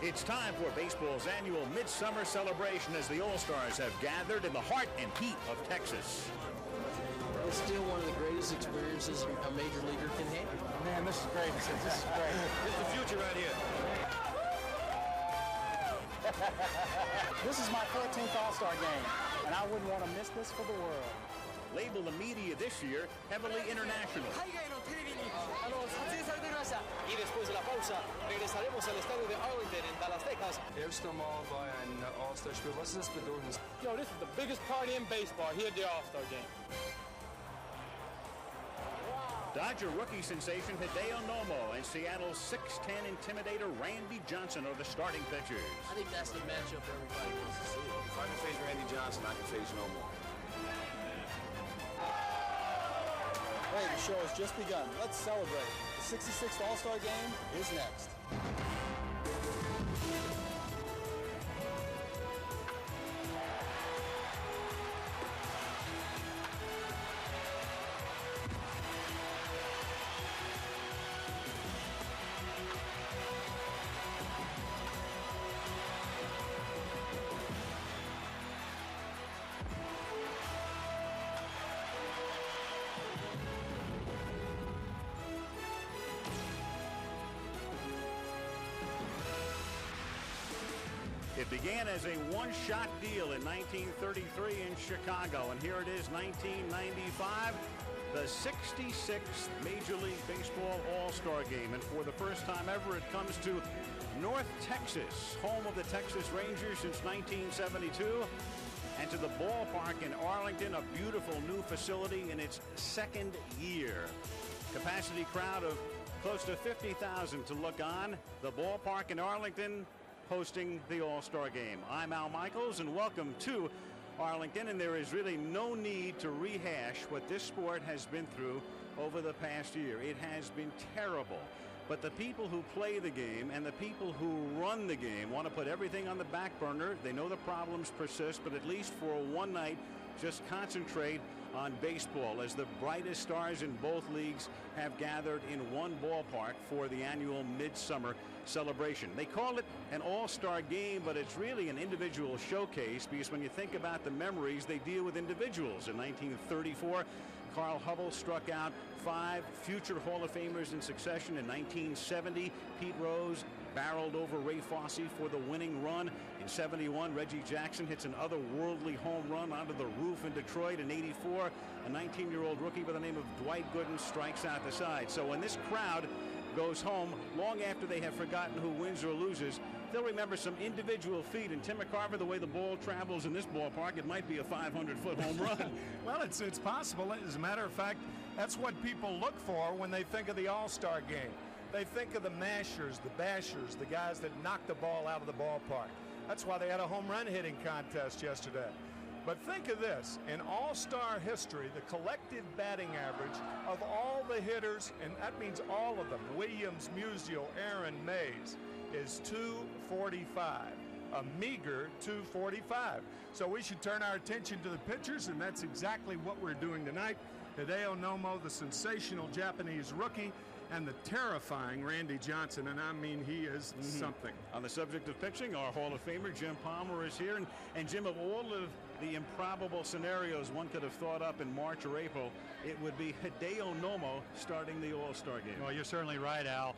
It's time for baseball's annual midsummer celebration as the All-Stars have gathered in the heart and heat of Texas. It's still one of the greatest experiences a major leaguer can have. Man, this is great. This is great. This is the future right here. This is my 14th All-Star game, and I wouldn't want to miss this for the world. Labeled the media this year heavily international. Y después de la pausa, regresaremos al estadio de Arlington en Dallas, Texas. Erste Mal bei einem All-Star-Spiel. Was ist das Bedeutung? Yo, this is the biggest party in baseball here at the All-Star game. Dodger rookie sensation Hideo Nomo and Seattle's 6'10 intimidator Randy Johnson are the starting pitchers. I think that's the matchup everybody wants to see. If I can face Randy Johnson, I can face Nomo. Hey, the show has just begun. Let's celebrate. The 66th All-Star Game is next. It began as a one-shot deal in 1933 in Chicago, and here it is, 1995, the 66th Major League Baseball All-Star Game. And for the first time ever, it comes to North Texas, home of the Texas Rangers since 1972, and to the ballpark in Arlington, a beautiful new facility in its second year. Capacity crowd of close to 50,000 to look on. The ballpark in Arlington hosting the All-Star Game. I'm Al Michaels, and welcome to Arlington. And there is really no need to rehash what this sport has been through over the past year. It has been terrible. But the people who play the game and the people who run the game want to put everything on the back burner. They know the problems persist, but at least for one night, just concentrate on baseball as the brightest stars in both leagues have gathered in one ballpark for the annual midsummer celebration. They call it an all-star game, but it's really an individual showcase, because when you think about the memories, they deal with individuals. In 1934, Carl Hubble struck out 5 future Hall of Famers in succession. In 1970, Pete Rose barreled over Ray Fosse for the winning run. In 71, Reggie Jackson hits an otherworldly home run onto the roof in Detroit. In 84, a 19-year-old rookie by the name of Dwight Gooden strikes out the side. So when this crowd goes home, long after they have forgotten who wins or loses, they'll remember some individual feat. And Tim McCarver, the way the ball travels in this ballpark, it might be a 500-foot home run. Well, it's possible. As a matter of fact, that's what people look for when they think of the All-Star Game. They think of the mashers, the bashers, the guys that knock the ball out of the ballpark. That's why they had a home run hitting contest yesterday. But think of this, in all-star history, the collective batting average of all the hitters, and that means all of them, Williams, Musial, Aaron, Mays, is 245, a meager 245. So we should turn our attention to the pitchers, and that's exactly what we're doing tonight. Hideo Nomo, the sensational Japanese rookie, and the terrifying Randy Johnson, and I mean, he is something. On the subject of pitching, our Hall of Famer Jim Palmer is here, and Jim, of all of the improbable scenarios one could have thought up in March or April, it would be Hideo Nomo starting the All-Star Game. Well, you're certainly right, Al.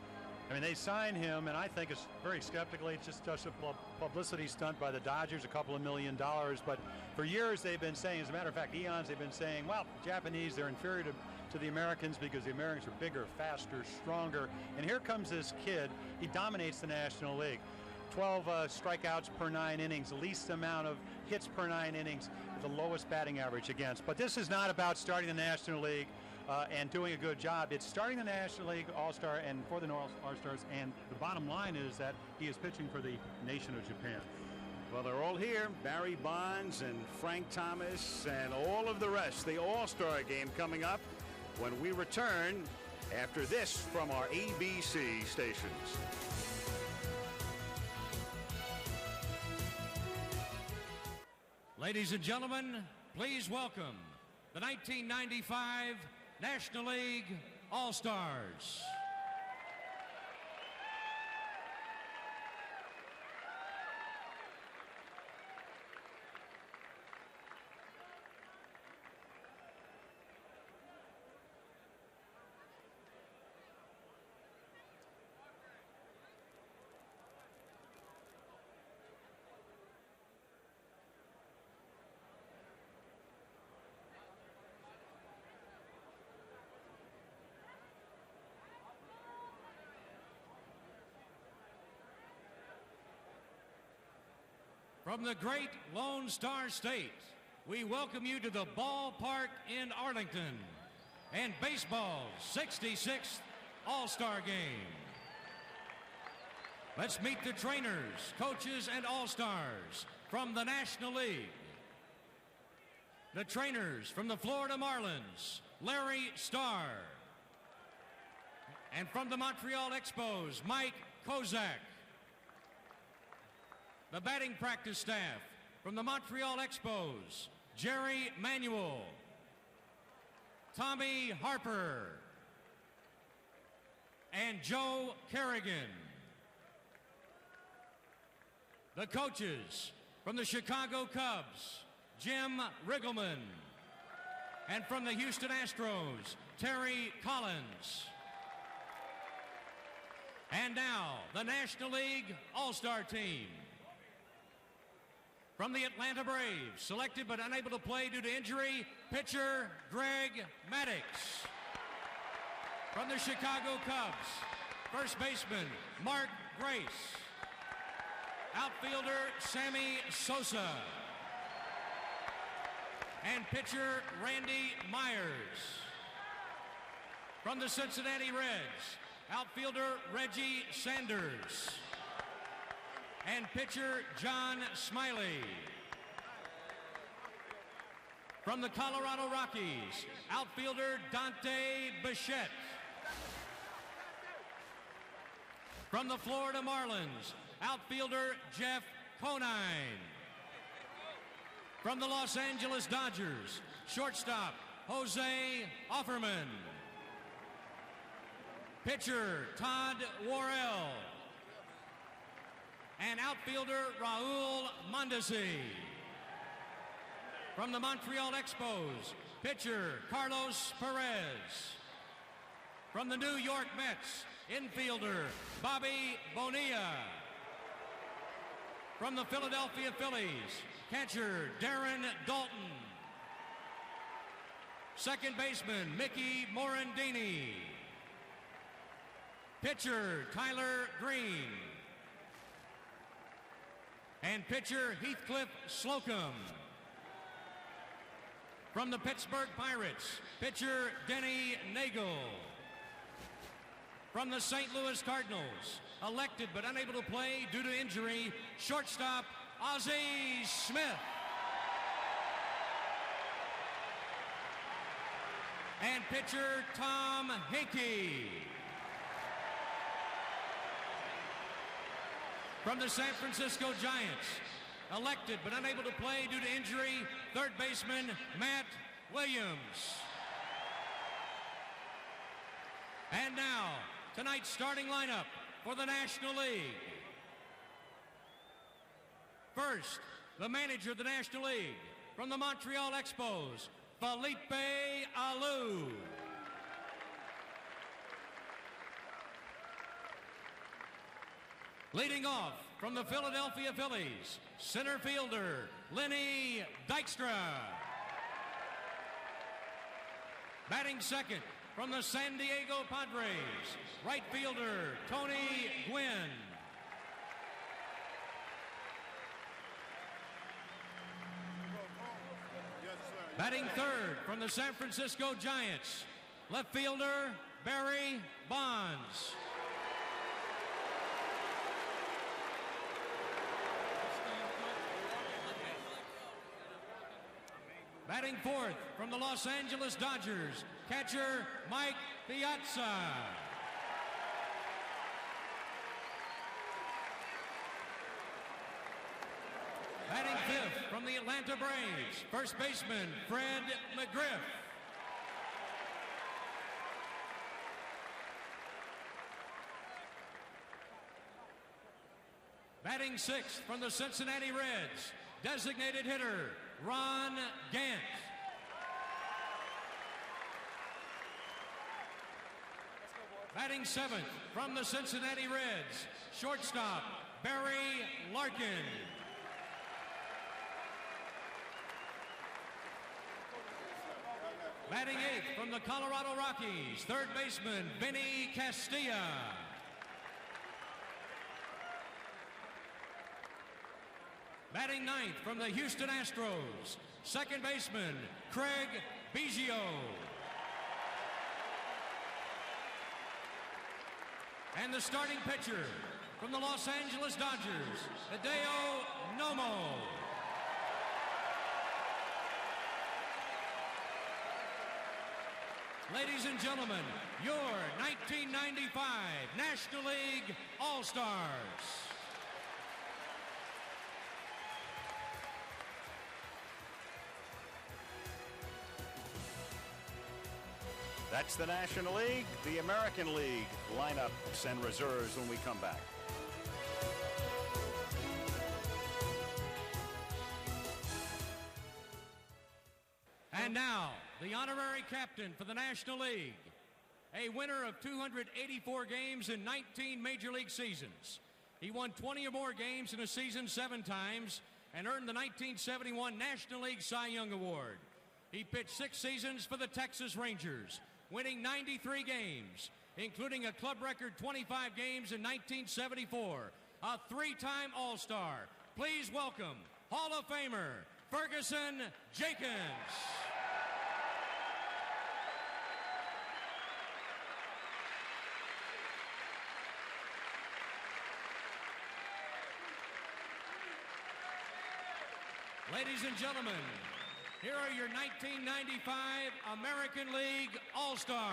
I mean, they signed him, and I think it's very skeptically. It's just a publicity stunt by the Dodgers, a couple of $1 million. But for years they've been saying, as a matter of fact, eons, they've been saying, well, Japanese, they're inferior to the Americans because the Americans are bigger, faster, stronger. And here comes this kid. He dominates the National League. 12 strikeouts per 9 innings, least amount of hits per 9 innings, the lowest batting average against. But this is not about starting the National League and doing a good job. It's starting the National League All-Star and for the All-Stars, and the bottom line is that he is pitching for the nation of Japan. Well, they're all here. Barry Bonds and Frank Thomas and all of the rest. The All-Star Game coming up when we return after this from our ABC stations. Ladies and gentlemen, please welcome the 1995 National League All-Stars. from the great Lone Star State, we welcome you to the ballpark in Arlington and baseball's 66th All-Star Game. Let's meet the trainers, coaches, and all-stars from the National League. The trainers from the Florida Marlins, Larry Starr. And from the Montreal Expos, Mike Kozak. The batting practice staff from the Montreal Expos, Jerry Manuel, Tommy Harper, and Joe Kerrigan. The coaches from the Chicago Cubs, Jim Riggleman, and from the Houston Astros, Terry Collins. And now, the National League All-Star Team. From the Atlanta Braves, selected but unable to play due to injury, pitcher Greg Maddux. From the Chicago Cubs, first baseman Mark Grace. Outfielder Sammy Sosa. And pitcher Randy Myers. From the Cincinnati Reds, outfielder Reggie Sanders. And pitcher John Smiley. From the Colorado Rockies, outfielder Dante Bichette. From the Florida Marlins, outfielder Jeff Conine. From the Los Angeles Dodgers, shortstop Jose Offerman. Pitcher Todd Worrell. And outfielder Raul Mondesi. From the Montreal Expos, pitcher Carlos Perez. From the New York Mets, infielder Bobby Bonilla. From the Philadelphia Phillies, catcher Darren Dalton. Second baseman Mickey Morandini. Pitcher Tyler Green. And pitcher Heathcliff Slocum. From the Pittsburgh Pirates, pitcher Denny Nagel. From the St. Louis Cardinals, elected but unable to play due to injury, shortstop Ozzie Smith. And pitcher Tom Hickey. From the San Francisco Giants, elected but unable to play due to injury, third baseman Matt Williams. And now, tonight's starting lineup for the National League. First, the manager of the National League, from the Montreal Expos, Felipe Alou. Leading off from the Philadelphia Phillies, center fielder Lenny Dykstra. Batting second from the San Diego Padres, right fielder Tony Gwynn. Batting third from the San Francisco Giants, left fielder Barry Bonds. Batting fourth from the Los Angeles Dodgers, catcher Mike Piazza. Batting fifth from the Atlanta Braves, first baseman Fred McGriff. Batting sixth from the Cincinnati Reds, designated hitter Ron Gant. Batting seventh from the Cincinnati Reds, shortstop Barry Larkin. Batting eighth from the Colorado Rockies, third baseman Vinny Castilla. Batting ninth from the Houston Astros, second baseman Craig Biggio. And the starting pitcher from the Los Angeles Dodgers, Hideo Nomo. Ladies and gentlemen, your 1995 National League All-Stars. That's the National League, the American League lineups and reserves when we come back. And now, the honorary captain for the National League, a winner of 284 games in 19 Major League seasons. He won 20 or more games in a season 7 times and earned the 1971 National League Cy Young Award. He pitched 6 seasons for the Texas Rangers, winning 93 games, including a club record 25 games in 1974, a 3-time All-Star. Please welcome Hall of Famer Ferguson Jenkins. Ladies and gentlemen, here are your 1995 American League All-Stars.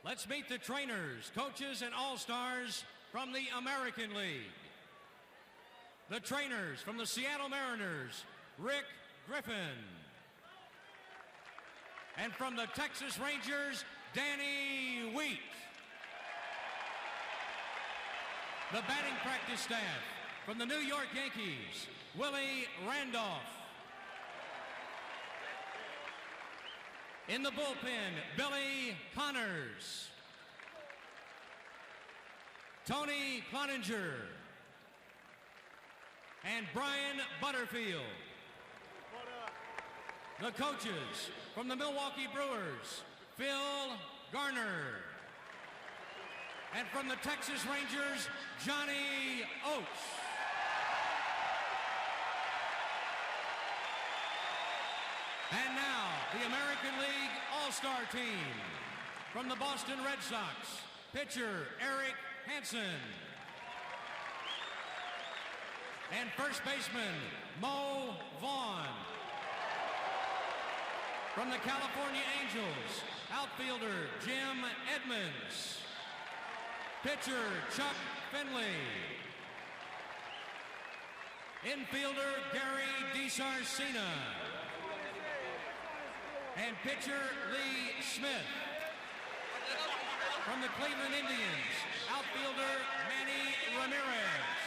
Let's meet the trainers, coaches, and all-stars from the American League. The trainers from the Seattle Mariners, Rick Griffin. And from the Texas Rangers, Danny Wheat. The batting practice staff from the New York Yankees, Willie Randolph. In the bullpen, Billy Connors, Tony Cloninger, and Brian Butterfield. The coaches from the Milwaukee Brewers, Phil Garner. And from the Texas Rangers, Johnny Oates. And now, the American League All-Star Team. From the Boston Red Sox, pitcher Eric Hansen. And first baseman Mo Vaughn. From the California Angels, outfielder Jim Edmonds. Pitcher Chuck Finley. Infielder Gary DiSarcina. And pitcher Lee Smith. From the Cleveland Indians, outfielder Manny Ramirez.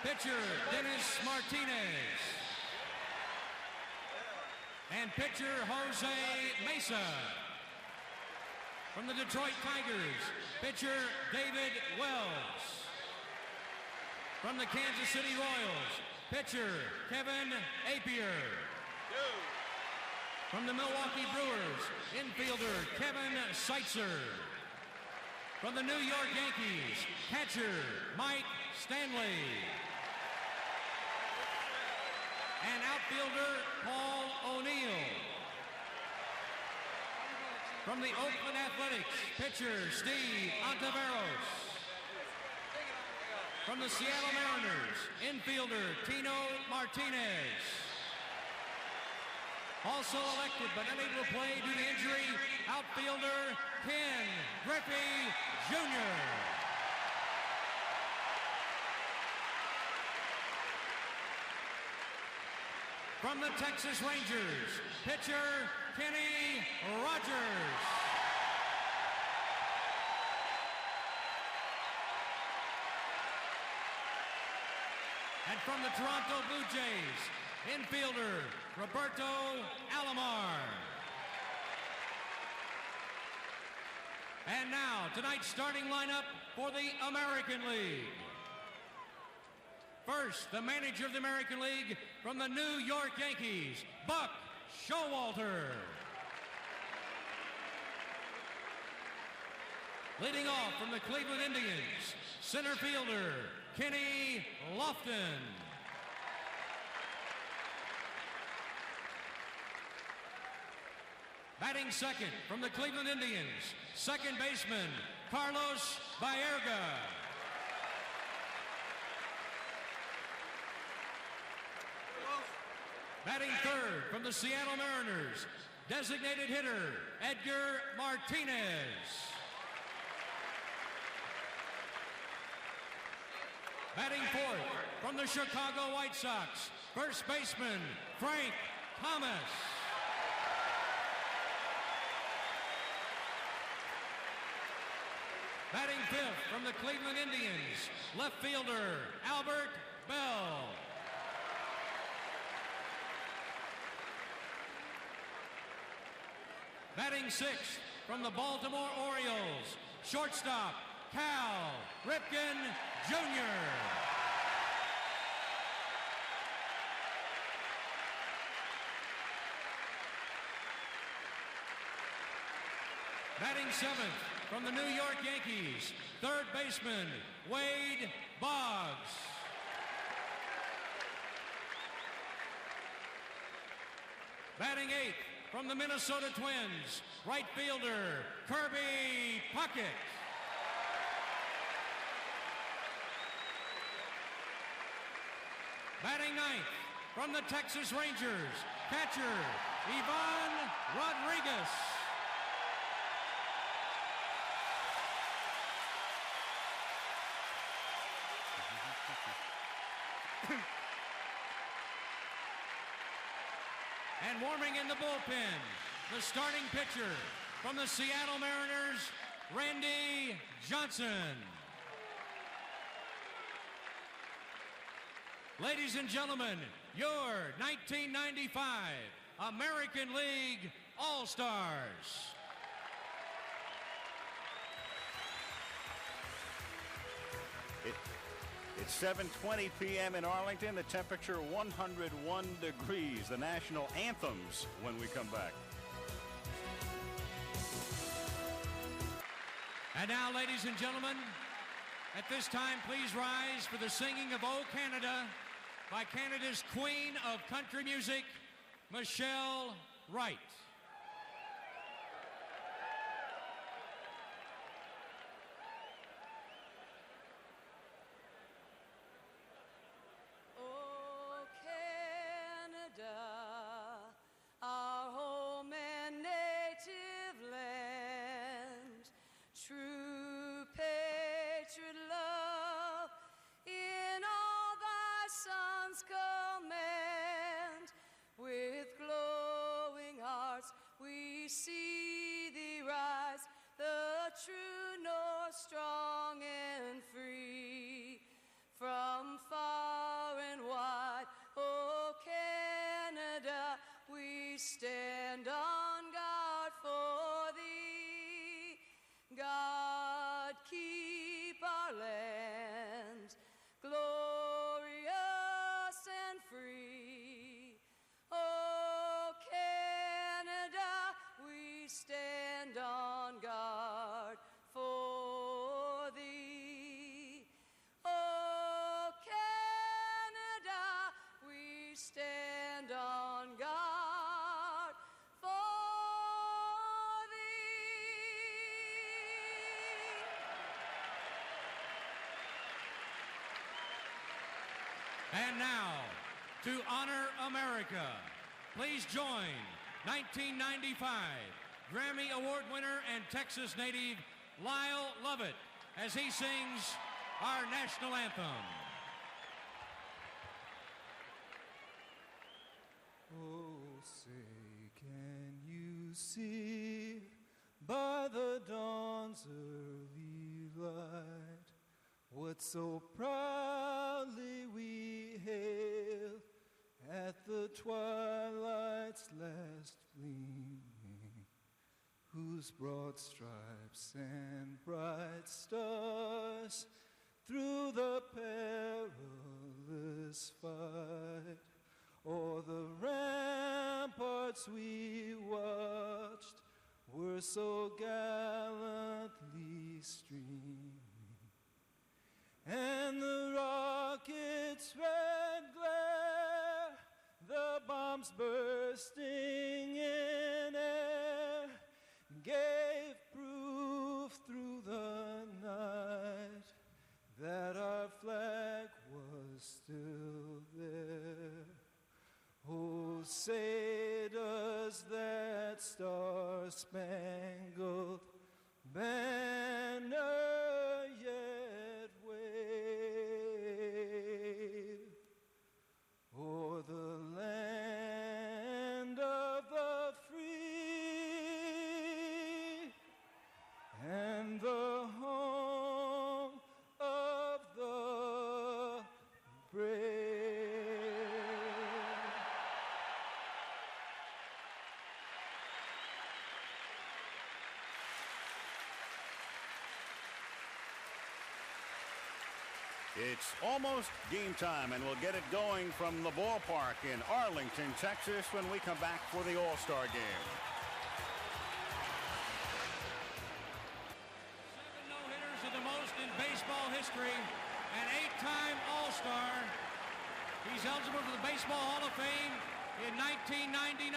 Pitcher Dennis Martinez. And pitcher Jose Mesa. From the Detroit Tigers, pitcher David Wells. From the Kansas City Royals, pitcher Kevin Apier. From the Milwaukee Brewers, infielder Kevin Seitzer. From the New York Yankees, catcher Mike Stanley. And outfielder Paul O'Neill. From the Oakland Athletics, pitcher Steve Ontiveros. From the Seattle Mariners, infielder Tino Martinez. Also elected but unable to play due to injury, outfielder Ken Griffey Jr. From the Texas Rangers, pitcher Kenny Rogers. from the Toronto Blue Jays, infielder Roberto Alomar. And now, tonight's starting lineup for the American League. First, the manager of the American League from the New York Yankees, Buck Showalter. Leading off from the Cleveland Indians, center fielder Kenny Lofton. Batting second from the Cleveland Indians, second baseman Carlos Baerga. Batting third from the Seattle Mariners, designated hitter Edgar Martinez. Batting fourth from the Chicago White Sox, first baseman Frank Thomas. Batting fifth from the Cleveland Indians, left fielder Albert Bell. Batting sixth from the Baltimore Orioles, shortstop Cal Ripken Jr. Batting seventh from the New York Yankees, third baseman Wade Boggs. Batting eighth from the Minnesota Twins, right fielder Kirby Puckett. Batting ninth from the Texas Rangers, catcher Ivan Rodriguez. And warming in the bullpen, the starting pitcher from the Seattle Mariners, Randy Johnson. Ladies and gentlemen, your 1995 American League All-Stars. It's 7:20 p.m. in Arlington. The temperature 101 degrees. The national anthems when we come back. And now, ladies and gentlemen, at this time, please rise for the singing of O Canada by Canada's Queen of Country Music, Michelle Wright. Our home and native land, true patriot love in all thy sons command. With glowing hearts we see thee rise, the true north, strong and free. From far and wide, oh Canada, we stand on guard for thee. God keep our land glorious and free. Oh Canada, we stand on guard for thee. Oh Canada, we stand on guard for thee. And now, to honor America, please join 1995 Grammy Award winner and Texas native Lyle Lovett as he sings our national anthem. Oh, say, can you see by the dawn's early light what so proudly we hailed at the twilight's last gleaming, whose broad stripes and bright stars through the perilous fight o'er the ramparts we watched were so gallantly streaming, and the rocket's red glare, the bombs bursting in air, gave proof through the night that our flag was still there. Oh, say does that star-spangled banner yet wave o'er the land of the free and the home of the brave? It's almost game time, and we'll get it going from the ballpark in Arlington, Texas, when we come back for the All-Star game. 7 no-hitters are the most in baseball history. An 8-time All-Star. He's eligible for the Baseball Hall of Fame in 1999.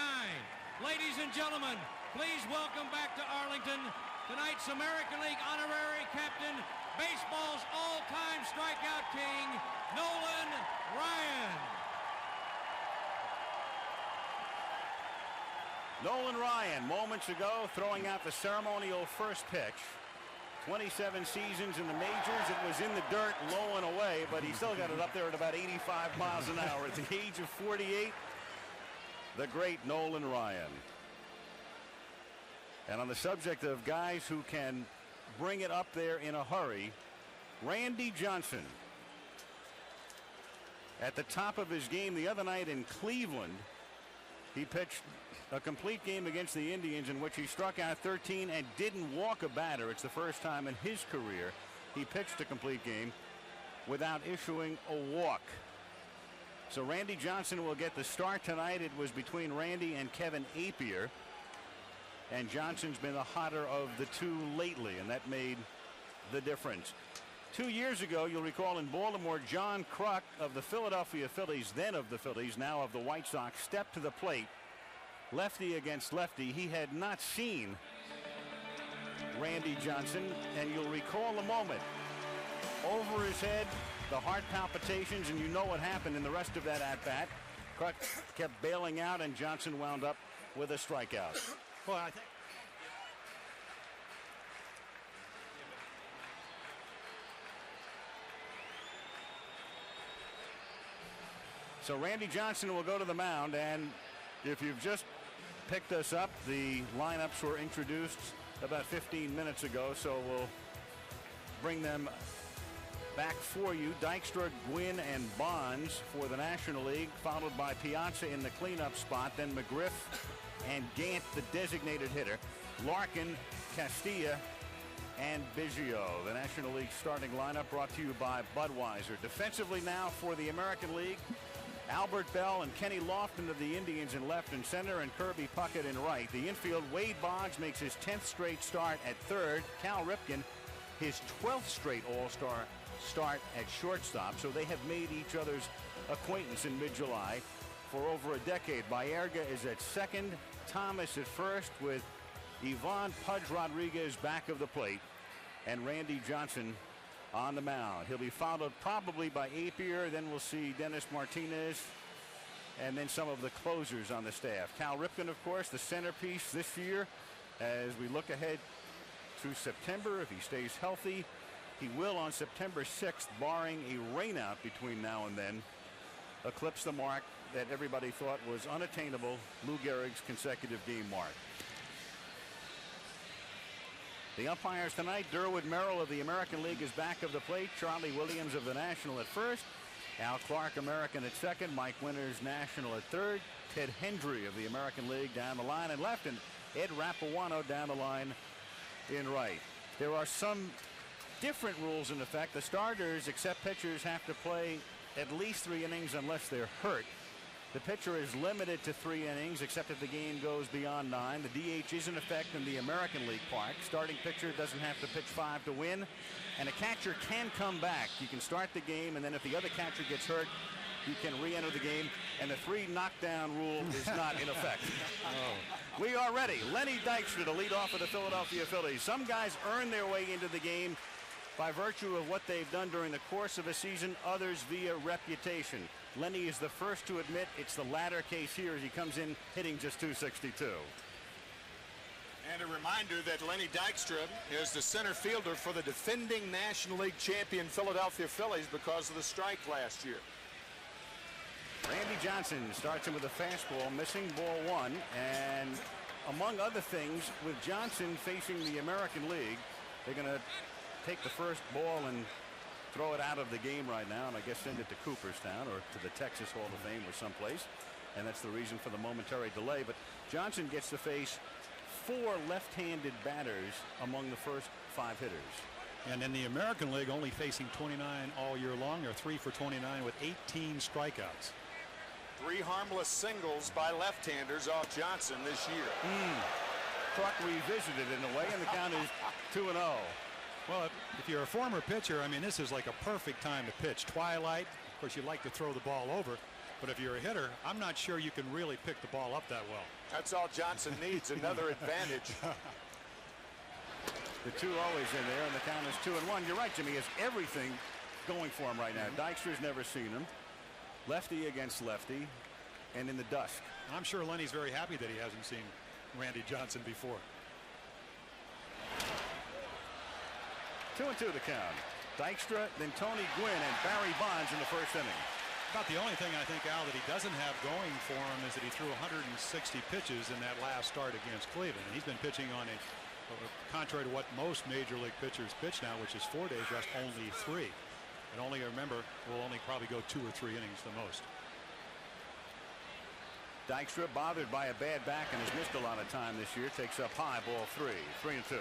Ladies and gentlemen, please welcome back to Arlington tonight's American League honorary captain, baseball's all-time strikeout king, Nolan Ryan. Nolan Ryan, moments ago, throwing out the ceremonial first pitch. 27 seasons in the majors. It was in the dirt, low and away, but he still got it up there at about 85 miles an hour. At the age of 48, the great Nolan Ryan. And on the subject of guys who can bring it up there in a hurry, Randy Johnson, at the top of his game the other night in Cleveland, he pitched a complete game against the Indians in which he struck out 13 and didn't walk a batter. It's the first time in his career he pitched a complete game without issuing a walk. So Randy Johnson will get the start tonight. It was between Randy and Kevin Appier, and Johnson's been the hotter of the two lately, and that made the difference. 2 years ago, you'll recall, in Baltimore, John Kruk of the Philadelphia Phillies, then of the Phillies, now of the White Sox, stepped to the plate, lefty against lefty. He had not seen Randy Johnson, and you'll recall the moment. Over his head, the heart palpitations, and you know what happened in the rest of that at-bat. Kruk kept bailing out, and Johnson wound up with a strikeout. Well, I think so. Randy Johnson will go to the mound, and if you've just picked us up, the lineups were introduced about 15 minutes ago, so we'll bring them back for you. Dykstra, Gwynn, and Bonds for the National League, followed by Piazza in the cleanup spot, then McGriff and Gant, the designated hitter, Larkin, Castilla, and Biggio. The National League starting lineup brought to you by Budweiser. Defensively now for the American League, Albert Bell and Kenny Lofton of the Indians in left and center, and Kirby Puckett in right. The infield, Wade Boggs makes his 10th straight start at third. Cal Ripken, his 12th straight All-Star start at shortstop. So they have made each other's acquaintance in mid-July for over a decade. Baerga is at second, Thomas at first, with Ivan Pudge Rodriguez back of the plate, and Randy Johnson on the mound. He'll be followed probably by Appier, then we'll see Dennis Martinez, and then some of the closers on the staff. Cal Ripken, of course, the centerpiece this year as we look ahead to September. If he stays healthy, he will on September 6th, barring a rainout between now and then, eclipse the mark that everybody thought was unattainable, Lou Gehrig's consecutive game mark. The umpires tonight, Durwood Merrill of the American League is back of the plate. Charlie Williams of the National at first. Al Clark, American at second. Mike Winters, National at third. Ted Hendry of the American League down the line in left, and Ed Rapuano down the line in right. There are some different rules in effect. The starters, except pitchers, have to play at least 3 innings unless they're hurt. The pitcher is limited to 3 innings, except if the game goes beyond 9. The DH is in effect in the American League park. Starting pitcher doesn't have to pitch 5 to win, and a catcher can come back. You can start the game, and then if the other catcher gets hurt, you can re-enter the game, and the 3 knockdown rule is not in effect. We are ready. Lenny Dykstra to lead off for the Philadelphia Phillies. Some guys earn their way into the game by virtue of what they've done during the course of a season, others via reputation. Lenny is the first to admit it's the latter case here as he comes in hitting just .262. And a reminder that Lenny Dykstra is the center fielder for the defending National League champion Philadelphia Phillies because of the strike last year. Randy Johnson starts him with a fastball, missing ball 1, and among other things, with Johnson facing the American League, they're going to take the first ball and throw it out of the game right now, and I guess send it to Cooperstown or to the Texas Hall of Fame or someplace, and that's the reason for the momentary delay. But Johnson gets to face 4 left-handed batters among the first 5 hitters. And in the American League, only facing 29 all year long. They're 3 for 29 with 18 strikeouts. 3 harmless singles by left-handers off Johnson this year. Clark revisited in a way, and the count is 2-0. Well, if you're a former pitcher, I mean, this is like a perfect time to pitch. Twilight, of course, you like to throw the ball over, but if you're a hitter, I'm not sure you can really pick the ball up that well. That's all Johnson needs, another advantage. The 2 always in there, and the count is 2-1. You're right, Jimmy, has everything going for him right now. Dykstra's never seen him. Lefty against lefty, and in the dusk. I'm sure Lenny's very happy that he hasn't seen Randy Johnson before. 2-2 the count. Dykstra, then Tony Gwynn and Barry Bonds in the first inning. About the only thing I think, Al, that he doesn't have going for him is that he threw 160 pitches in that last start against Cleveland. And he's been pitching on a contrary to what most major league pitchers pitch now, which is 4 days rest, only 3. And only, remember, will only probably go 2 or 3 innings the most. Dykstra, bothered by a bad back and has missed a lot of time this year, takes up high, ball 3. 3-2.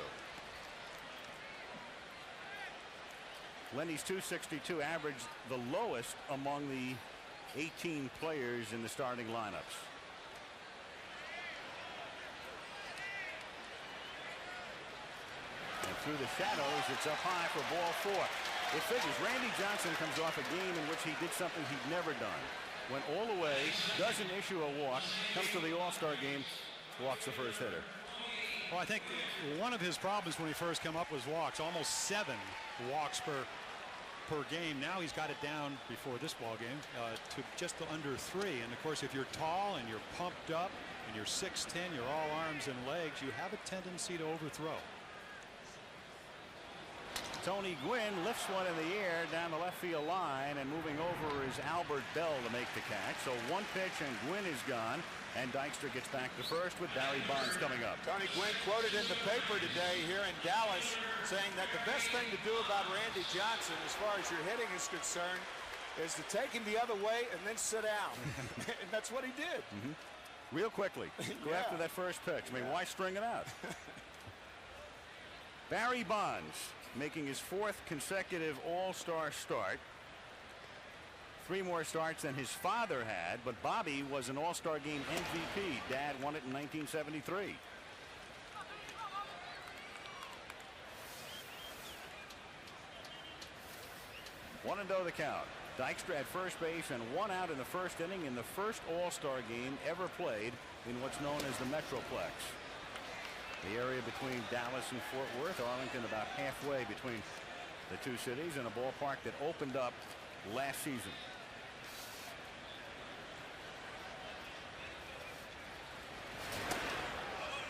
Lenny's .262 average, the lowest among the 18 players in the starting lineups. And through the shadows, it's up high for ball 4. It figures. Randy Johnson comes off a game in which he did something he'd never done. Went all the way, doesn't issue a walk, comes to the All-Star game, walks the first hitter. Well, I think one of his problems when he first came up was walks. Almost 7 walks per game. Now he's got it down before this ball game to just under 3. And of course, if you're tall and you're pumped up and you're 6'10", you're all arms and legs, you have a tendency to overthrow. Tony Gwynn lifts one in the air down the left field line, and moving over is Albert Bell to make the catch. So 1 pitch and Gwynn is gone, and Dykstra gets back to first with Barry Bonds coming up. Tony Gwynn quoted in the paper today here in Dallas saying that the best thing to do about Randy Johnson as far as your hitting is concerned is to take him the other way and then sit down. And that's what he did. Real quickly. Go after that first pitch. I mean, why string it out? Barry Bonds making his 4th consecutive All-Star start. 3 more starts than his father had, but Bobby was an All-Star game MVP. Dad won it in 1973. One and 0 the count. Dykstra at first base and 1 out in the first inning in the first All-Star game ever played in what's known as the Metroplex. The area between Dallas and Fort Worth, Arlington about halfway between the 2 cities, in a ballpark that opened up last season.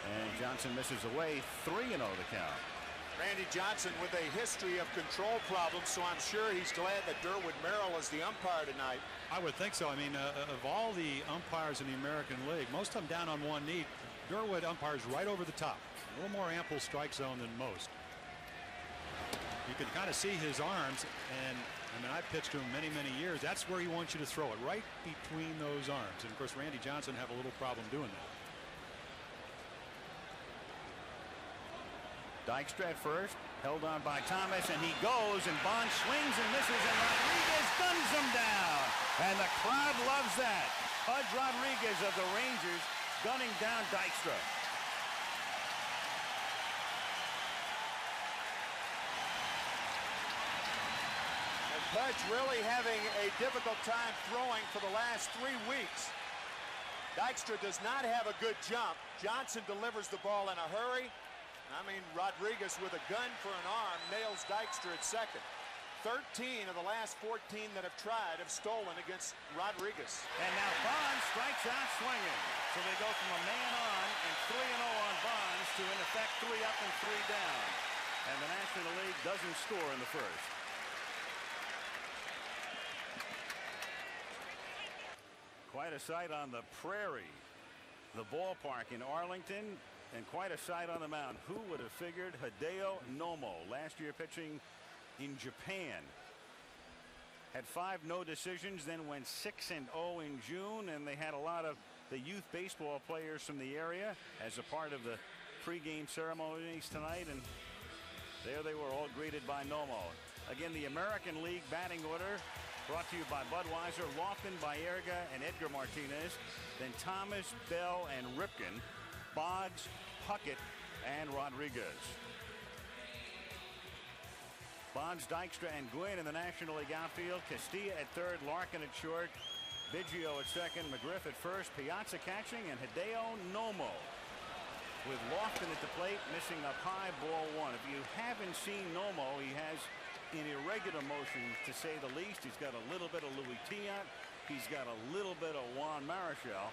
And Johnson misses away. 3-0 the count. Randy Johnson with a history of control problems, so I'm sure he's glad that Derwood Merrill is the umpire tonight. I would think so. I mean, of all the umpires in the American League, most of them down on one knee. Derwood umpires right over the top. A little more ample strike zone than most. You can kind of see his arms, and I mean, I've pitched to him many, many years. That's where he wants you to throw it, right between those arms. And of course, Randy Johnson have a little problem doing that. Dykstra at first, held on by Thomas, and he goes, and Bonds swings and misses, and Rodriguez guns him down. And the crowd loves that. Pudge Rodriguez of the Rangers gunning down Dykstra. And Pudge really having a difficult time throwing for the last 3 weeks. Dykstra does not have a good jump. Johnson delivers the ball in a hurry. I mean, Rodriguez with a gun for an arm nails Dykstra at second. 13 of the last 14 that have tried have stolen against Rodriguez. And now Bonds strikes out swinging. So they go from a man on and 3-0 on Bonds to, in effect, 3 up and 3 down. And the National League doesn't score in the first. Quite a sight on the Prairie, the ballpark in Arlington. And quite a sight on the mound. Who would have figured Hideo Nomo, last year pitching in Japan, had 5 no decisions, then went 6-0 in June, and they had a lot of the youth baseball players from the area as a part of the pregame ceremonies tonight, and there they were, all greeted by Nomo. Again, the American League batting order brought to you by Budweiser, Lofton, Baerga, and Edgar Martinez, then Thomas, Bell, and Ripken, Boggs, Puckett, and Rodriguez. Bonds, Dykstra, and Gwynn in the National League outfield. Castilla at third, Larkin at short, Biggio at second, McGriff at first, Piazza catching, and Hideo Nomo with Lofton at the plate, missing up high, ball 1. If you haven't seen Nomo, he has an irregular motion, to say the least. He's got a little bit of Louis Tiant. He's got a little bit of Juan Marichal,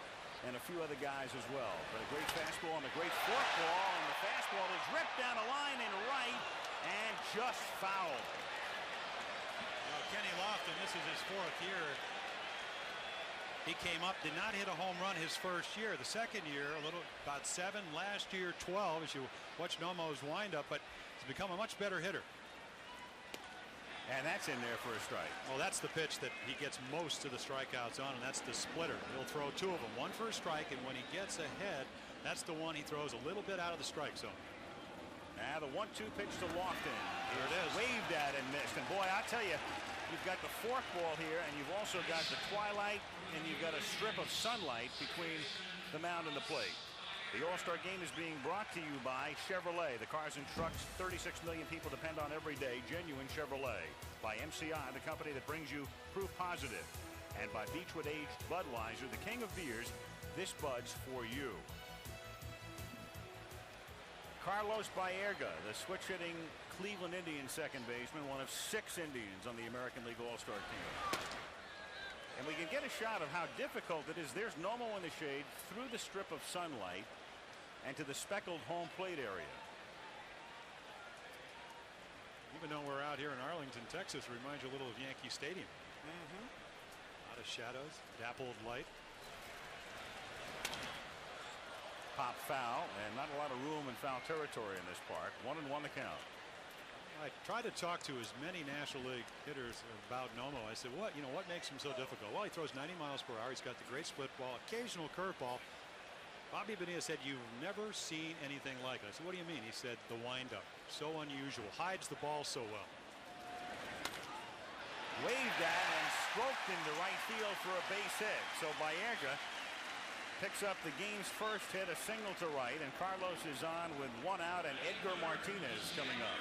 and a few other guys as well. But a great fastball and a great forkball, and the fastball is ripped down the line in right and just fouled. Well, Kenny Lofton, this is his 4th year. He came up, did not hit a home run his first year. The second year, about 7. Last year, 12. As you watch Nomo's windup, but he's become a much better hitter. And that's in there for a strike. Well, that's the pitch that he gets most of the strikeouts on, and that's the splitter. He'll throw 2 of them, 1 for a strike, and when he gets ahead, that's the one he throws a little bit out of the strike zone. Now the 1-2 pitch to Lofton. Here it is. Waved at and missed. And boy, I'll tell you, you've got the forkball here, and you've also got the twilight, and you've got a strip of sunlight between the mound and the plate. The All-Star Game is being brought to you by Chevrolet. The cars and trucks 36 million people depend on every day. Genuine Chevrolet. By MCI, the company that brings you proof positive. And by Beechwood Aged Budweiser, the king of beers. This Bud's for you. Carlos Baerga, the switch-hitting Cleveland Indians second baseman, one of 6 Indians on the American League All-Star team. And we can get a shot of how difficult it is. There's Nomo in the shade through the strip of sunlight and to the speckled home plate area. Even though we're out here in Arlington, Texas, reminds you a little of Yankee Stadium. A lot of shadows, dappled light. Pop foul, and not a lot of room in foul territory in this park. 1-1 the count. I tried to talk to as many National League hitters about Nomo. I said, what makes him so difficult? Well, he throws 90 miles per hour. He's got the great split ball, occasional curveball. Bobby Bonilla said, you've never seen anything like it. I said, what do you mean? He said, the windup. So unusual. Hides the ball so well. Waved at and stroked into right field for a base hit. So Baerga picks up the game's first hit, a single to right, and Carlos is on with 1 out, and Edgar Martinez coming up.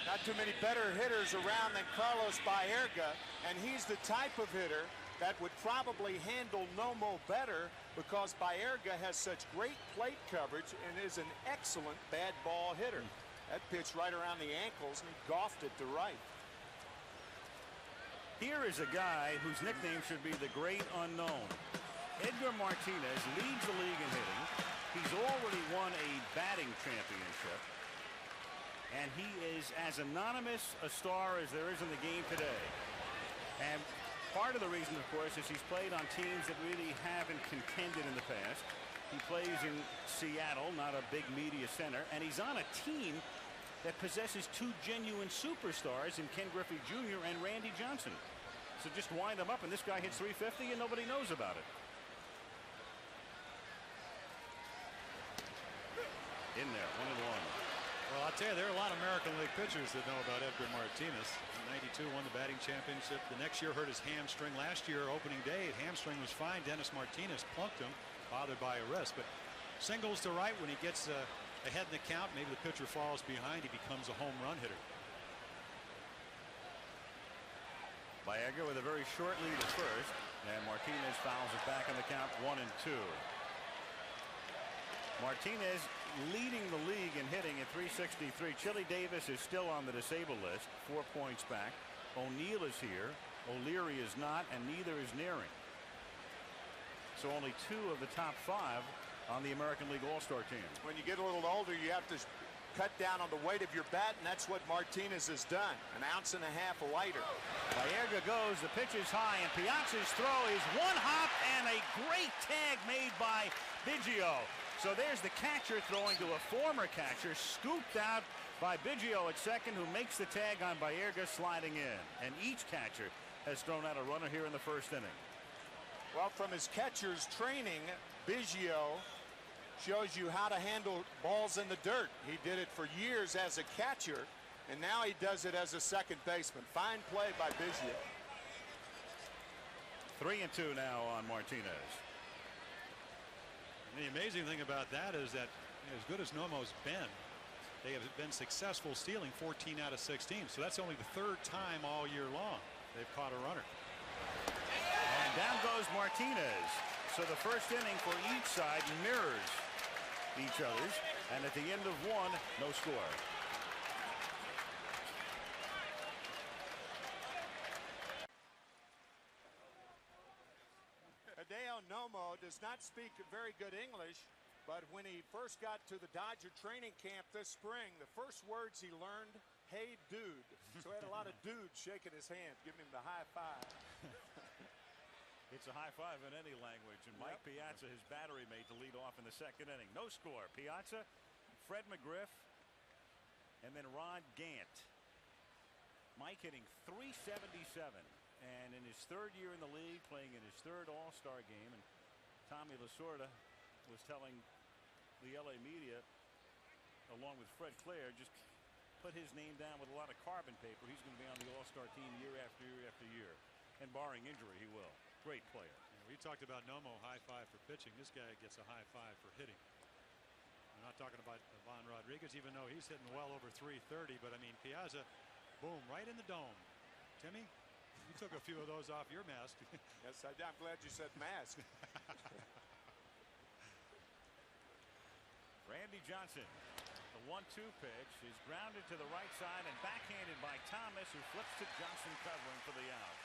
Not too many better hitters around than Carlos Baerga, and he's the type of hitter that would probably handle Nomo better because Baerga has such great plate coverage and is an excellent bad ball hitter. That pitch right around the ankles, and he golfed it to right. Here is a guy whose nickname should be the Great Unknown. Edgar Martinez leads the league in hitting. He's already won a batting championship. And he is as anonymous a star as there is in the game today. And part of the reason, of course, is he's played on teams that really haven't contended in the past. He plays in Seattle, not a big media center, and he's on a team that possesses two genuine superstars in Ken Griffey Jr. and Randy Johnson. So just wind them up, and this guy hits 350, and nobody knows about it. In there, 1-1. Well, I'll tell you, there are a lot of American League pitchers that know about Edgar Martinez. In '92, won the batting championship. The next year hurt his hamstring. Last year, opening day, hamstring was fine. Dennis Martinez plunked him, bothered by a wrist. But singles to right when he gets ahead in the count. Maybe the pitcher falls behind. He becomes a home run hitter. Baerga with a very short lead at first, and Martinez fouls it back in the count, 1-2. Martinez leading the league in hitting at 363. Chili Davis is still on the disabled list, 4 points back. O'Neill is here, O'Leary is not, and neither is Nearing. So only 2 of the top 5 on the American League All-Star team. When you get a little older, you have to cut down on the weight of your bat, and that's what Martinez has done. An ounce and a half lighter. Baerga goes, the pitch is high, and Piazza's throw is one hop and a great tag made by Biggio. So there's the catcher throwing to a former catcher, scooped out by Biggio at second, who makes the tag on Baerga, sliding in. And each catcher has thrown out a runner here in the first inning. Well, from his catcher's training, Biggio shows you how to handle balls in the dirt. He did it for years as a catcher, and now he does it as a second baseman. Fine play by Biggio. 3-2 now on Martinez. And the amazing thing about that is that, as good as Nomo's been, they have been successful stealing 14 out of 16. So that's only the 3rd time all year long they've caught a runner. And down goes Martinez. So the first inning for each side mirrors each other's, and at the end of 1, no score. Hideo Nomo does not speak very good English, but when he first got to the Dodger training camp this spring, the first words he learned, "Hey, dude." So he had a lot of dudes shaking his hand, giving him the high five. It's a high five in any language, and Mike Piazza, his battery mate, to lead off in the second inning. No score. Piazza, Fred McGriff, and then Ron Gant. Mike hitting 377, and in his 3rd year in the league, playing in his 3rd All-Star game, and Tommy Lasorda was telling the LA media, along with Fred Claire, just put his name down with a lot of carbon paper. He's going to be on the All-Star team year after year after year, and barring injury, he will. Great player. Yeah, we talked about Nomo high five for pitching. This guy gets a high five for hitting. We're not talking about Ivan Rodriguez, even though he's hitting well over 330. But I mean, Piazza, boom, right in the dome. Timmy, you took a few of those off your mask. Yes, I'm glad you said mask. Randy Johnson, the 1-2 pitch is grounded to the right side and backhanded by Thomas, who flips to Johnson covering for the out.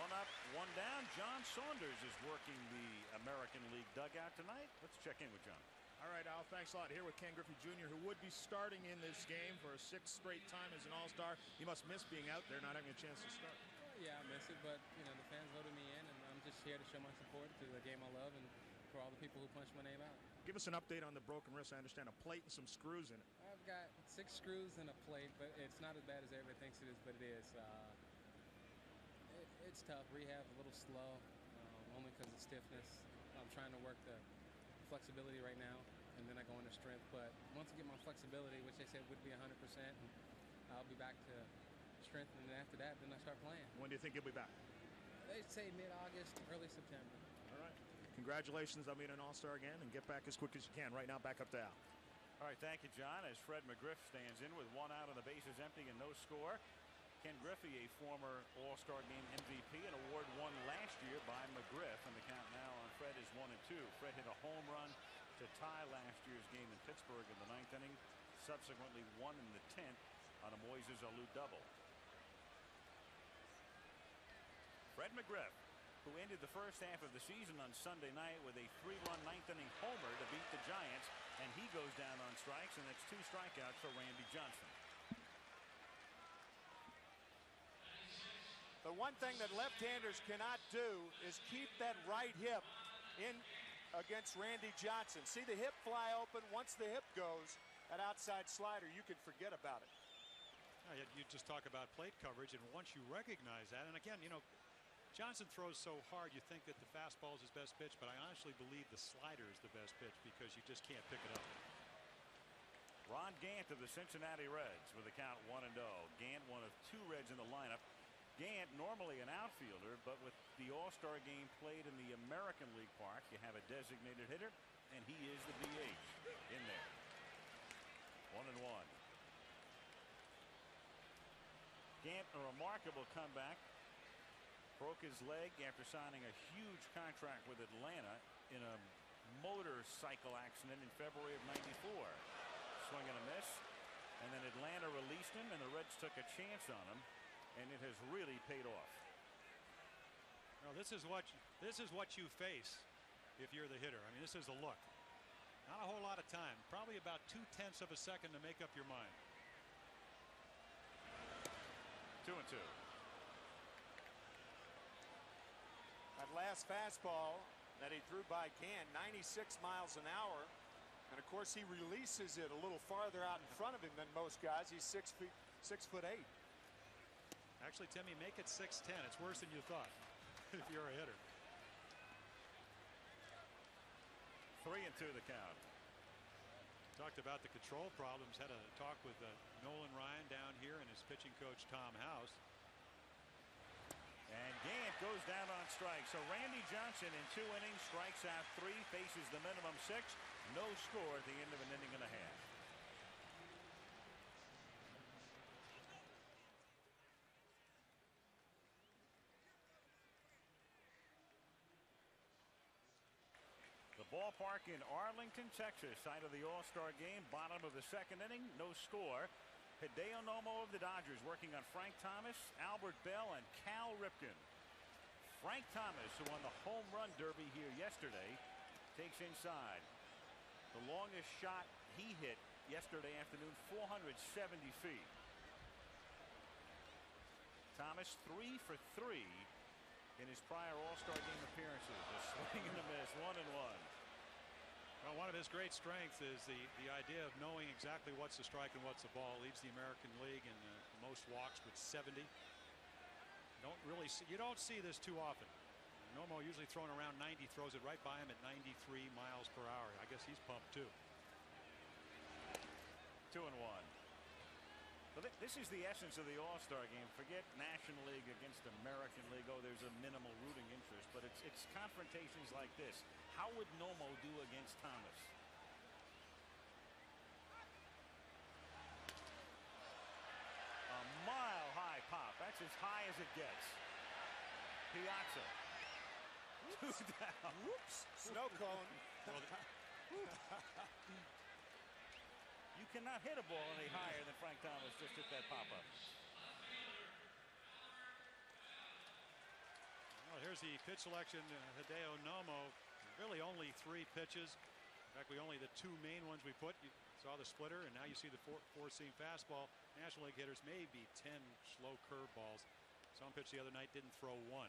1 up, 1 down. John Saunders is working the American League dugout tonight. Let's check in with John. All right, Al, thanks a lot. Here with Ken Griffey Jr., who would be starting in this game for a 6th straight time as an All-Star. He must miss being out there, not having a chance to start. Yeah, I miss it, but you know the fans voted me in, and I'm just here to show my support to the game I love and for all the people who punched my name out. Give us an update on the broken wrist. I understand a plate and some screws in it. I've got 6 screws and a plate, but it's not as bad as everybody thinks it is, but it is. It's tough. Rehab a little slow, only because of stiffness. I'm trying to work the flexibility right now, and then I go into strength. But once I get my flexibility, which they said would be 100%, I'll be back to strength, and then after that, then I start playing. When do you think you'll be back? They say mid-August, early September. All right. Congratulations on being an All-Star again, and get back as quick as you can. Right now, back up to Al. All right, thank you, John, as Fred McGriff stands in with 1 out and the bases empty and no score. Ken Griffey, a former All-Star Game MVP, an award won last year by McGriff, and the count now on Fred is 1-2. Fred hit a home run to tie last year's game in Pittsburgh in the 9th inning, subsequently won in the 10th on a Moises Alou double. Fred McGriff, who ended the first half of the season on Sunday night with a 3-run 9th inning homer to beat the Giants, and he goes down on strikes, and that's 2 strikeouts for Randy Johnson. The one thing that left-handers cannot do is keep that right hip in against Randy Johnson. See the hip fly open. Once the hip goes, that outside slider, you can forget about it. You just talk about plate coverage, and once you recognize that, and again, you know, Johnson throws so hard you think that the fastball is his best pitch, but I honestly believe the slider is the best pitch because you just can't pick it up. Ron Gant of the Cincinnati Reds with a count 1-0. Gant, one of 2 Reds in the lineup. Gant, normally an outfielder, but with the All-Star game played in the American League Park, you have a designated hitter, and he is the DH in there. 1-1. Gant, a remarkable comeback. Broke his leg after signing a huge contract with Atlanta in a motorcycle accident in February of '94. Swing and a miss, and then Atlanta released him, and the Reds took a chance on him, and it has really paid off. Well, this is what you face if you're the hitter. I mean, this is a look. Not a whole lot of time. Probably about 0.2 of a second to make up your mind. 2-2. That last fastball that he threw by Gant, 96 miles an hour. And of course, he releases it a little farther out in front of him than most guys. He's 6'8". Actually, Timmy, make it 6'10". It's worse than you thought if you're a hitter. 3-2 the count. Talked about the control problems. Had a talk with Nolan Ryan down here and his pitching coach Tom House. And Gant goes down on strike. So Randy Johnson in 2 innings strikes out 3, faces the minimum 6. No score at the end of an inning and a half. The ballpark in Arlington, Texas, site of the All-Star game, bottom of the 2nd inning, no score. Hideo Nomo of the Dodgers working on Frank Thomas, Albert Bell, and Cal Ripken. Frank Thomas, who won the home run derby here yesterday, takes inside. The longest shot he hit yesterday afternoon, 470 feet. Thomas 3 for 3 in his prior All-Star game appearances. A swing and a miss, 1-1. Well, one of his great strengths is the idea of knowing exactly what's the strike and what's the ball. Leads the American League in the most walks with 70. You don't see this too often. Nomo usually throwing around 90, throws it right by him at 93 miles per hour. I guess he's pumped too. 2-1. But this is the essence of the All-Star game. Forget National League against American League. Oh, there's a minimal rooting interest, but it's confrontations like this. How would Nomo do against Thomas? A mile-high pop. That's as high as it gets. Piazza. 2 down. Whoops. Snow cone. You cannot hit a ball any higher than Frank Thomas just hit that pop-up. Well, here's the pitch selection. Hideo Nomo. Really only 3 pitches. In fact, the 2 main ones we put. You saw the splitter, and now you see the four-seam fastball. National League hitters maybe 10 slow curveballs. Some pitch the other night didn't throw 1. Well,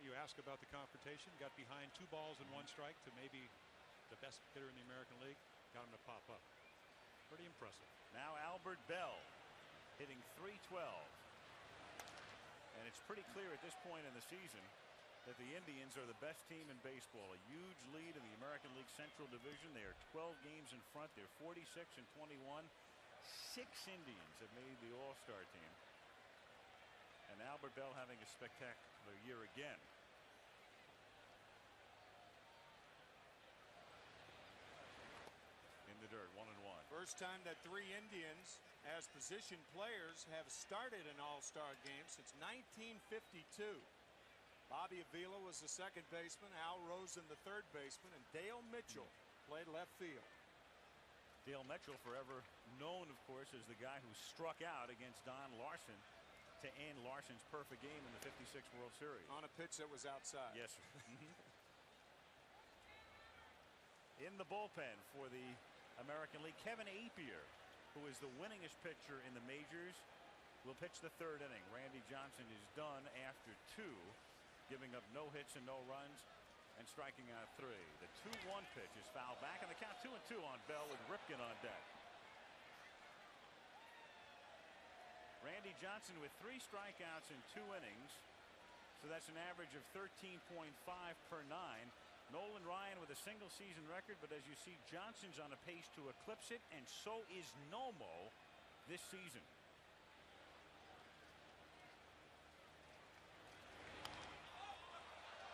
you ask about the confrontation. Got behind 2 balls and 1 strike to maybe the best hitter in the American League. Got him to pop up. Pretty impressive. Now Albert Bell hitting .312. And it's pretty clear at this point in the season that the Indians are the best team in baseball. A huge lead in the American League Central Division. They are 12 games in front. They're 46-21. 6 Indians have made the All-Star team. And Albert Bell having a spectacular year again. In the dirt, 1-1. First time that 3 Indians as position players have started an All-Star game since 1952. Bobby Avila was the 2nd baseman, Al Rosen the 3rd baseman, and Dale Mitchell played left field. Dale Mitchell, forever known, of course, as the guy who struck out against Don Larson to end Larson's perfect game in the '56 World Series. On a pitch that was outside. Yes, sir. In the bullpen for the American League, Kevin Apier, who is the winningest pitcher in the majors, will pitch the 3rd inning. Randy Johnson is done after 2, giving up no hits and no runs. and striking out 3. The 2-1 pitch is fouled back, and the count 2-2 on Bell with Ripken on deck. Randy Johnson with 3 strikeouts in 2 innings, so that's an average of 13.5 per 9. Nolan Ryan with a single season record, but as you see, Johnson's on a pace to eclipse it, and so is Nomo this season.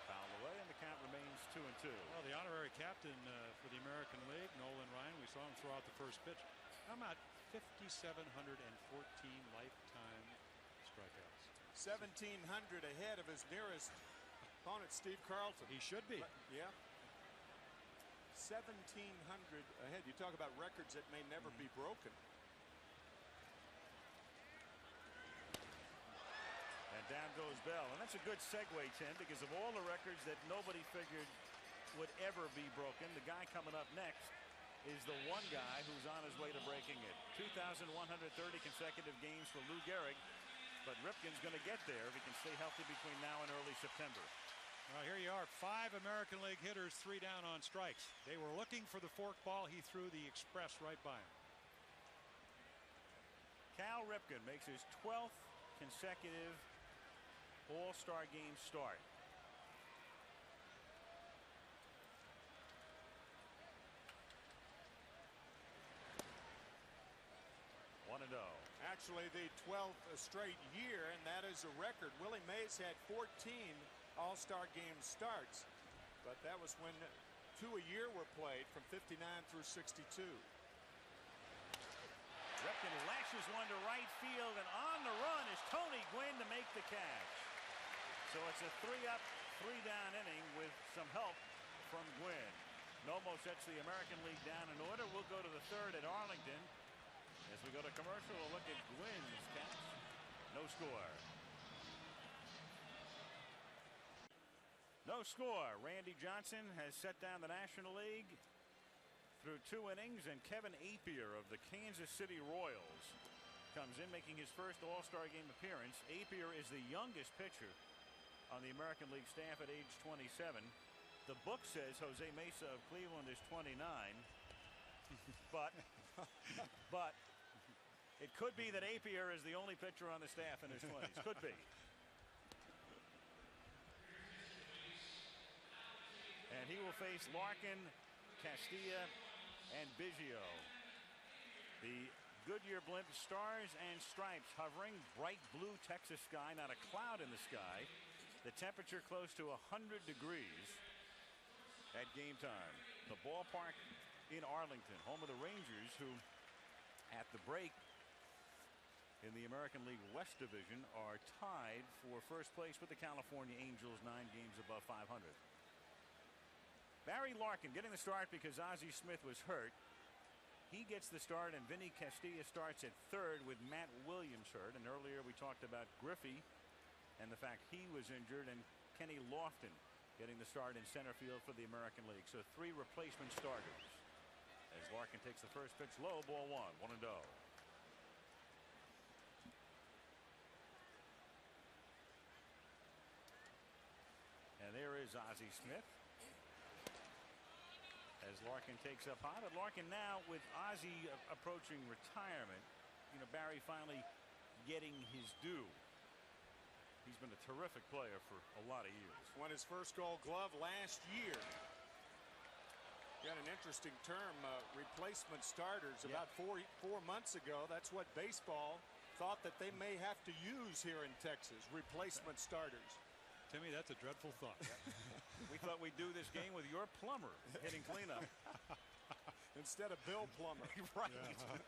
Fouled away, and the count remains 2-2. Well, the honorary captain for the American League, Nolan Ryan, we saw him throw out the first pitch. How about 5,714 lifetime strikeouts? 1,700 ahead of his nearest opponent, Steve Carlton. He should be. Yeah. 1,700 ahead. You talk about records that may never be broken. And down goes Bell, and that's a good segue, Tim, because of all the records that nobody figured would ever be broken, the guy coming up next is the one guy who's on his way to breaking it. 2,130 consecutive games for Lou Gehrig, but Ripken's going to get there if he can stay healthy between now and early September. Well, here you are, 5 American League hitters, 3 down on strikes. They were looking for the fork ball. He threw the express right by him. Cal Ripken makes his 12th consecutive All-Star game start. Actually, the 12th straight year, and that is a record. Willie Mays had 14 All-Star game starts, but that was when 2 a year were played from 59 through 62. Ripken lashes one to right field, and on the run is Tony Gwynn to make the catch. So it's a 3-up, 3-down inning with some help from Gwynn. Nomo sets the American League down in order. We'll go to the 3rd at Arlington. As we go to commercial, we'll look at Gwynn's catch. No score. No score. Randy Johnson has set down the National League through 2 innings, and Kevin Appier of the Kansas City Royals comes in, making his first All-Star game appearance. Appier is the youngest pitcher on the American League staff at age 27. The book says Jose Mesa of Cleveland is 29, but it could be that Appier is the only pitcher on the staff in his 20s. Could be. And he will face Larkin, Castilla, and Biggio. The Goodyear blimp stars and stripes hovering, bright blue Texas sky, not a cloud in the sky. The temperature close to 100 degrees at game time. The ballpark in Arlington, home of the Rangers, who at the break in the American League West Division are tied for first place with the California Angels, 9 games above 500. Barry Larkin getting the start because Ozzie Smith was hurt. He gets the start, and Vinny Castilla starts at 3rd with Matt Williams hurt. And earlier we talked about Griffey and the fact he was injured, and Kenny Lofton getting the start in center field for the American League. So 3 replacement starters as Larkin takes the first pitch low, ball 1, 1-0. And there is Ozzie Smith as Larkin takes up hot. And Larkin now with Ozzie approaching retirement. You know, Barry finally getting his due. He's been a terrific player for a lot of years. Won his first Gold Glove last year. Got an interesting term, replacement starters. About 4 months ago, that's what baseball thought that they may have to use here in Texas, replacement starters. Timmy, that's a dreadful thought. We thought we'd do this game with your plumber hitting cleanup. Instead of Bill Plummer. Right. Yeah.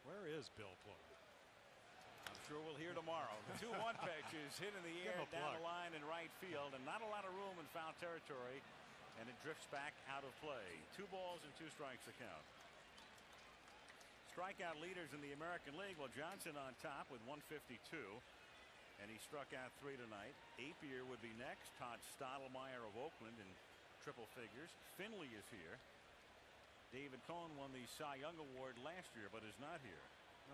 Where is Bill Plummer? I'm sure we'll hear tomorrow. The 2-1 pitch is hit in the air down the line in right field, and not a lot of room in foul territory, and it drifts back out of play. 2 balls and 2 strikes to count. Strikeout leaders in the American League. Well, Johnson on top with 152. And he struck out 3 tonight. Appier would be next. Todd Stottlemyre of Oakland in triple figures. Finley is here. David Cohn won the Cy Young Award last year, but is not here.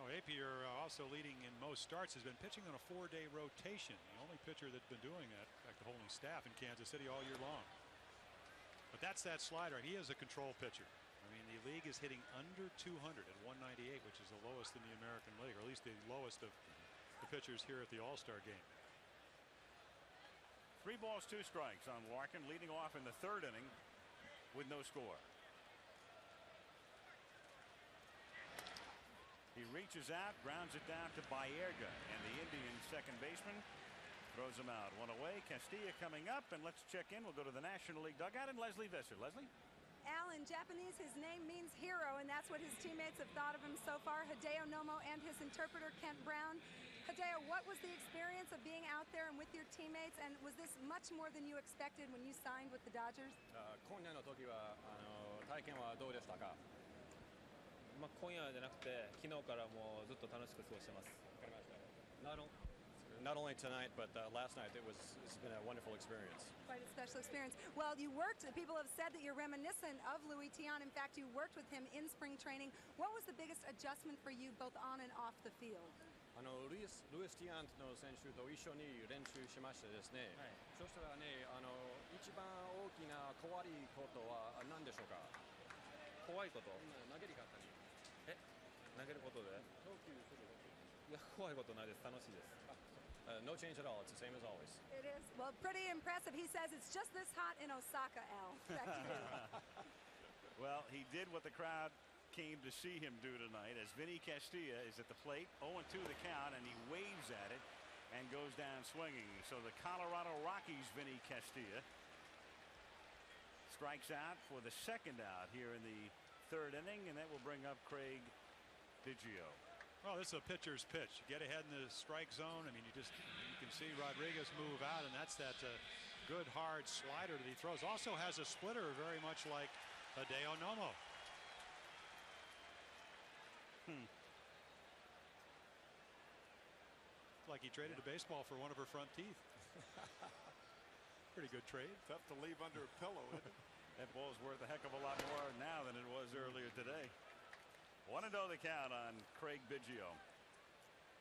Apier also leading in most starts has been pitching on a 4-day rotation. The only pitcher that's been doing that, in fact, the holding staff in Kansas City all year long. But that's that slider, and he is a control pitcher. I mean, the league is hitting under 200 at 198, which is the lowest in the American League, or at least the lowest of the pitchers here at the All-Star game. 3 balls, 2 strikes on Larkin, leading off in the 3rd inning with no score. He reaches out, grounds it down to Baerga, and the Indian second baseman throws him out. 1 away. Castilla coming up, and let's check in. We'll go to the National League dugout and Leslie Visser. Leslie? Al, in Japanese, his name means hero, and that's what his teammates have thought of him so far. Hideo Nomo and his interpreter, Kent Brown. Hideo, what was the experience of being out there and with your teammates, and was this much more than you expected when you signed with the Dodgers? 今夜の時は体験はどうでしたか？今夜じゃなくて昨日からもうずっと楽しく過ごしてます。Not only tonight, but last night, it's been a wonderful experience. Quite a special experience. Well, you worked, people have said that you're reminiscent of Luis Tiant. In fact, you worked with him in spring training. What was the biggest adjustment for you both on and off the field? ルイス・ティアントの選手と一緒に練習しましてですね、そしたらね、一番大きな変わりことは何でしょうか？怖いこと？投げり方に。投げることで？投球する。いや、怖いことないです。楽しいです。No change at all. It's the same as always. It is. Well, pretty impressive. He says it's just this hot in Osaka, Al. Back to you. Well, he did what the crowd came to see him do tonight, as Vinny Castilla is at the plate, 0-2 the count, and he waves at it and goes down swinging. So the Colorado Rockies, Vinny Castilla, strikes out for the 2nd out here in the 3rd inning, and that will bring up Craig Biggio. Well, this is a pitcher's pitch. Get ahead in the strike zone. I mean, you can see Rodriguez move out, and that's that good hard slider that he throws. Also has a splitter very much like Hideo Nomo. Like he traded a baseball for one of her front teeth. Pretty good trade. Tough to leave under a pillow, isn't it? That ball's worth a heck of a lot more now than it was earlier today. 1-0 the count on Craig Biggio.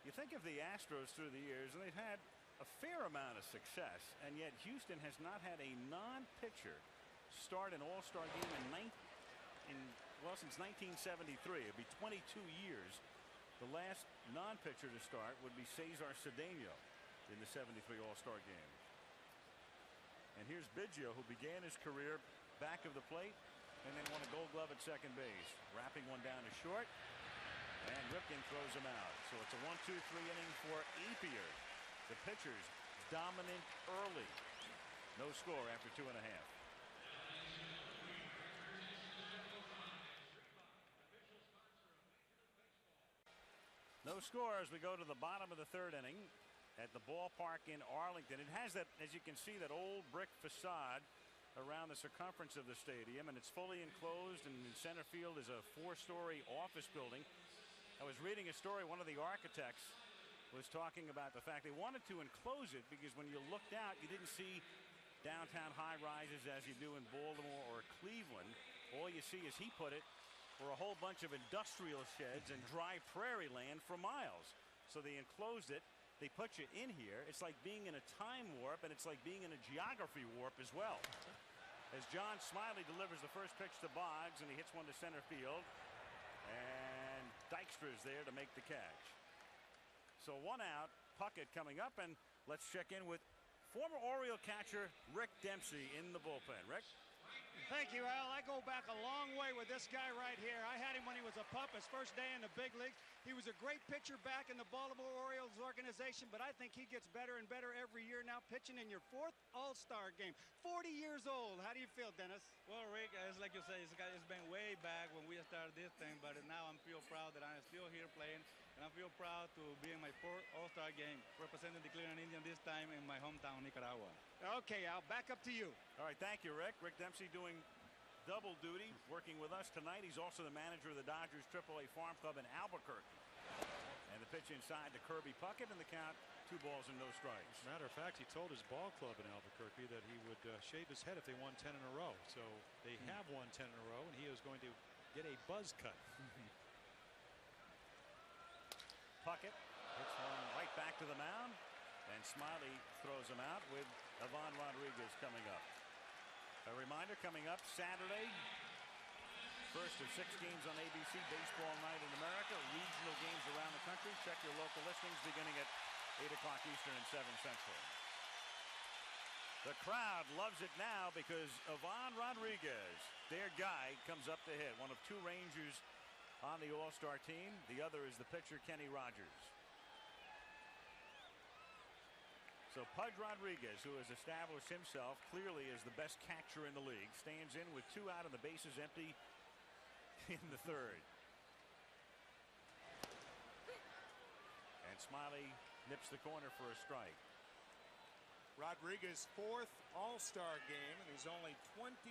You think of the Astros through the years, and they've had a fair amount of success, and yet Houston has not had a non-pitcher start an All-Star game since 1973. It'd be 22 years. The last non-pitcher to start would be Cesar Cedeno in the 73 All-Star game. And here's Biggio, who began his career back of the plate and then won a Gold Glove at second base, wrapping one down to short, and Ripken throws him out. So it's a 1-2-3 inning for Apier. The pitchers dominant early. No score after 2.5. No score as we go to the bottom of the 3rd inning at the ballpark in Arlington. It has that, as you can see, that old brick facade around the circumference of the stadium, and it's fully enclosed, and in center field is a 4-story office building. I was reading a story. One of the architects was talking about the fact they wanted to enclose it because when you looked out, you didn't see downtown high rises as you do in Baltimore or Cleveland. All you see, as he put it, were a whole bunch of industrial sheds and dry prairie land for miles. So they enclosed it. They put you in here. It's like being in a time warp, and it's like being in a geography warp as well. As John Smiley delivers the first pitch to Boggs, and he hits one to center field, and Dykstra's there to make the catch. So 1 out, Puckett coming up, and let's check in with former Oriole catcher Rick Dempsey in the bullpen. Rick? Thank you, Al. I go back a long way with this guy right here. I had him when he was a pup, his first day in the big leagues. He was a great pitcher back in the Baltimore Orioles organization, but I think he gets better and better every year now, pitching in your 4th All-Star game. 40 years old. How do you feel, Dennis? Well, Rick, it's like you say, it's been way back when we started this thing, but now I feel proud that I'm still here playing, and I feel proud to be in my 4th All-Star game, representing the Cleveland Indians this time in my hometown, Nicaragua. Okay, Al, back up to you. All right, thank you, Rick. Rick Dempsey doing double duty, working with us tonight. He's also the manager of the Dodgers AAA Farm Club in Albuquerque. And the pitch inside to Kirby Puckett, and the count 2 balls and no strikes. As a matter of fact, he told his ball club in Albuquerque that he would shave his head if they won 10 in a row. So they have won 10 in a row, and he is going to get a buzz cut. Puckett hits one right back to the mound, and Smiley throws him out with Ivan Rodriguez coming up. A reminder, coming up Saturday, first of 6 games on ABC Baseball Night in America, regional games around the country. Check your local listings beginning at 8 o'clock Eastern and 7 Central. The crowd loves it now because Ivan Rodriguez, their guy, comes up to hit. One of 2 Rangers on the All-Star team. The other is the pitcher, Kenny Rogers. So Pudge Rodriguez, who has established himself clearly as the best catcher in the league, stands in with 2 out and the bases empty in the 3rd. And Smiley nips the corner for a strike. Rodriguez' 4th All-Star game, and he's only 23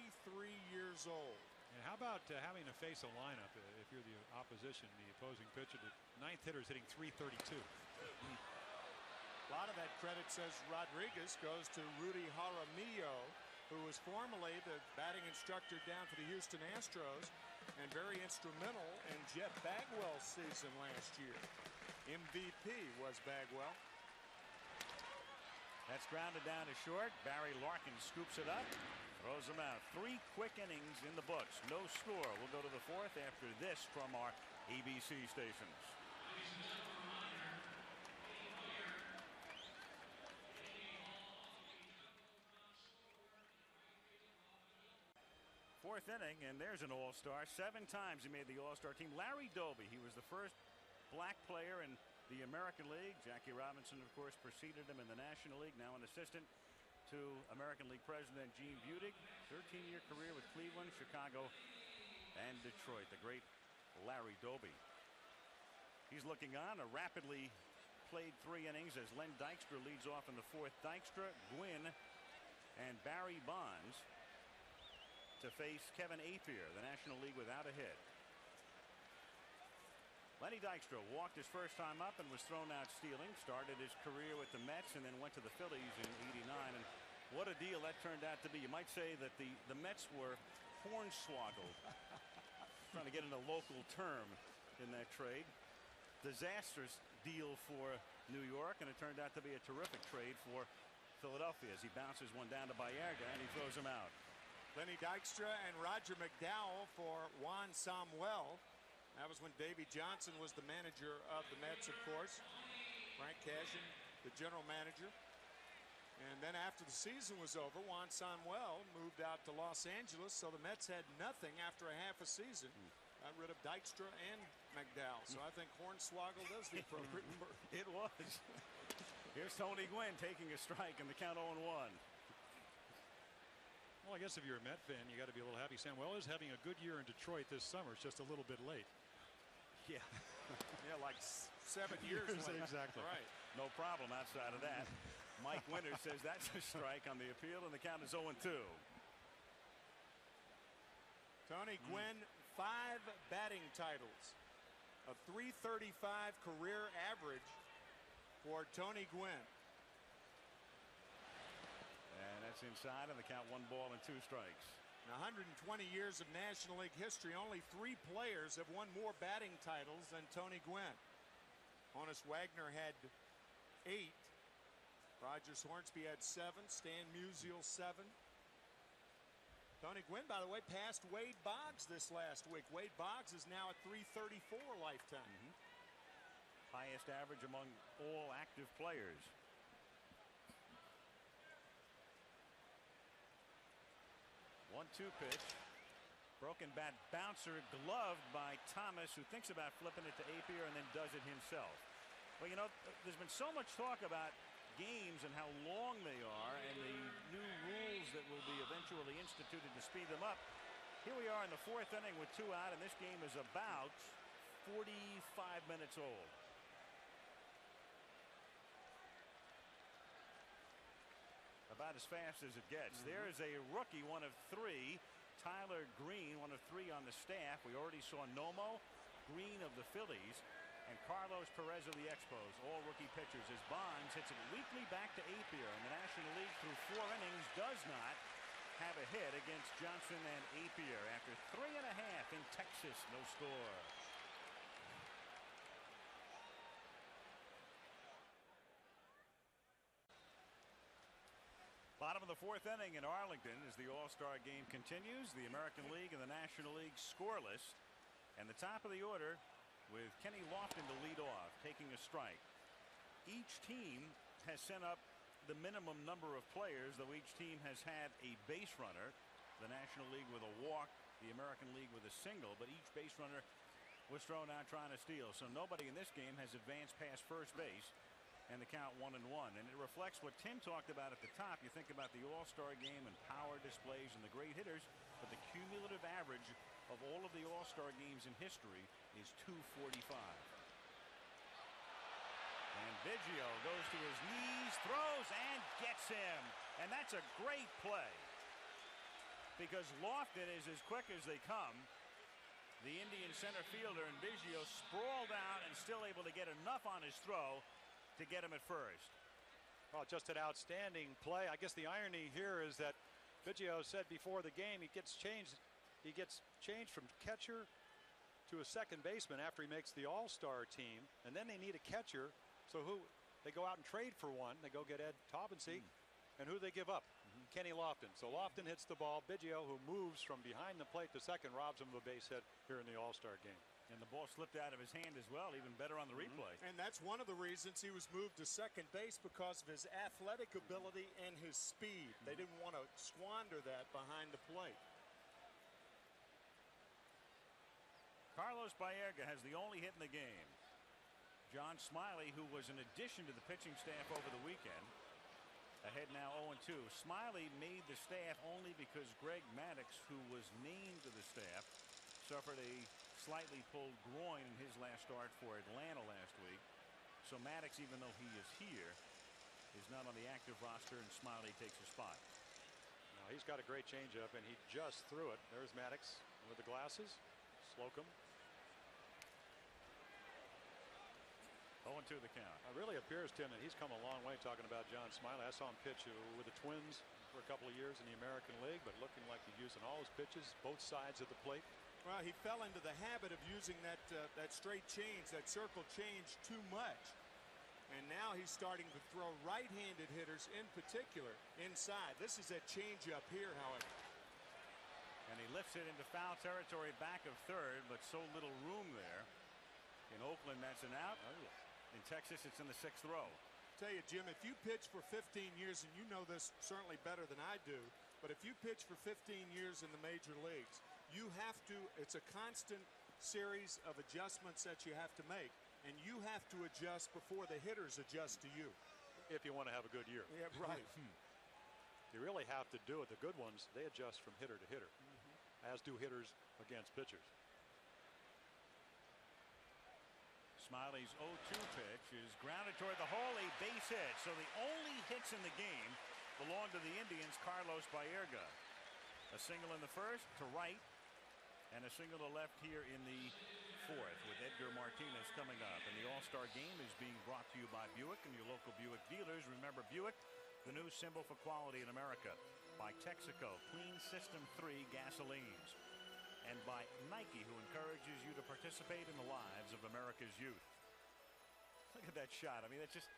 years old. And how about having to face a lineup if you're the opposition, the opposing pitcher? The 9th hitter is hitting .332. A lot of that credit, says Rodriguez, goes to Rudy Jaramillo, who was formerly the batting instructor down for the Houston Astros and very instrumental in Jeff Bagwell's season last year. MVP was Bagwell. That's grounded down to short. Barry Larkin scoops it up, throws him out. 3 quick innings in the books. No score. We'll go to the 4th after this from our ABC stations. Fourth inning, and there's an All-Star. 7 times he made the All-Star team. Larry Doby, he was the first black player in the American League. Jackie Robinson, of course, preceded him in the National League. Now an assistant to American League President Gene Budig. 13-year career with Cleveland, Chicago, and Detroit. The great Larry Doby. He's looking on. A rapidly played 3 innings as Len Dykstra leads off in the 4th. Dykstra, Gwynn, and Barry Bonds to face Kevin Apier, the National League without a hit. Lenny Dykstra walked his first time up and was thrown out stealing. Started his career with the Mets and then went to the Phillies in '89. And what a deal that turned out to be. You might say that the Mets were hornswoggled. Trying to get in a local term in that trade. Disastrous deal for New York, and it turned out to be a terrific trade for Philadelphia as he bounces one down to Baerga and he throws him out. Lenny Dykstra and Roger McDowell for Juan Samuel. That was when Davey Johnson was the manager of the Mets, of course. Frank Cashin, the general manager. And then after the season was over, Juan Samuel moved out to Los Angeles, so the Mets had nothing after a half a season. Got rid of Dykstra and McDowell. So I think hornswoggled is the appropriate word. It was. Here's Tony Gwynn taking a strike and the count 0-1. Well, I guess if you're a Met fan, you got to be a little happy. Samuel is having a good year in Detroit this summer. It's just a little bit late. Yeah. Yeah, like 7 years late. Exactly. Right. No problem outside of that. Mike Winters says that's a strike on the appeal, and the count is 0-2. Tony Gwynn, 5 batting titles. A .335 career average for Tony Gwynn. And that's inside, and the count 1 ball and 2 strikes. In 120 years of National League history, only 3 players have won more batting titles than Tony Gwynn. Honus Wagner had 8. Rogers Hornsby had 7. Stan Musial 7. Tony Gwynn, by the way, passed Wade Boggs this last week. Wade Boggs is now at .334 lifetime. Highest average among all active players. 1-2 pitch. Broken bat bouncer, gloved by Thomas, who thinks about flipping it to Apier and then does it himself. Well, you know, there's been so much talk about games and how long they are and the new rules that will be eventually instituted to speed them up. Here we are in the 4th inning with 2 out, and this game is about 45 minutes old. About as fast as it gets. There's a rookie, 1 of 3. Tyler Green, 1 of 3 on the staff. We already saw Nomo, Green of the Phillies, and Carlos Perez of the Expos, all rookie pitchers, as Bonds hits it weakly back to Apier. And the National League, through 4 innings, does not have a hit against Johnson and Apier. After 3.5 in Texas, no score. Bottom of the fourth inning in Arlington as the All-Star game continues. The American League and the National League scoreless. And the top of the order with Kenny Lofton to lead off, taking a strike. Each team has sent up the minimum number of players, though each team has had a base runner. The National League with a walk, the American League with a single, but each base runner was thrown out trying to steal. So nobody in this game has advanced past first base, and the count 1-1. And it reflects what Tim talked about at the top. You think about the All-Star game and power displays and the great hitters, but the cumulative average of all of the All-Star games in history is 245. And Biggio goes to his knees, throws, and gets him. And that's a great play, because Lofton is as quick as they come. The Indian center fielder and Biggio sprawled out and still able to get enough on his throw to get him at first. Well, just an outstanding play. I guess the irony here is that Biggio said before the game he gets changed from catcher to a second baseman after he makes the All-Star team, and then they need a catcher. So they go out and trade for one. They go get Ed Taubensee, and who they give up? Kenny Lofton. So Lofton hits the ball. Biggio, who moves from behind the plate to second, robs him of a base hit here in the All-Star game. And the ball slipped out of his hand as well, even better on the replay. And that's one of the reasons he was moved to second base, because of his athletic ability and his speed. They didn't want to squander that behind the plate. Carlos Baerga has the only hit in the game. John Smiley, who was an addition to the pitching staff over the weekend, ahead now 0-2. Smiley made the staff only because Greg Maddux, who was named to the staff, suffered a slightly pulled groin in his last start for Atlanta last week. So Maddux, even though he is here, is not on the active roster, and Smiley takes his spot. Now, he's got a great changeup, and he just threw it. There's Maddux with the glasses. Slocum. 0-2 the count. It really appears, Tim, that he's come a long way talking about John Smiley. I saw him pitch with the Twins for a couple of years in the American League, but looking like he's using all his pitches, both sides of the plate. Well, he fell into the habit of using that straight change, that circle change, too much. And now he's starting to throw right-handed hitters in particular inside. This is a changeup here, however. And he lifts it into foul territory back of third, but so little room there. In Oakland, that's an out. In Texas, it's in the sixth row. Tell you, Jim, if you pitch for 15 years, and you know this certainly better than I do, but if you pitch for 15 years in the major leagues, you have to, it's a constant series of adjustments that you have to make, and you have to adjust before the hitters adjust to you. If you want to have a good year. Yeah, right. You really have to do it. The good ones, they adjust from hitter to hitter, as do hitters against pitchers. Smiley's 0-2 pitch is grounded toward the hole, a base hit. So the only hits in the game belong to the Indians. Carlos Baerga. A single in the first to right, and a single to left here in the fourth, with Edgar Martinez coming up. And the All-Star game is being brought to you by Buick and your local Buick dealers. Remember, Buick, the new symbol for quality in America. By Texaco, Clean System 3 gasolines. And by Nike, who encourages you to participate in the lives of America's youth. Look at that shot. I mean, it's just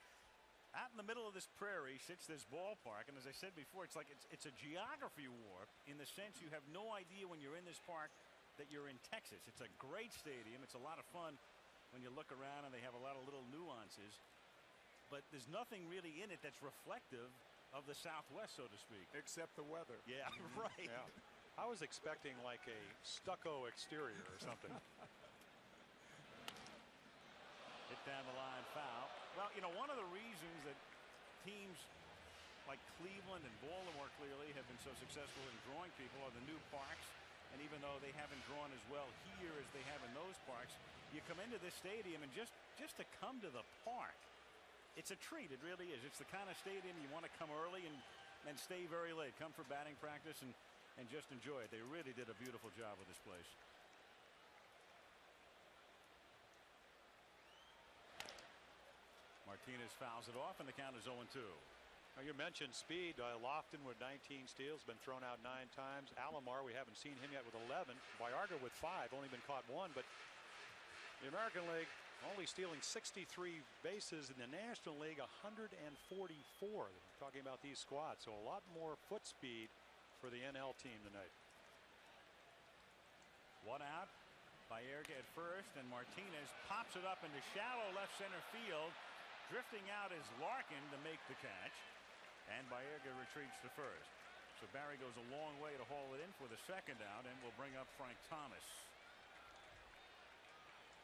out in the middle of this prairie sits this ballpark, and as I said before, it's like it's a geography warp in the sense you have no idea when you're in this park that you're in Texas. It's a great stadium. It's a lot of fun when you look around, and they have a lot of little nuances, but there's nothing really in it that's reflective of the Southwest, so to speak. Except the weather. Yeah, right. Yeah. I was expecting like a stucco exterior or something. Hit down the line, foul. Well, you know, one of the reasons that teams like Cleveland and Baltimore clearly have been so successful in drawing people are the new parks. And even though they haven't drawn as well here as they have in those parks, you come into this stadium, and just to come to the park, it's a treat. It really is. It's the kind of stadium you want to come early and stay very late. Come for batting practice and just enjoy it. They really did a beautiful job with this place. Martinez fouls it off, and the count is 0-2. Now, you mentioned speed. Lofton with 19 steals, been thrown out 9 times. Alomar, we haven't seen him yet, with 11. Baerga with 5, only been caught 1. But the American League, only stealing 63 bases in the National League, 144. Talking about these squads, so a lot more foot speed for the NL team tonight. One out. Baerga at first, and Martinez pops it up into shallow left center field. Drifting out is Larkin to make the catch, and Baerga retreats to first. So Barry goes a long way to haul it in for the second out, and will bring up Frank Thomas.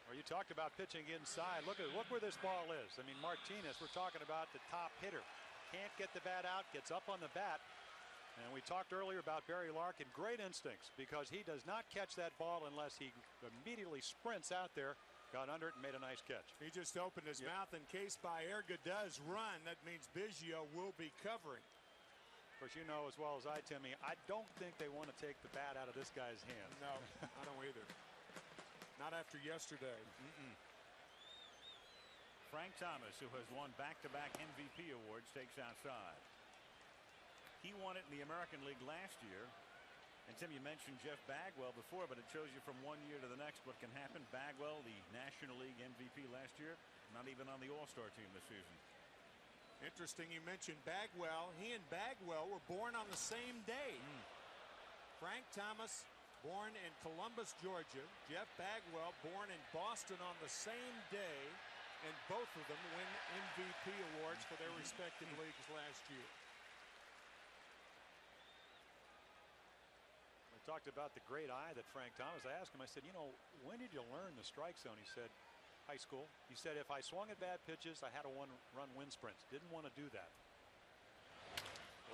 Well, you talked about pitching inside. Look where this ball is. I mean, Martinez, we're talking about the top hitter. Can't get the bat out, gets up on the bat. And we talked earlier about Barry Larkin. Great instincts, because he does not catch that ball unless he immediately sprints out there, got under it, and made a nice catch. He just opened his mouth in case Baerga does run. That means Biggio will be covering. Of course, you know as well as I, Timmy, I don't think they want to take the bat out of this guy's hand. No, I don't either. Not after yesterday. Frank Thomas, who has won back-to-back MVP awards, takes outside. He won it in the American League last year. And Tim, you mentioned Jeff Bagwell before, but it shows you from one year to the next what can happen. Bagwell, the National League MVP last year, not even on the All-Star team this season. Interesting you mentioned Bagwell. He and Bagwell were born on the same day. Frank Thomas, born in Columbus, Georgia. Jeff Bagwell, born in Boston on the same day. And both of them win MVP awards for their respective leagues last year. We talked about the great eye that Frank Thomas. I asked him, I said, you know, when did you learn the strike zone? He said, high school. He said, if I swung at bad pitches, I had to run wind sprints. Didn't want to do that.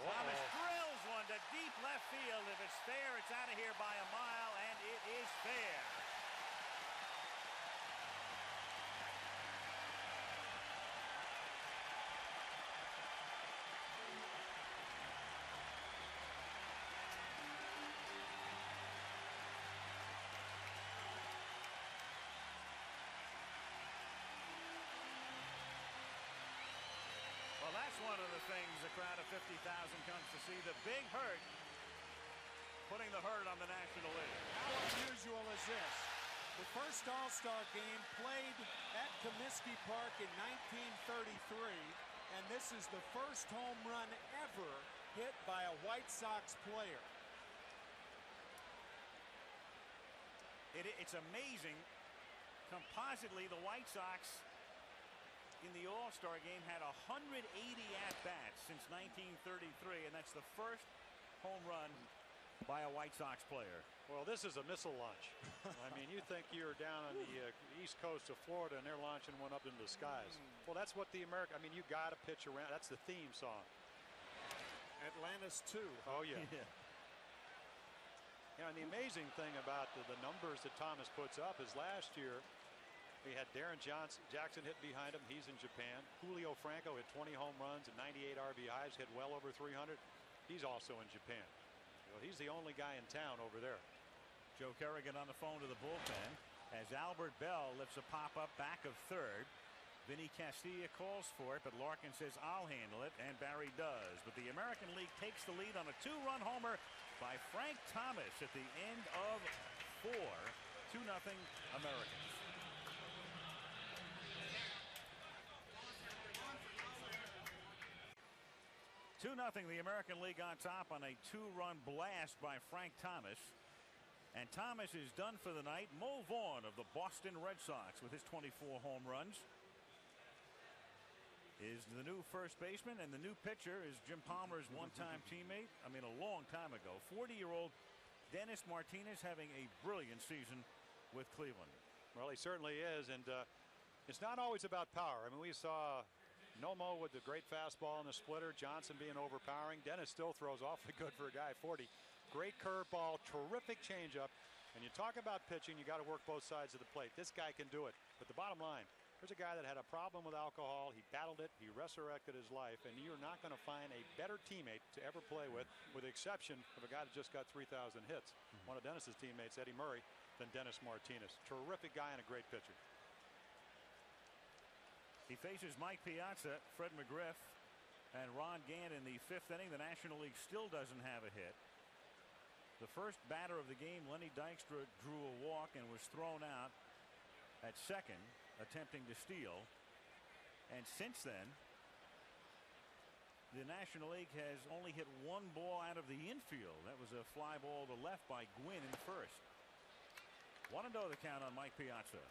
Thomas drills one to deep left field. If it's fair, it's out of here by a mile, and it is fair. Well, that's one of the things a crowd of 50,000 comes to see. The big hurt, putting the hurt on the National League. How unusual is this? The first All-Star game played at Comiskey Park in 1933, and this is the first home run ever hit by a White Sox player. It's amazing. Compositely, the White Sox in the All-Star game had 180 at-bats since 1933, and that's the first home run by a White Sox player. Well, this is a missile launch. I mean, you think you're down on the east coast of Florida and they're launching one up into the skies. Well, that's what the American, I mean, you got to pitch around. That's the theme song. Atlantis 2. Oh, yeah. You know, and the amazing thing about the numbers that Thomas puts up is last year, we had Darren Jackson hit behind him. He's in Japan. Julio Franco hit 20 home runs and 98 RBIs, hit well over 300. He's also in Japan. Well, he's the only guy in town over there. Joe Kerrigan on the phone to the bullpen as Albert Bell lifts a pop-up back of third. Vinny Castilla calls for it, but Larkin says, I'll handle it, and Barry does. But the American League takes the lead on a two-run homer by Frank Thomas at the end of 4. 2-0 Americans. 2-0 the American League on top on a 2-run blast by Frank Thomas. And Thomas is done for the night. Mo Vaughn of the Boston Red Sox with his 24 home runs is the new first baseman, and the new pitcher is Jim Palmer's one-time teammate. I mean, a long time ago. 40-year-old Dennis Martinez having a brilliant season with Cleveland. Well, he certainly is, and it's not always about power. I mean, we saw Nomo with the great fastball and the splitter, Johnson being overpowering. Dennis still throws awfully good for a guy 40. Great curveball, terrific changeup. And you talk about pitching, you got to work both sides of the plate. This guy can do it. But the bottom line, here's a guy that had a problem with alcohol. He battled it. He resurrected his life. And you're not going to find a better teammate to ever play with the exception of a guy that just got 3,000 hits. One of Dennis's teammates, Eddie Murray, than Dennis Martinez. Terrific guy and a great pitcher. He faces Mike Piazza, Fred McGriff, and Ron Gant in the 5th inning. The National League still doesn't have a hit. The first batter of the game, Lenny Dykstra, drew a walk and was thrown out at second. attempting to steal. And since then, the National League has only hit one ball out of the infield. That was a fly ball to left by Gwynn in first. 1-0 the count on Mike Piazza.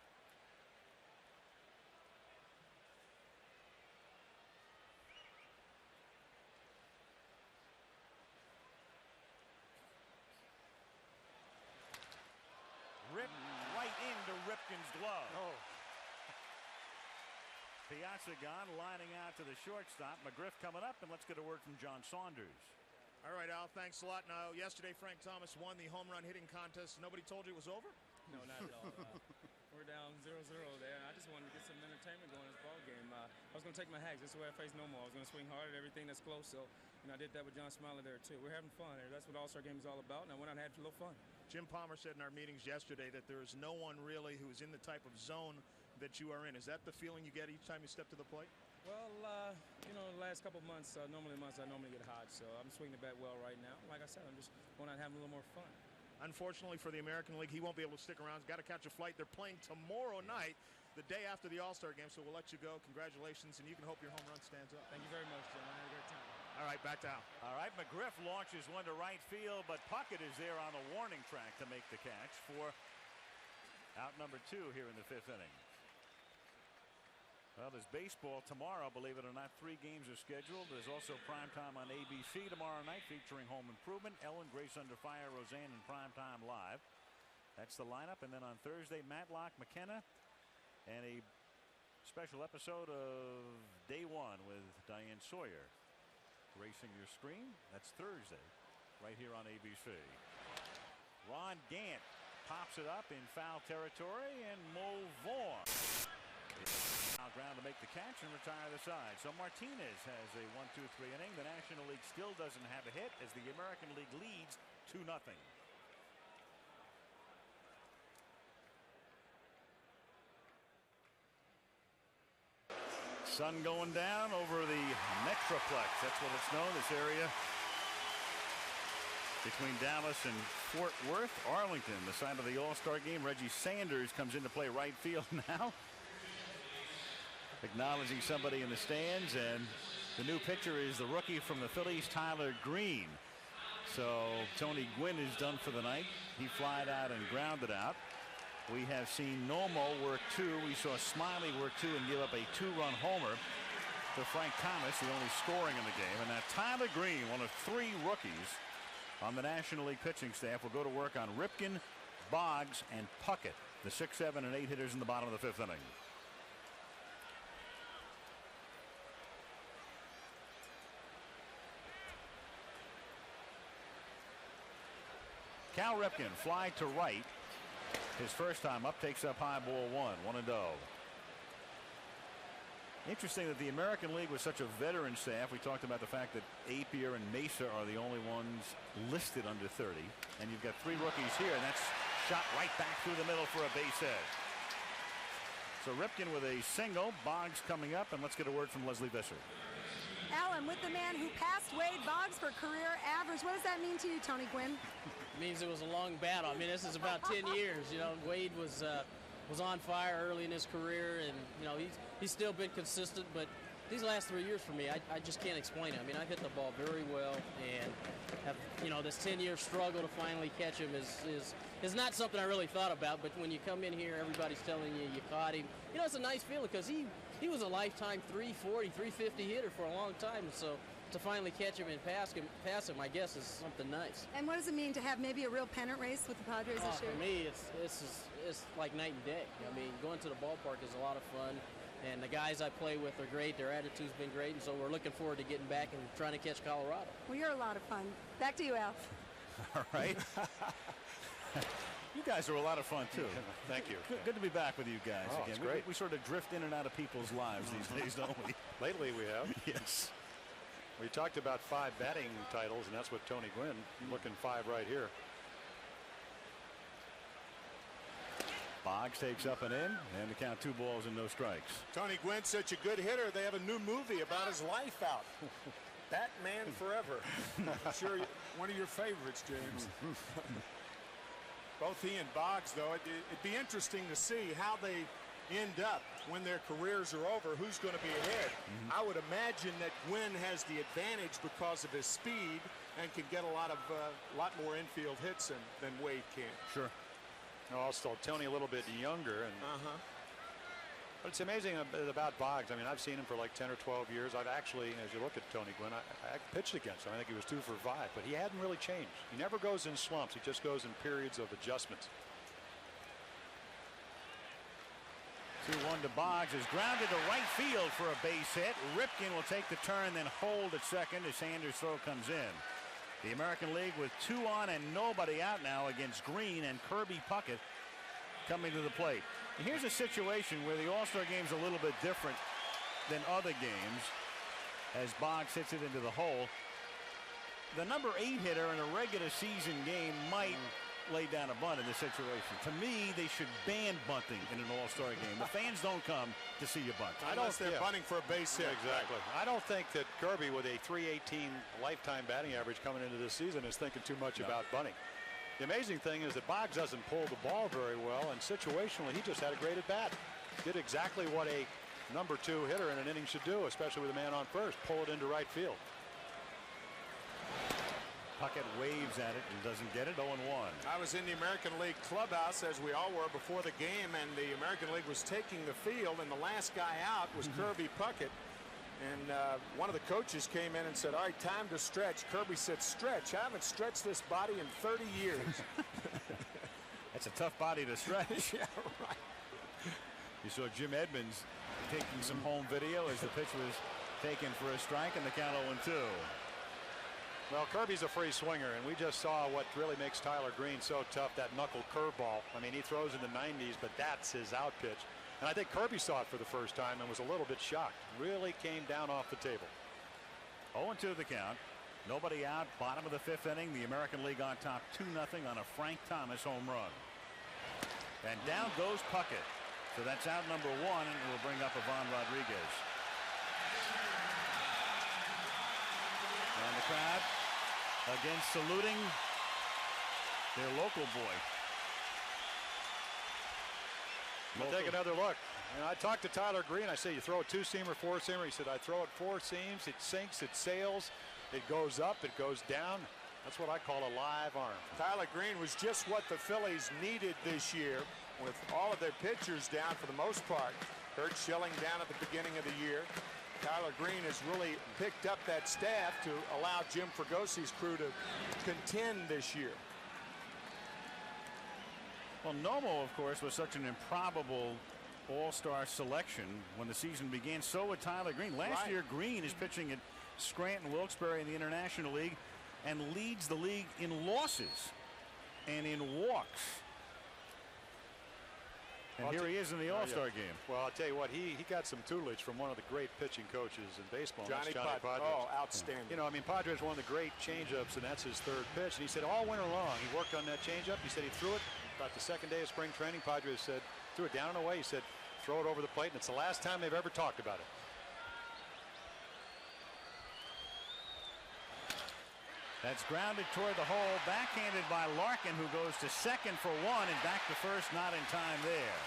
Ripped right into Ripken's glove. Oh. Piazza gone, lining out to the shortstop. McGriff coming up, and let's get a word from John Saunders. All right, Al, thanks a lot. Now, yesterday Frank Thomas won the home run hitting contest. Nobody told you it was over? No, not at all. We're down 0-0 there, and I just wanted to get some entertainment going in this ball game. I was going to take my hags. This is where I face no more. I was going to swing hard at everything that's close, so I did that with John Smiley there, too. We're having fun here. That's what All-Star Game is all about, and I went out and had a little fun. Jim Palmer said in our meetings yesterday that there is no one really who is in the type of zone that you are in. Is that the feeling you get each time you step to the plate? Well, you know, the last couple of months, I normally get hot, so I'm swinging the bat well right now. Like I said, I'm just going out and having a little more fun. Unfortunately for the American League, he won't be able to stick around. He's got to catch a flight. They're playing tomorrow night, the day after the All-Star Game, so we'll let you go. Congratulations, and you can hope your home run stands up. Thank you very much, Jim. I had a great time. All right, back to Al. All right, McGriff launches one to right field, but Puckett is there on the warning track to make the catch for out number 2 here in the 5th inning. Well, there's baseball tomorrow, believe it or not. 3 games are scheduled. There's also primetime on ABC tomorrow night featuring Home Improvement, Ellen, Grace Under Fire, Roseanne, and Primetime Live. That's the lineup. And then on Thursday, Matlock, McKenna, and a special episode of Day One with Diane Sawyer. Racing your screen. That's Thursday right here on ABC. Ron Gant pops it up in foul territory, and Mo Vaughn ground to make the catch and retire the side. So Martinez has a 1-2-3 inning. The National League still doesn't have a hit as the American League leads 2-0. Sun going down over the Metroplex. That's what it's known, this area between Dallas and Fort Worth. Arlington, the site of the All-Star Game. Reggie Sanders comes into play right field now, acknowledging somebody in the stands, and the new pitcher is the rookie from the Phillies, Tyler Green. So Tony Gwynn is done for the night. He flied out and grounded out. We have seen Nomo work 2. We saw Smiley work 2 and give up a 2-run homer to Frank Thomas, the only scoring in the game. And now Tyler Green, one of 3 rookies on the National League pitching staff, will go to work on Ripken, Boggs, and Puckett, the 6, 7, and 8 hitters in the bottom of the 5th inning. Cal Ripken, fly to right. His first time up, takes up high, ball 1, 1-0. Interesting that the American League was such a veteran staff. We talked about the fact that Apier and Mesa are the only ones listed under 30. And you've got 3 rookies here, and that's shot right back through the middle for a base hit. So Ripken with a single, Boggs coming up, and let's get a word from Leslie Visser. Alan, with the man who passed Wade Boggs for career average, what does that mean to you, Tony Gwynn? It means it was a long battle. I mean, this is about 10 years. You know, Wade was on fire early in his career, and you know he's still been consistent. But these last 3 years for me, I just can't explain it. I mean, I hit the ball very well, and have, you know, this 10-year struggle to finally catch him is not something I really thought about. But when you come in here, everybody's telling you caught him. You know, it's a nice feeling because he was a lifetime 340, 350 hitter for a long time, and so to finally catch him and pass him, I guess, is something nice. And what does it mean to have maybe a real pennant race with the Padres this year? For me, it's like night and day. I mean, going to the ballpark is a lot of fun, and the guys I play with are great. Their attitude's been great, and so we're looking forward to getting back and trying to catch Colorado. Well, you're a lot of fun. Back to you, Al. All right. You guys are a lot of fun, too. Thank you. Good to be back with you guys again. It's great. We sort of drift in and out of people's lives these days, don't we? Lately we have. Yes. We talked about 5 batting titles, and that's what Tony Gwynn looking 5 right here. Boggs takes up and in, and the count 2 balls and no strikes. Tony Gwynn's such a good hitter. They have a new movie about his life out. Batman Forever. I'm sure one of your favorites, James. Both he and Boggs, though, it'd be interesting to see how they end up when their careers are over, who's going to be ahead. I would imagine that Gwynn has the advantage because of his speed and can get a lot more infield hits than Wade can. Sure. Also, Tony a little bit younger, and but it's amazing about Boggs. I mean, I've seen him for like 10 or 12 years. I've actually, as you look at Tony Gwynn, I pitched against him. I think he was 2 for 5, but he hadn't really changed. He never goes in slumps. He just goes in periods of adjustments. 2-1 to Boggs is grounded to right field for a base hit. Ripken will take the turn, then hold at second as Sanders' throw comes in. The American League with 2 on and nobody out now against Green and Kirby Puckett coming to the plate. And here's a situation where the All-Star game's a little bit different than other games as Boggs hits it into the hole. The number 8 hitter in a regular season game might lay down a bunt in this situation. To me, they should ban bunting in an All-Star game. The fans don't come to see you bunt. Unless they're bunting for a base hit. Exactly. I don't think that Kirby, with a .318 lifetime batting average coming into this season, is thinking too much about bunting. The amazing thing is that Boggs doesn't pull the ball very well, and situationally, he just had a great at bat. Did exactly what a number 2 hitter in an inning should do, especially with a man on first. Pull it into right field. Puckett waves at it and doesn't get it. 0-1. I was in the American League clubhouse, as we all were, before the game, and the American League was taking the field, and the last guy out was Kirby Puckett. And one of the coaches came in and said, all right, time to stretch. Kirby said, stretch? I haven't stretched this body in 30 years. That's a tough body to stretch. Yeah, right. You saw Jim Edmonds taking some home video as the pitch was taken for a strike, and the count 0-2. Well, Kirby's a free swinger, and we just saw what really makes Tyler Green so tough, that knuckle curveball. I mean, he throws in the 90s, but that's his out pitch. And I think Kirby saw it for the first time and was a little bit shocked. Really came down off the table. 0-2 the count. Nobody out. Bottom of the 5th inning. The American League on top 2-0 on a Frank Thomas home run. And down goes Puckett. So that's out number 1, and we'll bring up Ivan Rodriguez. And the crowd again saluting their local boy. We'll take another look. And I talked to Tyler Green. I say, you throw a 2-seamer, 4-seamer. He said, I throw it 4 seams. It sinks, it sails, it goes up, it goes down. That's what I call a live arm. Tyler Green was just what the Phillies needed this year, with all of their pitchers down for the most part. Kurt Schilling down at the beginning of the year. Tyler Green has really picked up that staff to allow Jim Fragosi's crew to contend this year. Well, Nomo, of course, was such an improbable all-star selection when the season began. So would Tyler Green. Last year, Green is pitching at Scranton Wilkes-Barre in the International League and leads the league in losses and in walks. And here he is in the All-Star game. Well, I'll tell you what, he got some tutelage from one of the great pitching coaches in baseball. Johnny Padres. Oh, outstanding. You know, I mean, Padres won the great changeups, and that's his 3rd pitch. And he said all winter long he worked on that changeup. He said he threw it about the 2nd day of spring training. Padres said, threw it down and away. He said, throw it over the plate, and it's the last time they've ever talked about it. That's grounded toward the hole, backhanded by Larkin, who goes to second for 1 and back to first, not in time there.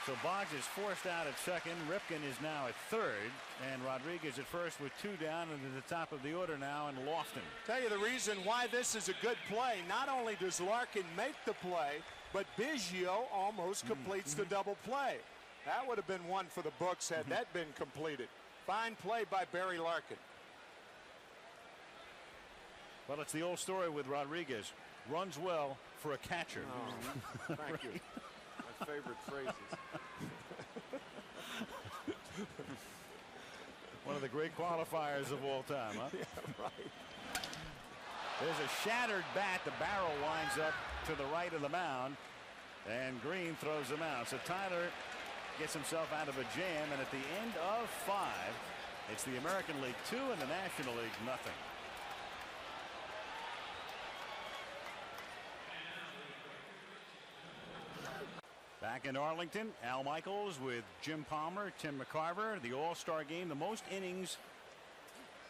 So Boggs is forced out at second. Ripken is now at third, and Rodriguez at first with 2 down and at the top of the order now, and Lofton. Tell you the reason why this is a good play. Not only does Larkin make the play, but Biggio almost completes the double play. That would have been one for the books had that been completed. Fine play by Barry Larkin. Well, it's the old story with Rodriguez. Runs well for a catcher. Oh, thank you. My favorite phrases. One of the great qualifiers of all time, huh? Yeah, right. There's a shattered bat. The barrel winds up to the right of the mound, and Green throws him out. So Tyler gets himself out of a jam, and at the end of 5, it's the American League 2 and the National League nothing. Back in Arlington, Al Michaels with Jim Palmer, Tim McCarver, the All-Star game, the most innings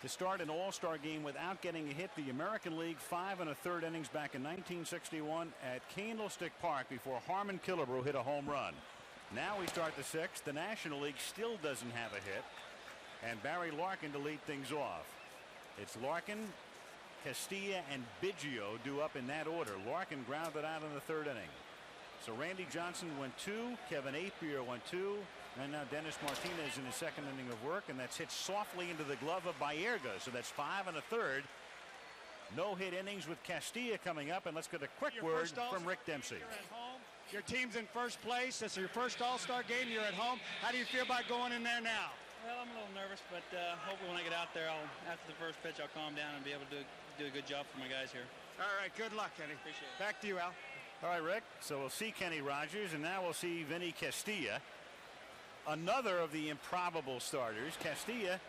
to start an all-star game without getting a hit. The American League 5 1/3 innings back in 1961 at Candlestick Park before Harmon Killebrew hit a home run. Now we start the 6th. The National League still doesn't have a hit, and Barry Larkin to lead things off. It's Larkin, Castilla, and Biggio due up in that order. Larkin grounded out in the 3rd inning. So Randy Johnson went 2, Kevin Apier went 2, and now Dennis Martinez in his 2nd inning of work, and that's hit softly into the glove of Baerga. So that's 5 1/3. No-hit innings with Castilla coming up, and let's get a quick word from Rick Dempsey. You're at home. Your team's in first place. It's your first All-Star game. You're at home. How do you feel about going in there now? Well, I'm a little nervous, but hopefully when I get out there, after the first pitch, I'll calm down and be able to do a good job for my guys here. All right, good luck, Kenny. Appreciate it. Back to you, Al. All right, Rick. So we'll see Kenny Rogers, and now we'll see Vinny Castilla, another of the improbable starters. Castilla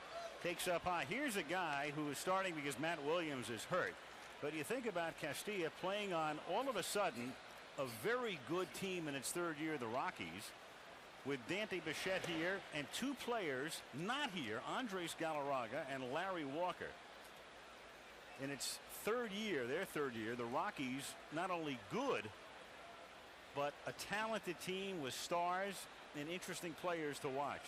takes up high. Here's a guy who is starting because Matt Williams is hurt. But you think about Castilla playing on, all of a sudden, a very good team in its 3rd year, the Rockies, with Dante Bichette here and 2 players not here, Andres Galarraga and Larry Walker. In its 3rd year, their 3rd year, the Rockies not only good, but a talented team with stars and interesting players to watch.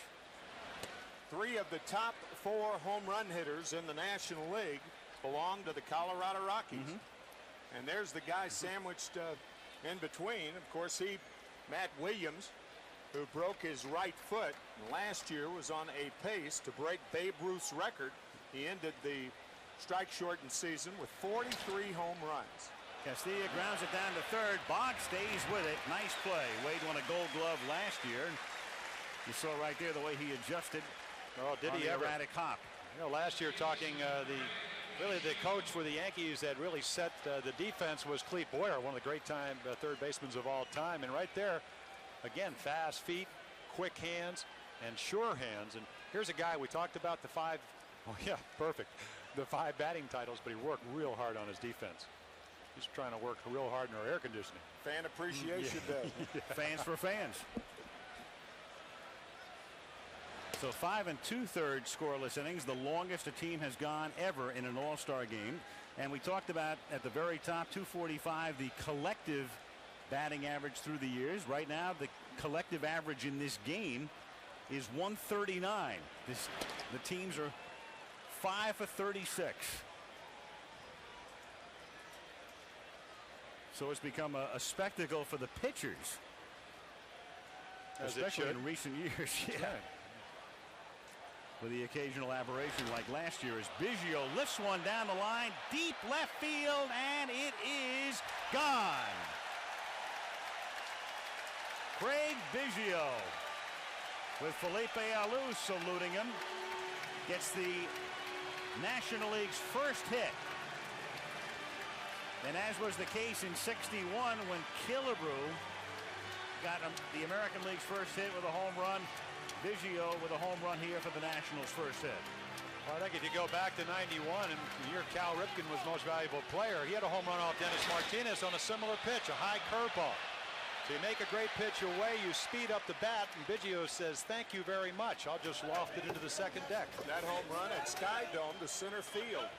3 of the top 4 home run hitters in the National League belong to the Colorado Rockies. And there's the guy sandwiched in between. Of course, Matt Williams, who broke his right foot last year, was on a pace to break Babe Ruth's record. He ended the strike-shortened season with 43 home runs. Castilla grounds it down to 3rd. Boggs stays with it. Nice play. Wade won a Gold Glove last year. You saw right there the way he adjusted. Oh, did he ever? Erratic hop. You know, last year talking really the coach for the Yankees that really set the defense was Clete Boyer, one of the great time 3rd basemen of all time. And right there, again, fast feet, quick hands, and sure hands. And here's a guy we talked about the 5. Oh yeah, perfect. The 5 batting titles, but he worked real hard on his defense. He's trying to work real hard in our air conditioning. Fan appreciation day. Fans for fans. So 5 2/3 scoreless innings, the longest a team has gone ever in an all-star game. And we talked about at the very top, 245, the collective batting average through the years. Right now, the collective average in this game is 139. The teams are 5 for 36. So it's become a spectacle for the pitchers, especially in recent years. Yeah. With the occasional aberration like last year as Biggio lifts one down the line, deep left field, and it is gone. Craig Biggio, with Felipe Alou saluting him, gets the National League's first hit. And as was the case in '61 when Killebrew got the American League's first hit with a home run, Biggio with a home run here for the Nationals' first hit. Well, I think if you go back to '91 and the year Cal Ripken was most valuable player, he had a home run off Dennis Martinez on a similar pitch, a high curveball. So you make a great pitch away, you speed up the bat, and Biggio says, "Thank you very much. I'll just loft it into the 2nd deck." That home run at Sky Dome to center field.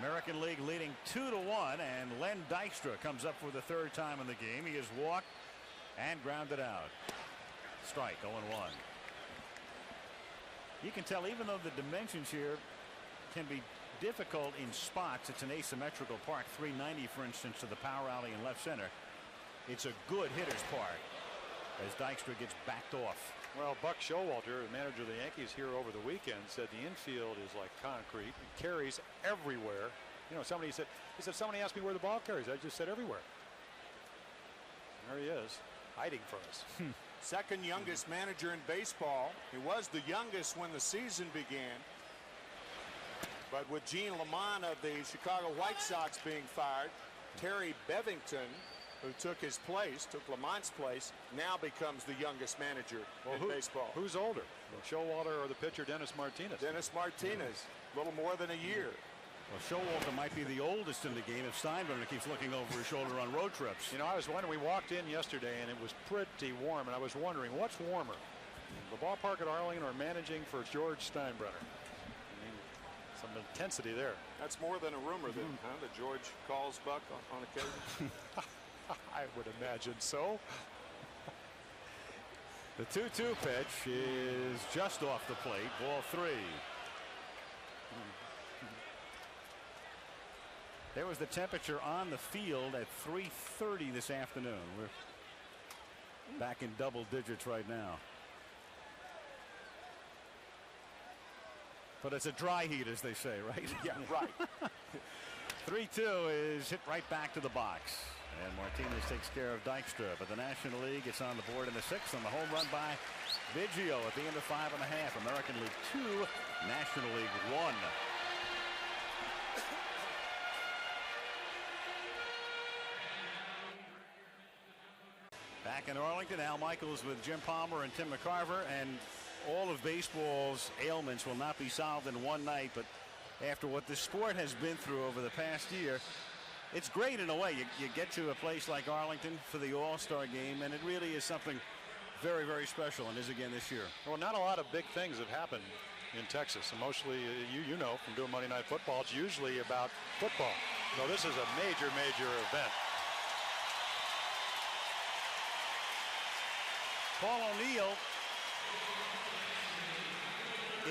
American League leading 2-1, and Len Dykstra comes up for the 3rd time in the game. He is walked and grounded out. Strike, 0-1. You can tell, even though the dimensions here can be difficult in spots, it's an asymmetrical park, 390 for instance to the power alley in left center. It's a good hitter's park as Dykstra gets backed off. Well, Buck Showalter, the manager of the Yankees here over the weekend, said the infield is like concrete. It carries everywhere. You know, he said somebody asked me where the ball carries. I just said everywhere. There he is, hiding from us. 2nd youngest manager in baseball. He was the youngest when the season began. But with Gene Lamont of the Chicago White Sox being fired, Terry Bevington, who took Lamont's place, now becomes the youngest manager in baseball. Who's older, Showalter or the pitcher Dennis Martinez? Dennis Martinez, a little more than a year. Well, Showalter might be the oldest in the game if Steinbrenner keeps looking over his shoulder on road trips. You know, I was wondering, we walked in yesterday and it was pretty warm, and I was wondering what's warmer, the ballpark at Arlington or managing for George Steinbrenner? I mean, some intensity there. That's more than a rumor then, huh? That George calls Buck on occasion? I would imagine so. The 2-2 pitch is just off the plate. Ball 3. There was the temperature on the field at 3:30 this afternoon. We're back in double digits right now. But it's a dry heat, as they say, right? Yeah, right. 3-2 is hit right back to the box. And Martinez takes care of Dykstra. But the National League gets on the board in the 6th on the home run by Biggio at the end of 5 1/2. American League 2, National League 1. Back in Arlington, Al Michaels with Jim Palmer and Tim McCarver, and all of baseball's ailments will not be solved in one night, but after what this sport has been through over the past year, it's great in a way. You get to a place like Arlington for the All-Star game, and it really is something very, very special, and is again this year. Well, not a lot of big things have happened in Texas, and mostly, you know from doing Monday Night Football, it's usually about football. So this is a major, major event. Paul O'Neill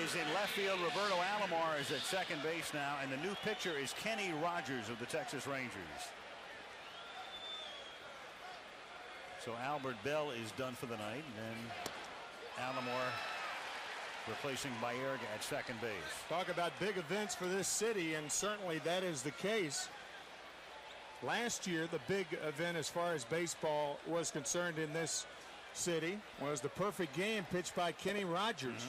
is in left field. Roberto Alomar is at second base now, and the new pitcher is Kenny Rogers of the Texas Rangers. So Albert Bell is done for the night, and Alomar replacing Baerga at second base. Talk about big events for this city, and certainly that is the case. Last year, the big event as far as baseball was concerned in this city was the perfect game pitched by Kenny Rogers.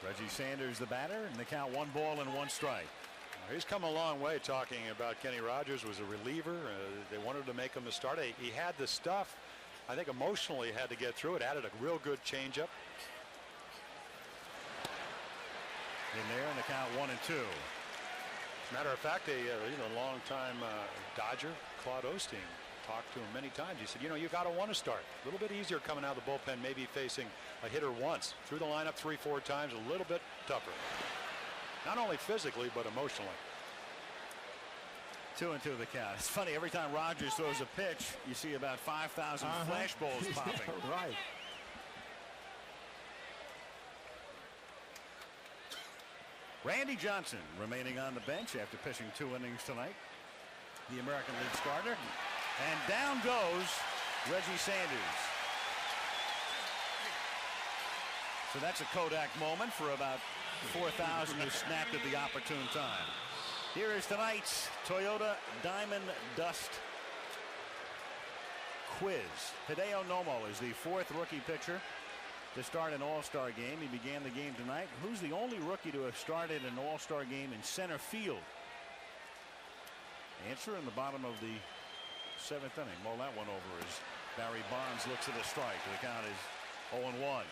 Reggie Sanders the batter, and the count 1-1 strike. He's come a long way talking about Kenny Rogers was a reliever. They wanted to make him a starter. He had the stuff. I think emotionally had to get through it. Added a real good changeup. In there, and the count 1-2. Matter of fact, a long-time Dodger, Claude Osteen, talked to him many times. He said, you know, you got to want to start. A little bit easier coming out of the bullpen, maybe facing a hitter once. Through the lineup 3-4 times, a little bit tougher. Not only physically, but emotionally. 2-2 the count. It's funny, every time Rogers throws a pitch, you see about 5,000 flash balls popping. Yeah, right. Randy Johnson remaining on the bench after pitching 2 innings tonight. The American League starter. And down goes Reggie Sanders. So that's a Kodak moment for about 4,000 who snapped at the opportune time. Here is tonight's Toyota Diamond Dust Quiz. Hideo Nomo is the 4th rookie pitcher to start an All-Star game. He began the game tonight. Who's the only rookie to have started an All-Star game in center field? Answer in the bottom of the 7th inning. Mull that one over as Barry Bonds looks at a strike. The count is 0-1.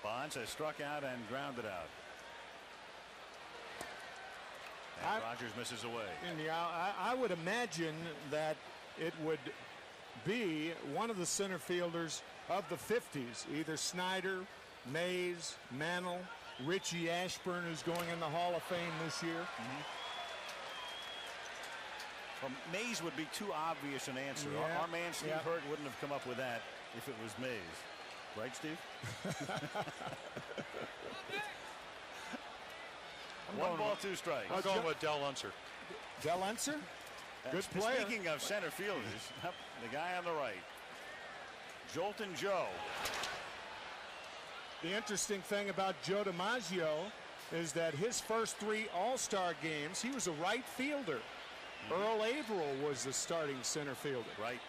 Bonds has struck out and grounded out. And Rogers misses away. Yeah, I would imagine that it would be one of the center fielders of the 50s, either Snyder, Mays, Mantle, Richie Ashburn, who's going in the Hall of Fame this year. Well, Mays would be too obvious an answer. Yeah. Our man Steve Hurt wouldn't have come up with that if it was Mays. Right, Steve? One ball, 2 strikes. I'm going with Del Unser. Del Unser? Good player. Speaking of center fielders, the guy on the right, Jolton Joe. The interesting thing about Joe DiMaggio is that his first 3 All-Star games, he was a right fielder. Earl Averill was the starting center fielder. Right.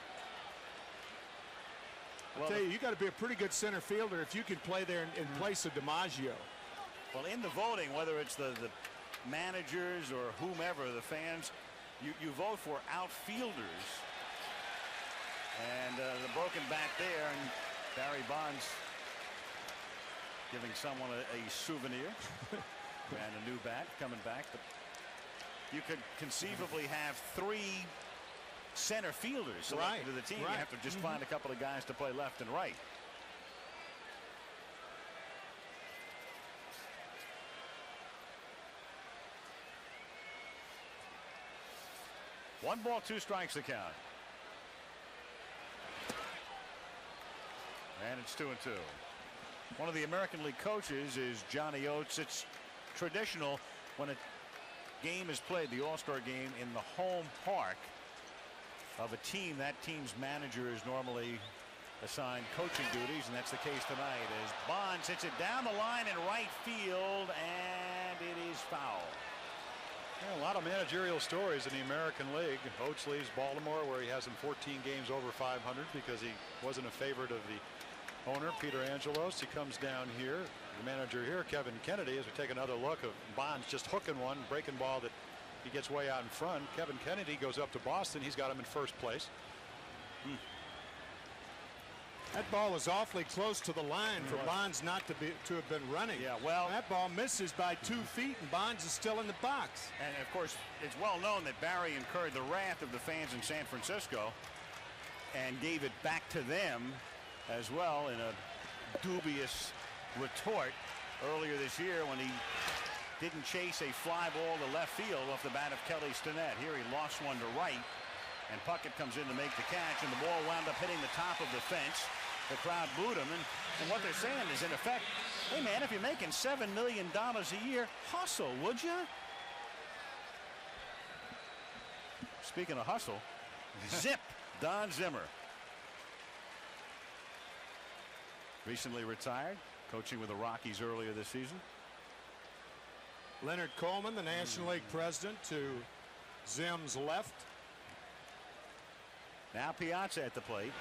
I'll tell you got to be a pretty good center fielder if you can play there in place of DiMaggio. Well, in the voting, whether it's the managers or whomever, the fans, you vote for outfielders. And the broken bat there, and Barry Bonds giving someone a souvenir and a new bat coming back. But you could conceivably have 3 center fielders selected to the team. You have to just find a couple of guys to play left and right. One ball, 2 strikes the count. And it's 2-2. One of the American League coaches is Johnny Oates. It's traditional when a game is played, the All-Star game, in the home park of a team. That team's manager is normally assigned coaching duties, and that's the case tonight as Bonds hits it down the line in right field, and it is foul. Yeah, a lot of managerial stories in the American League. Oates leaves Baltimore, where he has in 14 games over 500 because he wasn't a favorite of the owner, Peter Angelos. He comes down here. The manager here, Kevin Kennedy, as we take another look of Bonds just hooking one, breaking ball that he gets way out in front. Kevin Kennedy goes up to Boston. He's got him in first place. That ball was awfully close to the line for Bonds not to have been running. Yeah, well, that ball misses by 2 feet, and Bonds is still in the box. And of course, it's well known that Barry incurred the wrath of the fans in San Francisco and gave it back to them as well in a dubious retort earlier this year when he didn't chase a fly ball to left field off the bat of Kelly Stinnett. Here he lost one to right, and Puckett comes in to make the catch, and the ball wound up hitting the top of the fence. The crowd booed him, and what they're saying is, in effect, hey man, if you're making $7 million a year, hustle, would you? Speaking of hustle, zip, Don Zimmer. Recently retired, coaching with the Rockies earlier this season. Leonard Coleman, the National League president, to Zim's left. Now Piazza at the plate.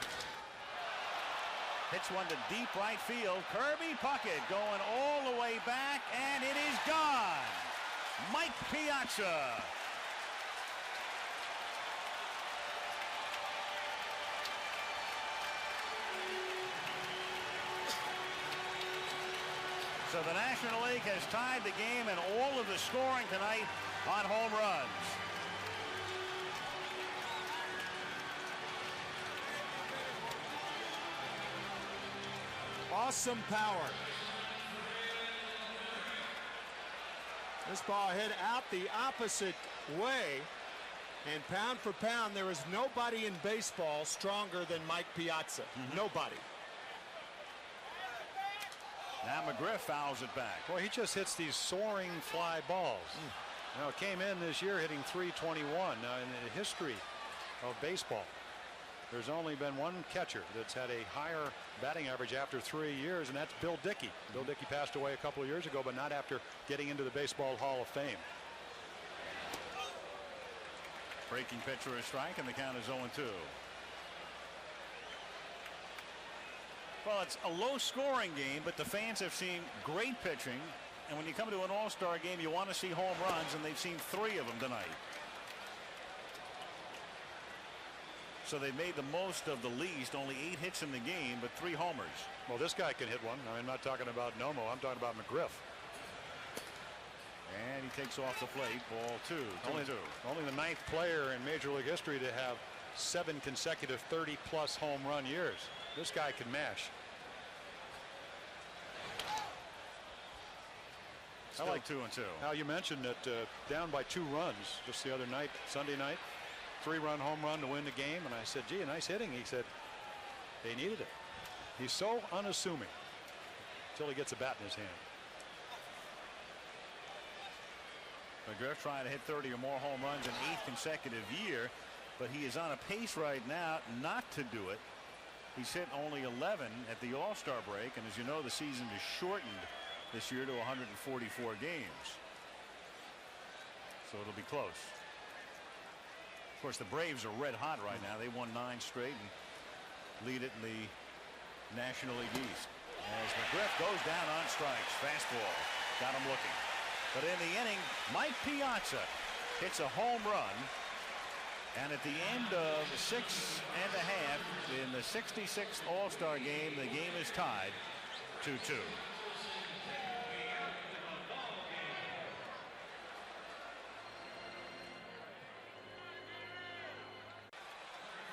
Hits one to deep right field. Kirby Puckett going all the way back, and it is gone. Mike Piazza. So the National League has tied the game in all of the scoring tonight on home runs. Awesome power. This ball hit out the opposite way, and pound for pound, there is nobody in baseball stronger than Mike Piazza. Nobody. Now McGriff fouls it back. Boy, he just hits these soaring fly balls. Now, it came in this year hitting .321. Now, in the history of baseball, there's only been one catcher that's had a higher batting average after 3 years, and that's Bill Dickey. Bill Dickey passed away a couple of years ago, but not after getting into the Baseball Hall of Fame. Breaking pitch for a strike, and the count is 0-2. Well, it's a low-scoring game, but the fans have seen great pitching, and when you come to an all-star game, you want to see home runs, and they've seen 3 of them tonight. So they made the most of the least, only 8 hits in the game, but 3 homers. Well, this guy can hit one. I'm not talking about Nomo. I'm talking about McGriff. And he takes off the plate. Ball 2. Only the 9th player in Major League history to have 7 consecutive 30-plus home run years. This guy can mash. I like 2-2. Now, you mentioned that down by 2 runs just the other night, Sunday night. 3-run home run to win the game, and I said, gee, nice hitting. He said they needed it. He's so unassuming until he gets a bat in his hand. McGriff trying to hit 30 or more home runs in 8th consecutive year, but he is on a pace right now not to do it. He's hit only 11 at the All-Star break, and as you know, the season is shortened this year to 144 games. So it'll be close. Of course, the Braves are red hot right now. They won 9 straight and lead it in the National League East. As McGriff goes down on strikes. Fastball. Got him looking. But in the inning, Mike Piazza hits a home run. And at the end of 6 1/2 in the 66th All-Star game, the game is tied 2-2.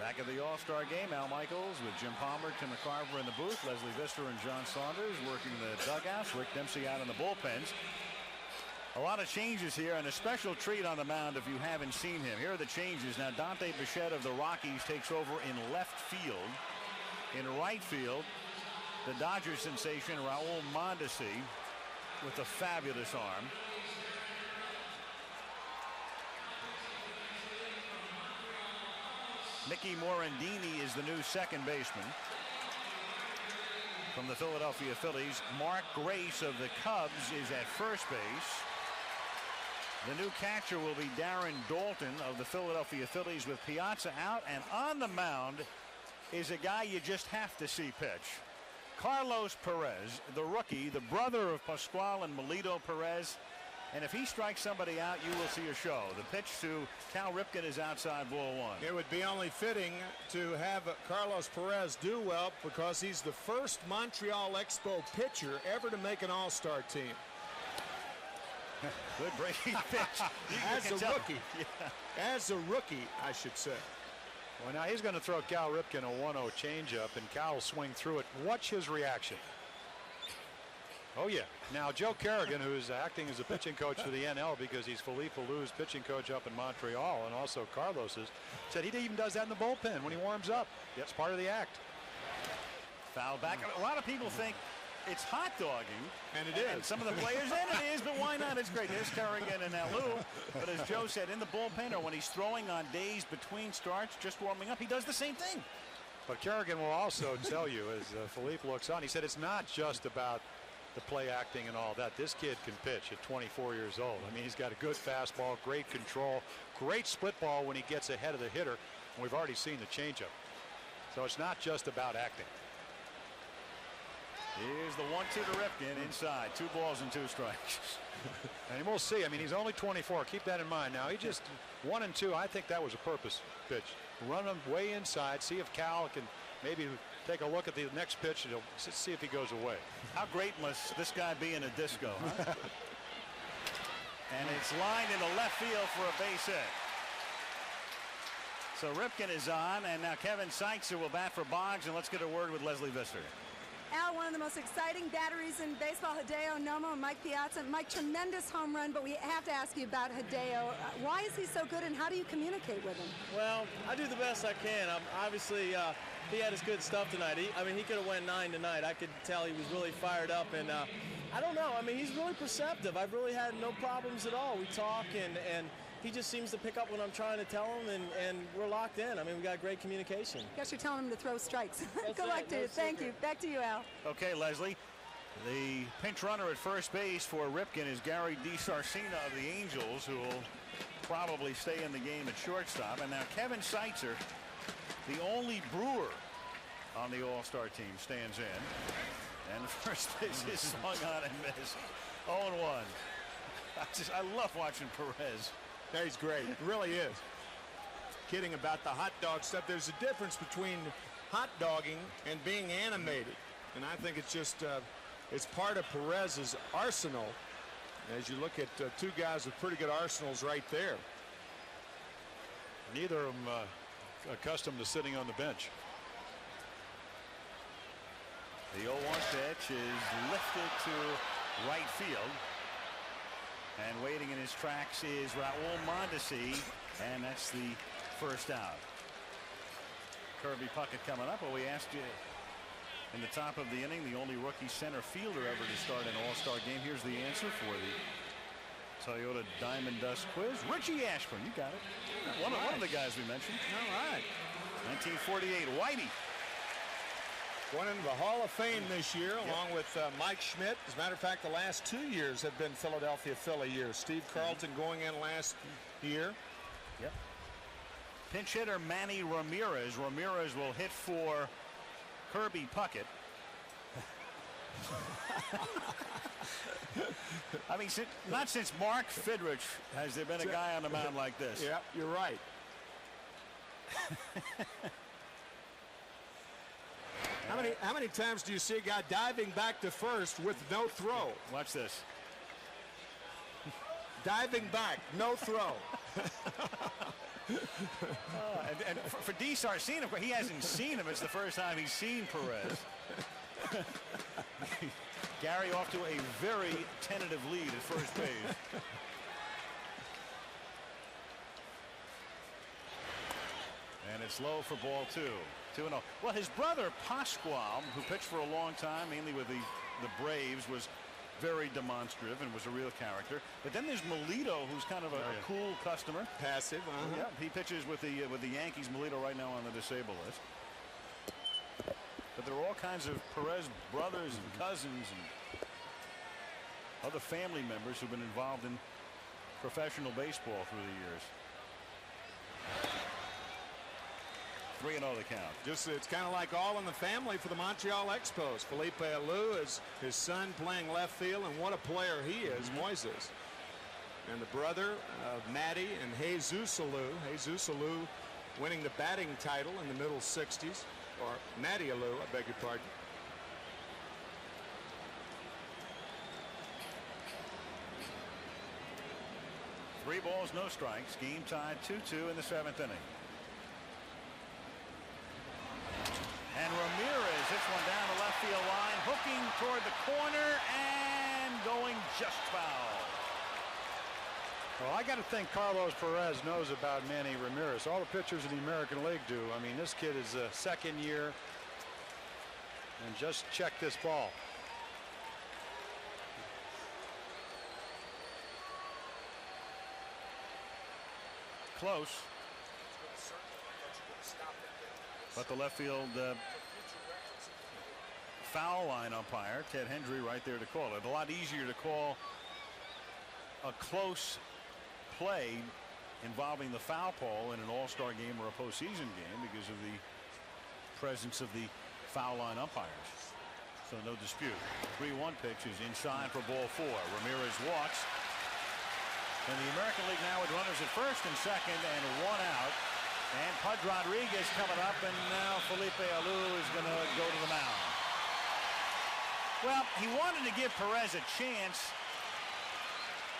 Back at the All-Star game, Al Michaels with Jim Palmer, Tim McCarver in the booth, Leslie Visser and John Saunders working the dugouts, Rick Dempsey out in the bullpens. A lot of changes here, and a special treat on the mound if you haven't seen him. Here are the changes. Now, Dante Bichette of the Rockies takes over in left field. In right field, the Dodgers sensation Raul Mondesi with a fabulous arm. Mickey Morandini is the new second baseman. From the Philadelphia Phillies, Mark Grace of the Cubs is at first base. The new catcher will be Darren Daulton of the Philadelphia Phillies with Piazza out, and on the mound is a guy you just have to see pitch. Carlos Perez, the rookie, the brother of Pascual and Melito Perez. And if he strikes somebody out, you will see a show. The pitch to Cal Ripken is outside ball one. It would be only fitting to have Carlos Perez do well because he's the first Montreal Expo pitcher ever to make an all-star team. Good breaking pitch. As a rookie. Yeah. As a rookie, I should say. Well, now he's going to throw Cal Ripken a 1-0 changeup, and Cal will swing through it. Watch his reaction. Oh, yeah. Now, Joe Kerrigan, who's acting as a pitching coach for the NL because he's Philippe Allou's pitching coach up in Montreal, and also Carlos's, said he even does that in the bullpen when he warms up. It's part of the act. Foul back. A lot of people think it's hot dogging. And it is. And some of the players, and it is, but why not? It's great. There's Kerrigan and Alou. But as Joe said, in the bullpen or when he's throwing on days between starts, just warming up, he does the same thing. But Kerrigan will also tell you, as Philippe looks on, he said it's not just about the play acting and all that. This kid can pitch at 24 years old. I mean, he's got a good fastball, great control, great split ball when he gets ahead of the hitter. And we've already seen the changeup. So it's not just about acting. Here's the 1-2 to Ripken inside. 2 balls and 2 strikes. And we'll see. I mean, he's only 24. Keep that in mind. Now, he just 1 and 2. I think that was a purpose pitch. Run him way inside. See if Cal can maybe take a look at the next pitch and see if he goes away. How great must this guy be in a disco, huh? And it's lined into left field for a base hit. So Ripken is on, and now Kevin Seitzer will bat for Boggs, and let's get a word with Leslie Visser. Al, one of the most exciting batteries in baseball, Hideo Nomo and Mike Piazza. Mike, tremendous home run, but we have to ask you about Hideo. Why is he so good, and how do you communicate with him? Well, I do the best I can. Obviously, he had his good stuff tonight. I mean, he could have went 9 tonight. I could tell he was really fired up, and I don't know. I mean, he's really perceptive. I've really had no problems at all. We talk, and he just seems to pick up what I'm trying to tell him, and we're locked in. I mean, we got great communication. I guess you're telling him to throw strikes. Good luck to you. No Thank you. Back to you, Al. Okay, Leslie. The pinch runner at first base for Ripken is Gary DiSarcina of the Angels, who will probably stay in the game at shortstop. And now Kevin Seitzer, the only Brewer on the All-Star team, stands in. And the first base is swung on and missed. 0-1. I love watching Perez. Yeah, he's great. It really is. Kidding about the hot dog stuff. There's a difference between hot dogging and being animated. And I think it's just, it's part of Perez's arsenal. As you look at 2 guys with pretty good arsenals right there. Neither of them accustomed to sitting on the bench. The 0-1 pitch is lifted to right field. And waiting in his tracks is Raul Mondesi, and that's the first out. Kirby Puckett coming up. Well, we asked you in the top of the inning, the only rookie center fielder ever to start an All-Star game. Here's the answer for the Toyota Diamond Dust quiz. Richie Ashburn, you got it. One of the guys we mentioned. All right. 1948, Whitey. One in the Hall of Fame this year, along with Mike Schmidt. As a matter of fact, the last 2 years have been Philadelphia Philly years. Steve Carlton going in last year. Yep. Pinch hitter Manny Ramirez. Ramirez will hit for Kirby Puckett. I mean, not since Mark Fidrich has there been a guy on the mound like this. Yeah, you're right. How many times do you see a guy diving back to first with no throw? Watch this. Diving back, no throw. And for D. Sarcina, he hasn't seen him. It's the first time he's seen Perez. Gary off to a very tentative lead at first base. And it's low for ball 2. 2-0. Well, his brother Pasquale, who pitched for a long time, mainly with the Braves, was very demonstrative and was a real character. But then there's Melito, who's kind of a cool customer. Passive. Yeah, he pitches with the Yankees. Melito right now on the disabled list. But there are all kinds of Perez brothers and cousins and other family members who've been involved in professional baseball through the years. 3-0 the count. It's kind of like all in the family for the Montreal Expos. Felipe Alou is his son playing left field, and what a player he is, Moises. And the brother of Matty and Jesus Alou. Jesus Alou winning the batting title in the middle 60s. Or Matty Alou, I beg your pardon. Three balls, no strikes. Game tied 2-2 in the 7th inning. And Ramirez hits one down the left field line, hooking toward the corner and going just foul. Well, I got to think Carlos Perez knows about Manny Ramirez. All the pitchers in the American League do. I mean, this kid is a second year. And just check this ball. Close. But the left field foul line umpire, Ted Hendry, right there to call it. A lot easier to call a close play involving the foul pole in an all-star game or a postseason game because of the presence of the foul line umpires. So no dispute. 3-1 pitch is inside for ball 4. Ramirez walks. And the American League now with runners at first and second and one out. And Pud Rodriguez coming up, and now Felipe Alou is going to go to the mound. Well, he wanted to give Perez a chance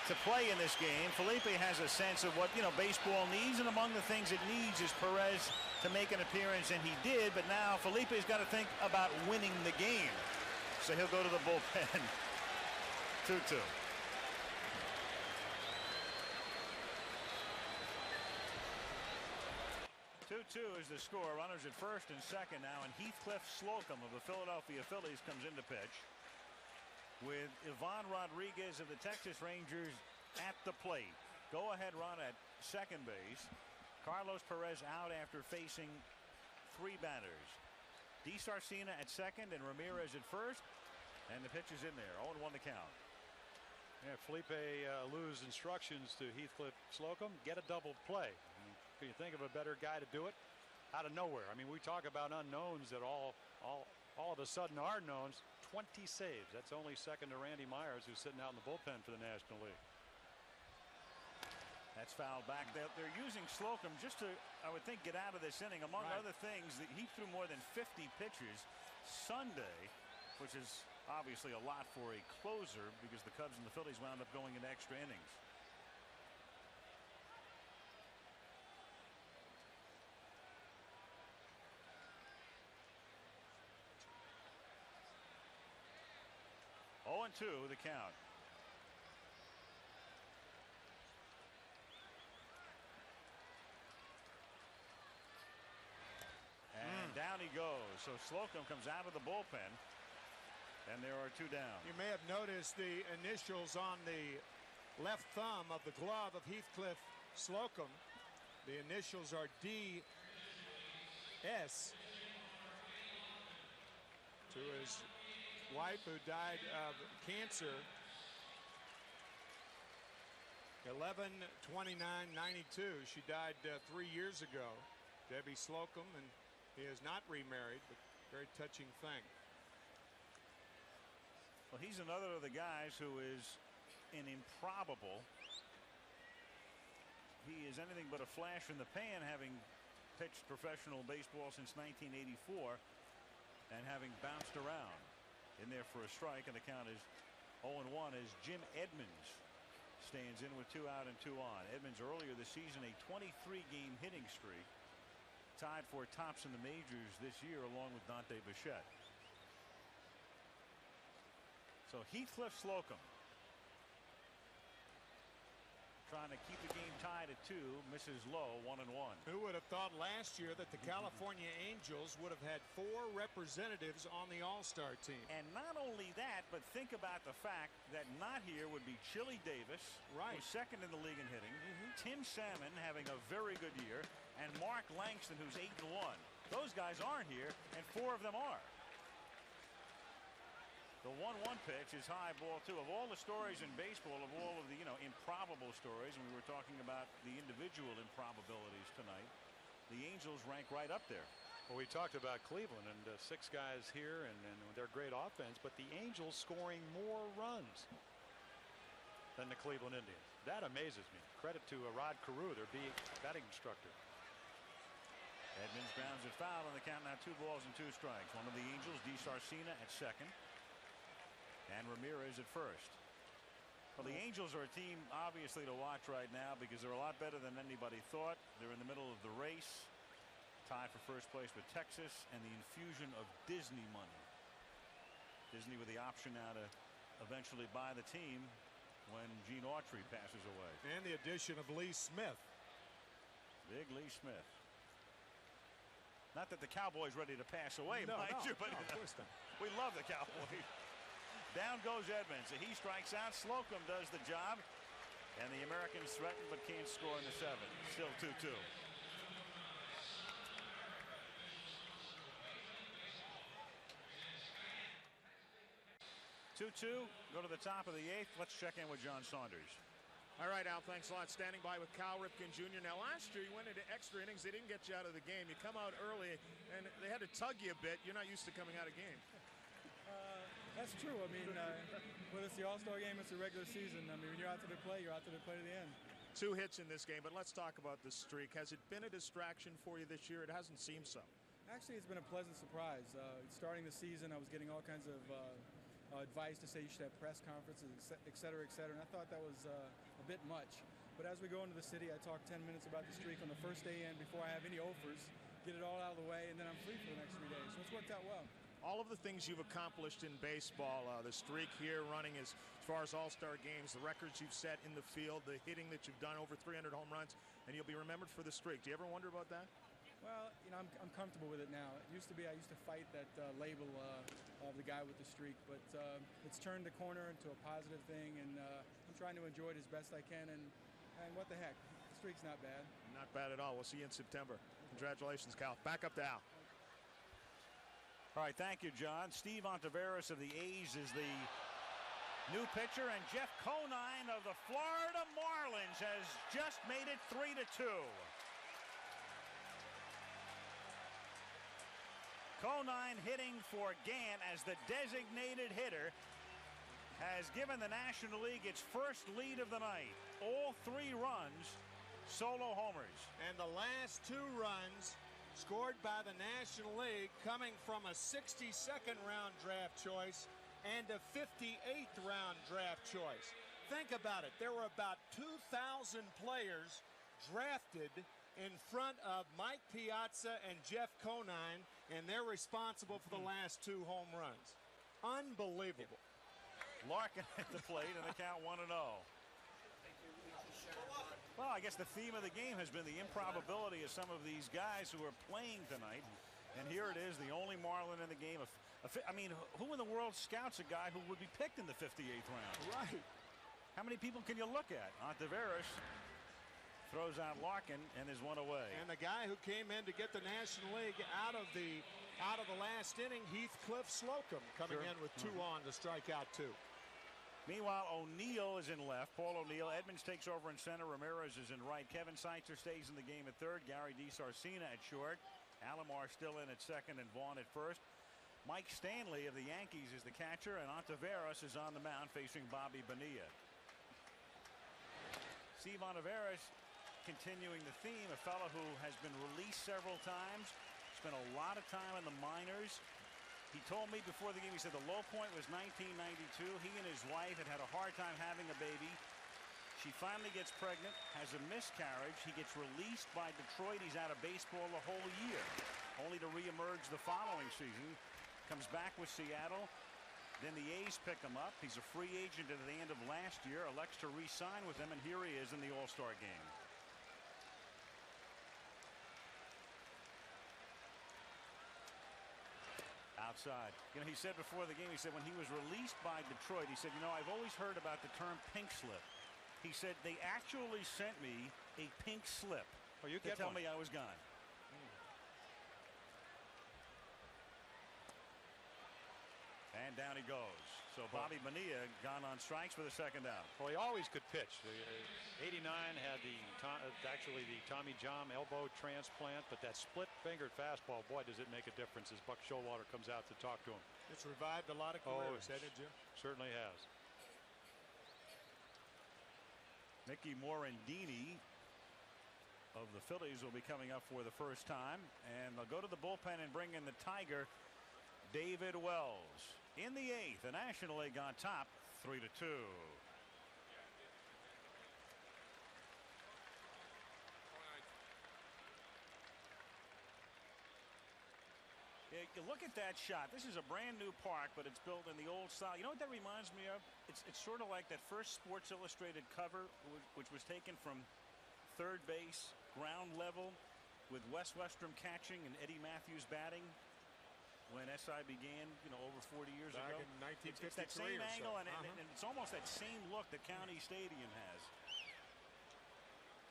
to play in this game. Felipe has a sense of what, baseball needs, and among the things it needs is Perez to make an appearance, and he did, but now Felipe's got to think about winning the game. So he'll go to the bullpen. 2-2. 2-2 is the score. Runners at first and second now, and Heathcliff Slocum of the Philadelphia Phillies comes in to pitch with Ivan Rodriguez of the Texas Rangers at the plate. Go ahead run at second base. Carlos Perez out after facing 3 batters. D. Sarcina at second and Ramirez at first, and the pitch is in there. 0-1 to count. Yeah, Felipe Alou's instructions to Heathcliff Slocum: get a double play. Can you think of a better guy to do it? Out of nowhere. I mean, we talk about unknowns that all of a sudden are knowns. 20 saves. That's only second to Randy Myers, who's sitting out in the bullpen for the National League. That's fouled back. They're using Slocum just to, I would think, get out of this inning. Among other things, he threw more than 50 pitches Sunday, which is obviously a lot for a closer because the Cubs and the Phillies wound up going into extra innings. Two the count. And down he goes. So Slocum comes out of the bullpen, and there are 2 down. You may have noticed the initials on the left thumb of the glove of Heathcliff Slocum. The initials are DS. To his wife, who died of cancer 11/29/92. She died 3 years ago, Debbie Slocum, and he is not remarried, but very touching thing. Well, he's another of the guys who is an improbable. He is anything but a flash in the pan, having pitched professional baseball since 1984 and having bounced around. In there for a strike, and the count is 0-1 as Jim Edmonds stands in with 2 out and 2 on. Edmonds earlier this season a 23-game hitting streak, tied for tops in the majors this year along with Dante Bichette. So Heathcliff Slocum trying to keep the game tied at 2, misses low, 1-1. Who would have thought last year that the California Angels would have had 4 representatives on the All-Star team? And not only that, but think about the fact that not here would be Chili Davis, who's second in the league in hitting, Tim Salmon having a very good year, and Mark Langston, who's 8-1. Those guys aren't here, and 4 of them are. The 1-1 pitch is high, ball 2. Of all the stories in baseball, of all of the improbable stories, and we were talking about the individual improbabilities tonight, the Angels rank right up there. Well, we talked about Cleveland and 6 guys here and their great offense, but the Angels scoring more runs than the Cleveland Indians. That amazes me. Credit to Rod Carew, their batting instructor. Edmonds grounds it foul on the count, now 2 balls and 2 strikes. One of the Angels, DiSarcina at second, and Ramirez at first. Well, the Angels are a team obviously to watch right now because they're a lot better than anybody thought. They're in the middle of the race, tied for first place with Texas, and the infusion of Disney money. Disney with the option now to eventually buy the team when Gene Autry passes away. And the addition of Lee Smith. Big Lee Smith. Not that the Cowboys ready to pass away, mind you, but of course not. We love the Cowboys. Down goes Edmonds. He strikes out. Slocum does the job. And the Americans threaten but can't score in the 7th. Still 2-2. Go to the top of the 8th. Let's check in with John Saunders. All right, Al, thanks a lot. Standing by with Cal Ripken Jr. Now, last year you went into extra innings. They didn't get you out of the game. You come out early, and they had to tug you a bit. You're not used to coming out of game. That's true. I mean, whether it's the All-Star game, it's the regular season. I mean, when you're out to the play, you're out to the play to the end. 2 hits in this game, but let's talk about the streak. Has it been a distraction for you this year? It hasn't seemed so. Actually, it's been a pleasant surprise. Starting the season, I was getting all kinds of advice to say you should have press conferences, et cetera, and I thought that was a bit much. But as we go into the city, I talk 10 minutes about the streak on the first day in before I have any offers, get it all out of the way, and then I'm free for the next 3 days. So it's worked out well. All of the things you've accomplished in baseball, the streak here running as far as All-Star games, the records you've set in the field, the hitting that you've done, over 300 home runs, and you'll be remembered for the streak. Do you ever wonder about that? Well, I'm comfortable with it now. It used to be I used to fight that label of the guy with the streak, but it's turned the corner into a positive thing, and I'm trying to enjoy it as best I can, and what the heck, the streak's not bad. Not bad at all. We'll see you in September. Congratulations, Cal. Back up to Al. All right, thank you, John. Steve Ontiveros of the A's is the new pitcher, and Jeff Conine of the Florida Marlins has just made it 3-2. Conine hitting for Gant as the designated hitter has given the National League its first lead of the night. All 3 runs, solo homers. And the last 2 runs scored by the National League coming from a 62nd round draft choice and a 58th round draft choice. Think about it. There were about 2,000 players drafted in front of Mike Piazza and Jeff Conine, and they're responsible for the last 2 home runs. Unbelievable. Larkin at the plate, and the count 1-0. Well, I guess the theme of the game has been the improbability of some of these guys who are playing tonight. And here it is, the only Marlin in the game. I mean, who in the world scouts a guy who would be picked in the 58th round? Right. How many people can you look at? Ontiveros throws out Larkin and is 1 away. And the guy who came in to get the National League out of the last inning, Heathcliff Slocum, coming in with 2 on to strike out 2. Meanwhile, O'Neill is in left. Paul O'Neill. Edmonds takes over in center. Ramirez is in right. Kevin Seitzer stays in the game at third. Gary DiSarcina at short. Alomar still in at second and Vaughn at first. Mike Stanley of the Yankees is the catcher, and Ontiveros is on the mound facing Bobby Bonilla. Steve Ontiveros continuing the theme, a fellow who has been released several times, spent a lot of time in the minors. He told me before the game, he said the low point was 1992. He and his wife had a hard time having a baby. She She finally gets pregnant, has a miscarriage. He gets released by Detroit. He's out of baseball the whole year, only to reemerge the following season. Comes back with Seattle. Then the A's pick him up. He's a free agent at the end of last year, elects to re-sign with them, and here he is in the All-Star game. Outside. You know, he said before the game, he said when he was released by Detroit, he said, you know, I've always heard about the term pink slip. He said they actually sent me a pink slip to tell me I was gone. And down he goes. So Bobby Bonilla gone on strikes for the second out. Well, he always could pitch. 89 had actually the Tommy John elbow transplant, but that split-fingered fastball, boy, does it make a difference as Buck Showalter comes out to talk to him. It's revived a lot of careers, hasn't it, Jim? Certainly has. Mickey Morandini of the Phillies will be coming up for the first time, and they'll go to the bullpen and bring in the Tiger, David Wells. In the eighth, the National League on top, 3-2. Yeah, you look at that shot. This is a brand new park, but it's built in the old style. You know what that reminds me of? It's sort of like that first Sports Illustrated cover, which was taken from third base, ground level, with Wes Westrom catching and Eddie Matthews batting. When SI began, you know, over 40 years Back ago. in 1953 it's that same or angle, so. and it's almost that same look that County Stadium has.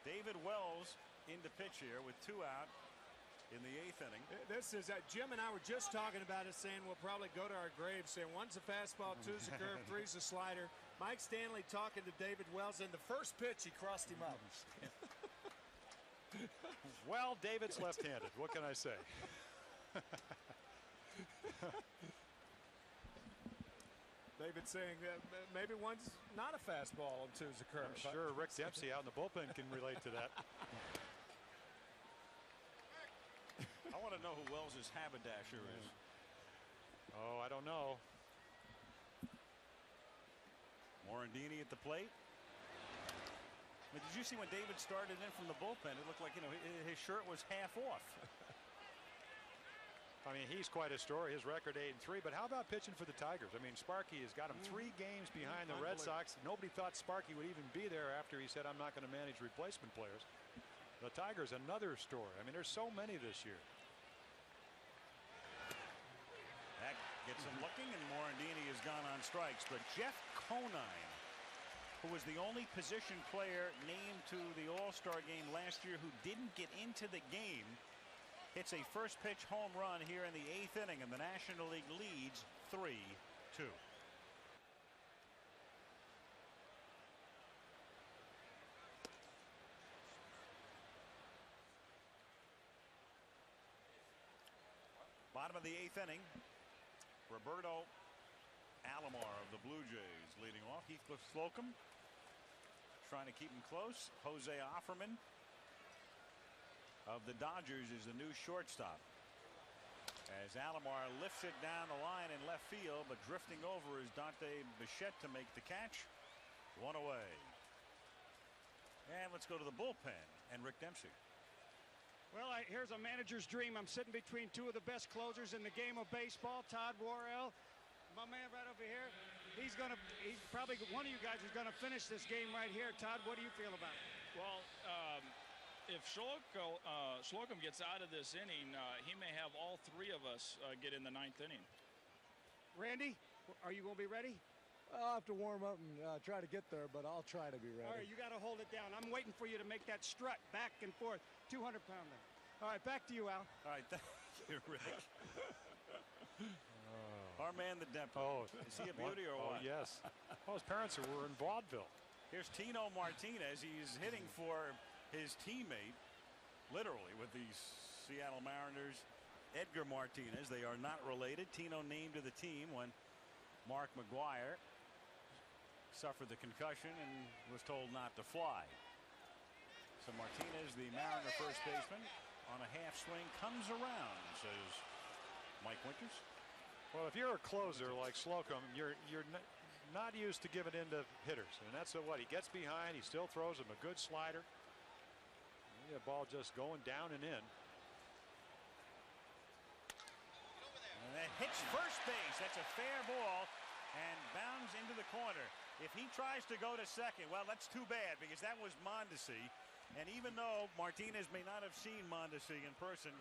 David Wells in to pitch here with 2 out in the 8th inning. This is Jim and I were just talking about it, saying we'll probably go to our graves saying 1's a fastball, 2's a curve, 3's a slider. Mike Stanley talking to David Wells, and the first pitch he crossed him up. Well, David's left-handed. What can I say? David saying maybe 1's not a fastball and 2's a curve. I'm sure Rick Dempsey out in the bullpen can relate to that. I want to know who Wells' haberdasher is. Oh, I don't know. Morandini at the plate. I mean, did you see when David started in from the bullpen? It looked like, you know, his shirt was half off. I mean, he's quite a story. His record 8-3. But how about pitching for the Tigers? I mean, Sparky has got him 3 games behind the Red Sox. Nobody thought Sparky would even be there after he said, I'm not going to manage replacement players. The Tigers, another story. I mean, there's so many this year. That gets him looking, and Morandini has gone on strikes. But Jeff Conine, who was the only position player named to the All-Star game last year who didn't get into the game, hits a first pitch home run here in the 8th inning, and the National League leads 3-2. Bottom of the 8th inning. Roberto Alomar of the Blue Jays leading off. Heathcliff Slocum trying to keep him close. Jose Offerman of the Dodgers is the new shortstop, as Alomar lifts it down the line in left field, but drifting over is Dante Bichette to make the catch. 1 away. And let's go to the bullpen and Rick Dempsey. Well, here's a manager's dream. I'm sitting between 2 of the best closers in the game of baseball. Todd Worrell, my man right over here. He's probably one of you guys is going to finish this game right here. Todd, what do you feel about it? Well, if Slocum gets out of this inning, he may have all 3 of us get in the 9th inning. Randy, are you going to be ready? I'll have to warm up and try to get there, but I'll try to be ready. All right, you got to hold it down. I'm waiting for you to make that strut back and forth. 200-pounder. All right, back to you, Al. All right, thank you, Rick. Our man, the Dempo. Oh, is he a beauty or what? Oh, yes. Well, his parents were in vaudeville. Here's Tino Martinez. He's hitting for his teammate, literally, with the Seattle Mariners, Edgar Martinez. They are not related. Tino named to the team when Mark McGuire suffered the concussion and was told not to fly. So Martinez, the Mariner first baseman, on a half swing, comes around, says Mike Winters. Well, if you're a closer like Slocum, you're not used to giving in to hitters, and that's what he gets behind. He still throws him a good slider. The ball just going down and in. And that hits first base. That's a fair ball and bounds into the corner. If he tries to go to second, well, that's too bad because that was Mondesi. And even though Martinez may not have seen Mondesi in person,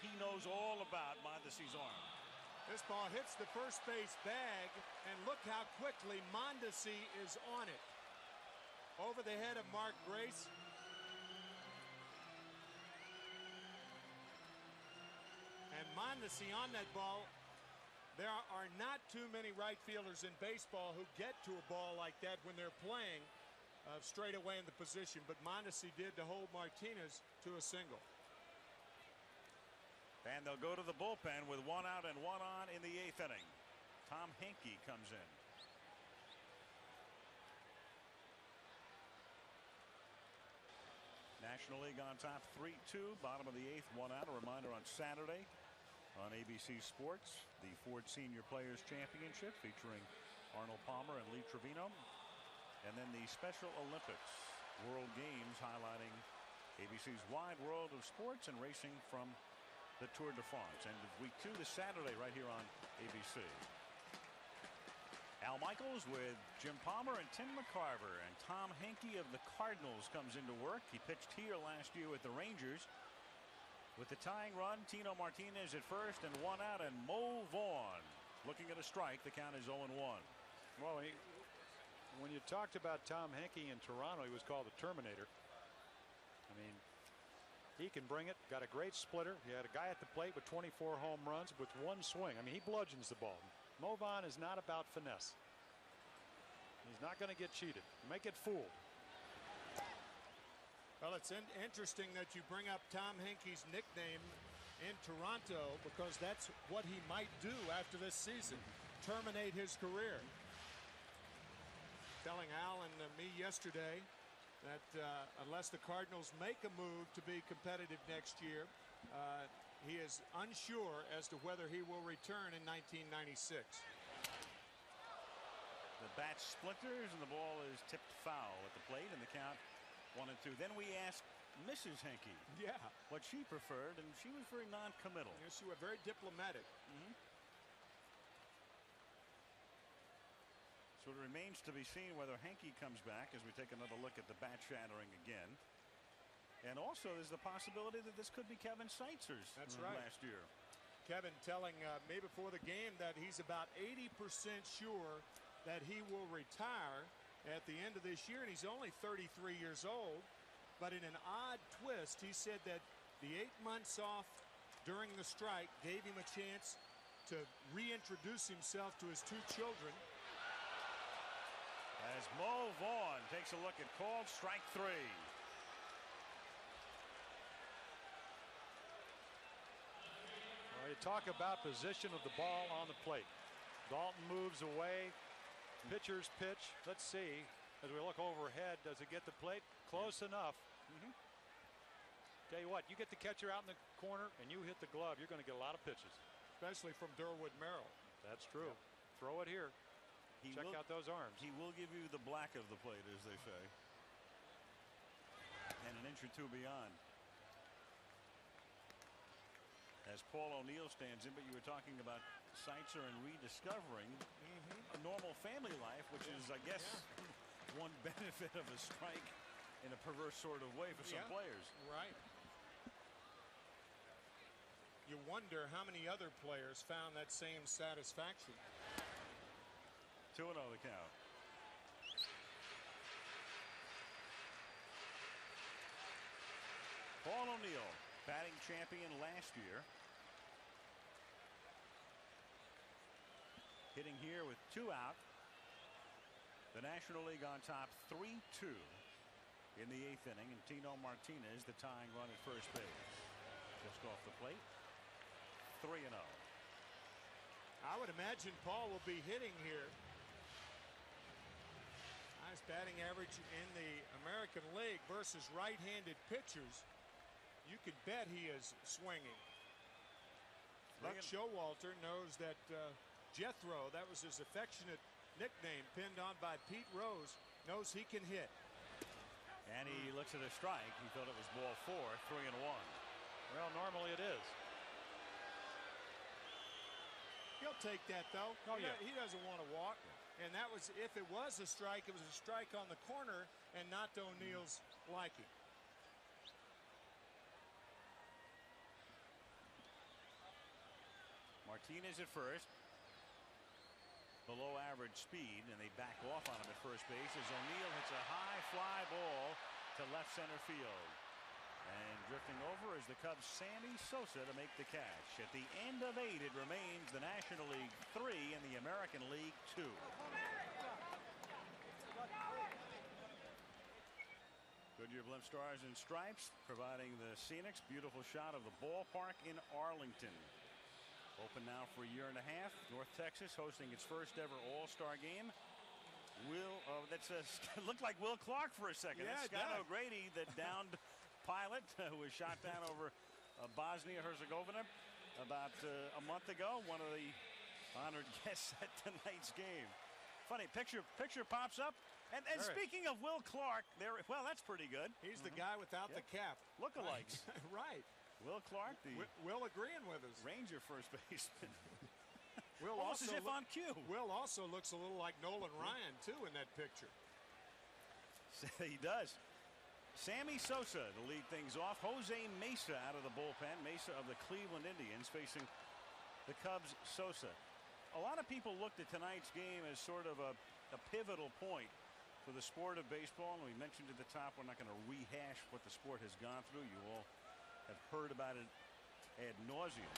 he knows all about Mondesi's arm. This ball hits the first base bag, and look how quickly Mondesi is on it. Over the head of Mark Grace. And Mondesi on that ball. There are not too many right fielders in baseball who get to a ball like that when they're playing straight away in the position, but Mondesi did to hold Martinez to a single. And they'll go to the bullpen with 1 out and 1 on in the 8th inning. Tom Henke comes in. National League on top 3-2, bottom of the 8th, 1 out. A reminder on Saturday on ABC Sports, the Ford Senior Players Championship featuring Arnold Palmer and Lee Trevino. And then the Special Olympics World Games highlighting ABC's wide world of sports and racing from the Tour de France. End of week 2 this Saturday right here on ABC. Al Michaels with Jim Palmer and Tim McCarver, and Tom Henke of the Cardinals comes into work. He pitched here last year with the Rangers. With the tying run, Tino Martinez at first and 1 out, and Mo Vaughn looking at a strike. The count is 0-1. Well, when you talked about Tom Henke in Toronto, he was called the Terminator. I mean, he can bring it. Got a great splitter. He had a guy at the plate with 24 home runs with 1 swing. I mean, he bludgeons the ball. Mo Vaughn is not about finesse. He's not going to get cheated. He may get fooled. Well, it's interesting that you bring up Tom Henke's nickname in Toronto, because that's what he might do after this season. Terminate his career. Telling Al and me yesterday that unless the Cardinals make a move to be competitive next year, he is unsure as to whether he will return in 1996. The bat splinters and the ball is tipped foul at the plate, and the count 1-2. Then we asked Mrs. Henke what she preferred, and she was very non-committal. Yes, she was very diplomatic. So it remains to be seen whether Henke comes back as we take another look at the bat shattering again. And also there's the possibility that this could be Kevin Seitzer's last year. Kevin telling me before the game that he's about 80% sure that he will retire at the end of this year, and he's only 33 years old. But in an odd twist, he said that the 8 months off during the strike gave him a chance to reintroduce himself to his 2 children. As Mo Vaughn takes a look at called strike 3. Well, you talk about position of the ball on the plate. Dalton moves away. Pitcher's pitch. Let's see as we look overhead. Does it get the plate? Close enough. Tell you what, you get the catcher out in the corner and you hit the glove, you're going to get a lot of pitches. Especially from Durwood Merrill. That's true. Throw it here. Check out those arms. He will give you the black of the plate, as they say. And an inch or 2 beyond. As Paul O'Neill stands in, but you were talking about Seitzer and rediscovering a normal family life, which is, I guess, one benefit of a strike in a perverse sort of way for some players. Right. You wonder how many other players found that same satisfaction. 2-0 the count. Paul O'Neill, batting champion last year. Hitting here with 2 out. The National League on top 3-2 in the 8th inning, and Tino Martinez the tying run at first base. Just off the plate. 3-0. I would imagine Paul will be hitting here. Nice batting average in the American League versus right-handed pitchers. You could bet he is swinging. Buck Showalter knows that Jethro, that was his affectionate nickname pinned on by Pete Rose, knows he can hit. And he looks at a strike. He thought it was ball 4, 3-1. Well, normally it is. He'll take that, though. Oh, yeah. He doesn't want to walk. And that was, if it was a strike, it was a strike on the corner and not to O'Neill's liking. Martinez at first. Below average speed, and they back off on him at first base as O'Neill hits a high fly ball to left center field. And drifting over is the Cubs' Sammy Sosa to make the catch. At the end of 8, it remains the National League 3 and the American League 2. Goodyear blimp stars and stripes providing the scenics. Beautiful shot of the ballpark in Arlington. Open now for a year and a half. North Texas hosting its first ever All-Star game. Looked like Will Clark for a second. Yeah, That's Scott O'Grady, the downed pilot who was shot down over Bosnia-Herzegovina about a month ago. One of the honored guests at tonight's game. Funny picture pops up. And speaking of Will Clark, well, that's pretty good. He's the guy without the cap. Lookalikes. Right. Will Clark, Will agreeing with us. Ranger first baseman. Will almost also as if on cue. Will also looks a little like Nolan Ryan too in that picture. He does. Sammy Sosa to lead things off. Jose Mesa out of the bullpen. Mesa of the Cleveland Indians facing the Cubs' Sosa. A lot of people looked at tonight's game as sort of a pivotal point for the sport of baseball. And we mentioned at the top, we're not going to rehash what the sport has gone through. You all have heard about it ad nauseum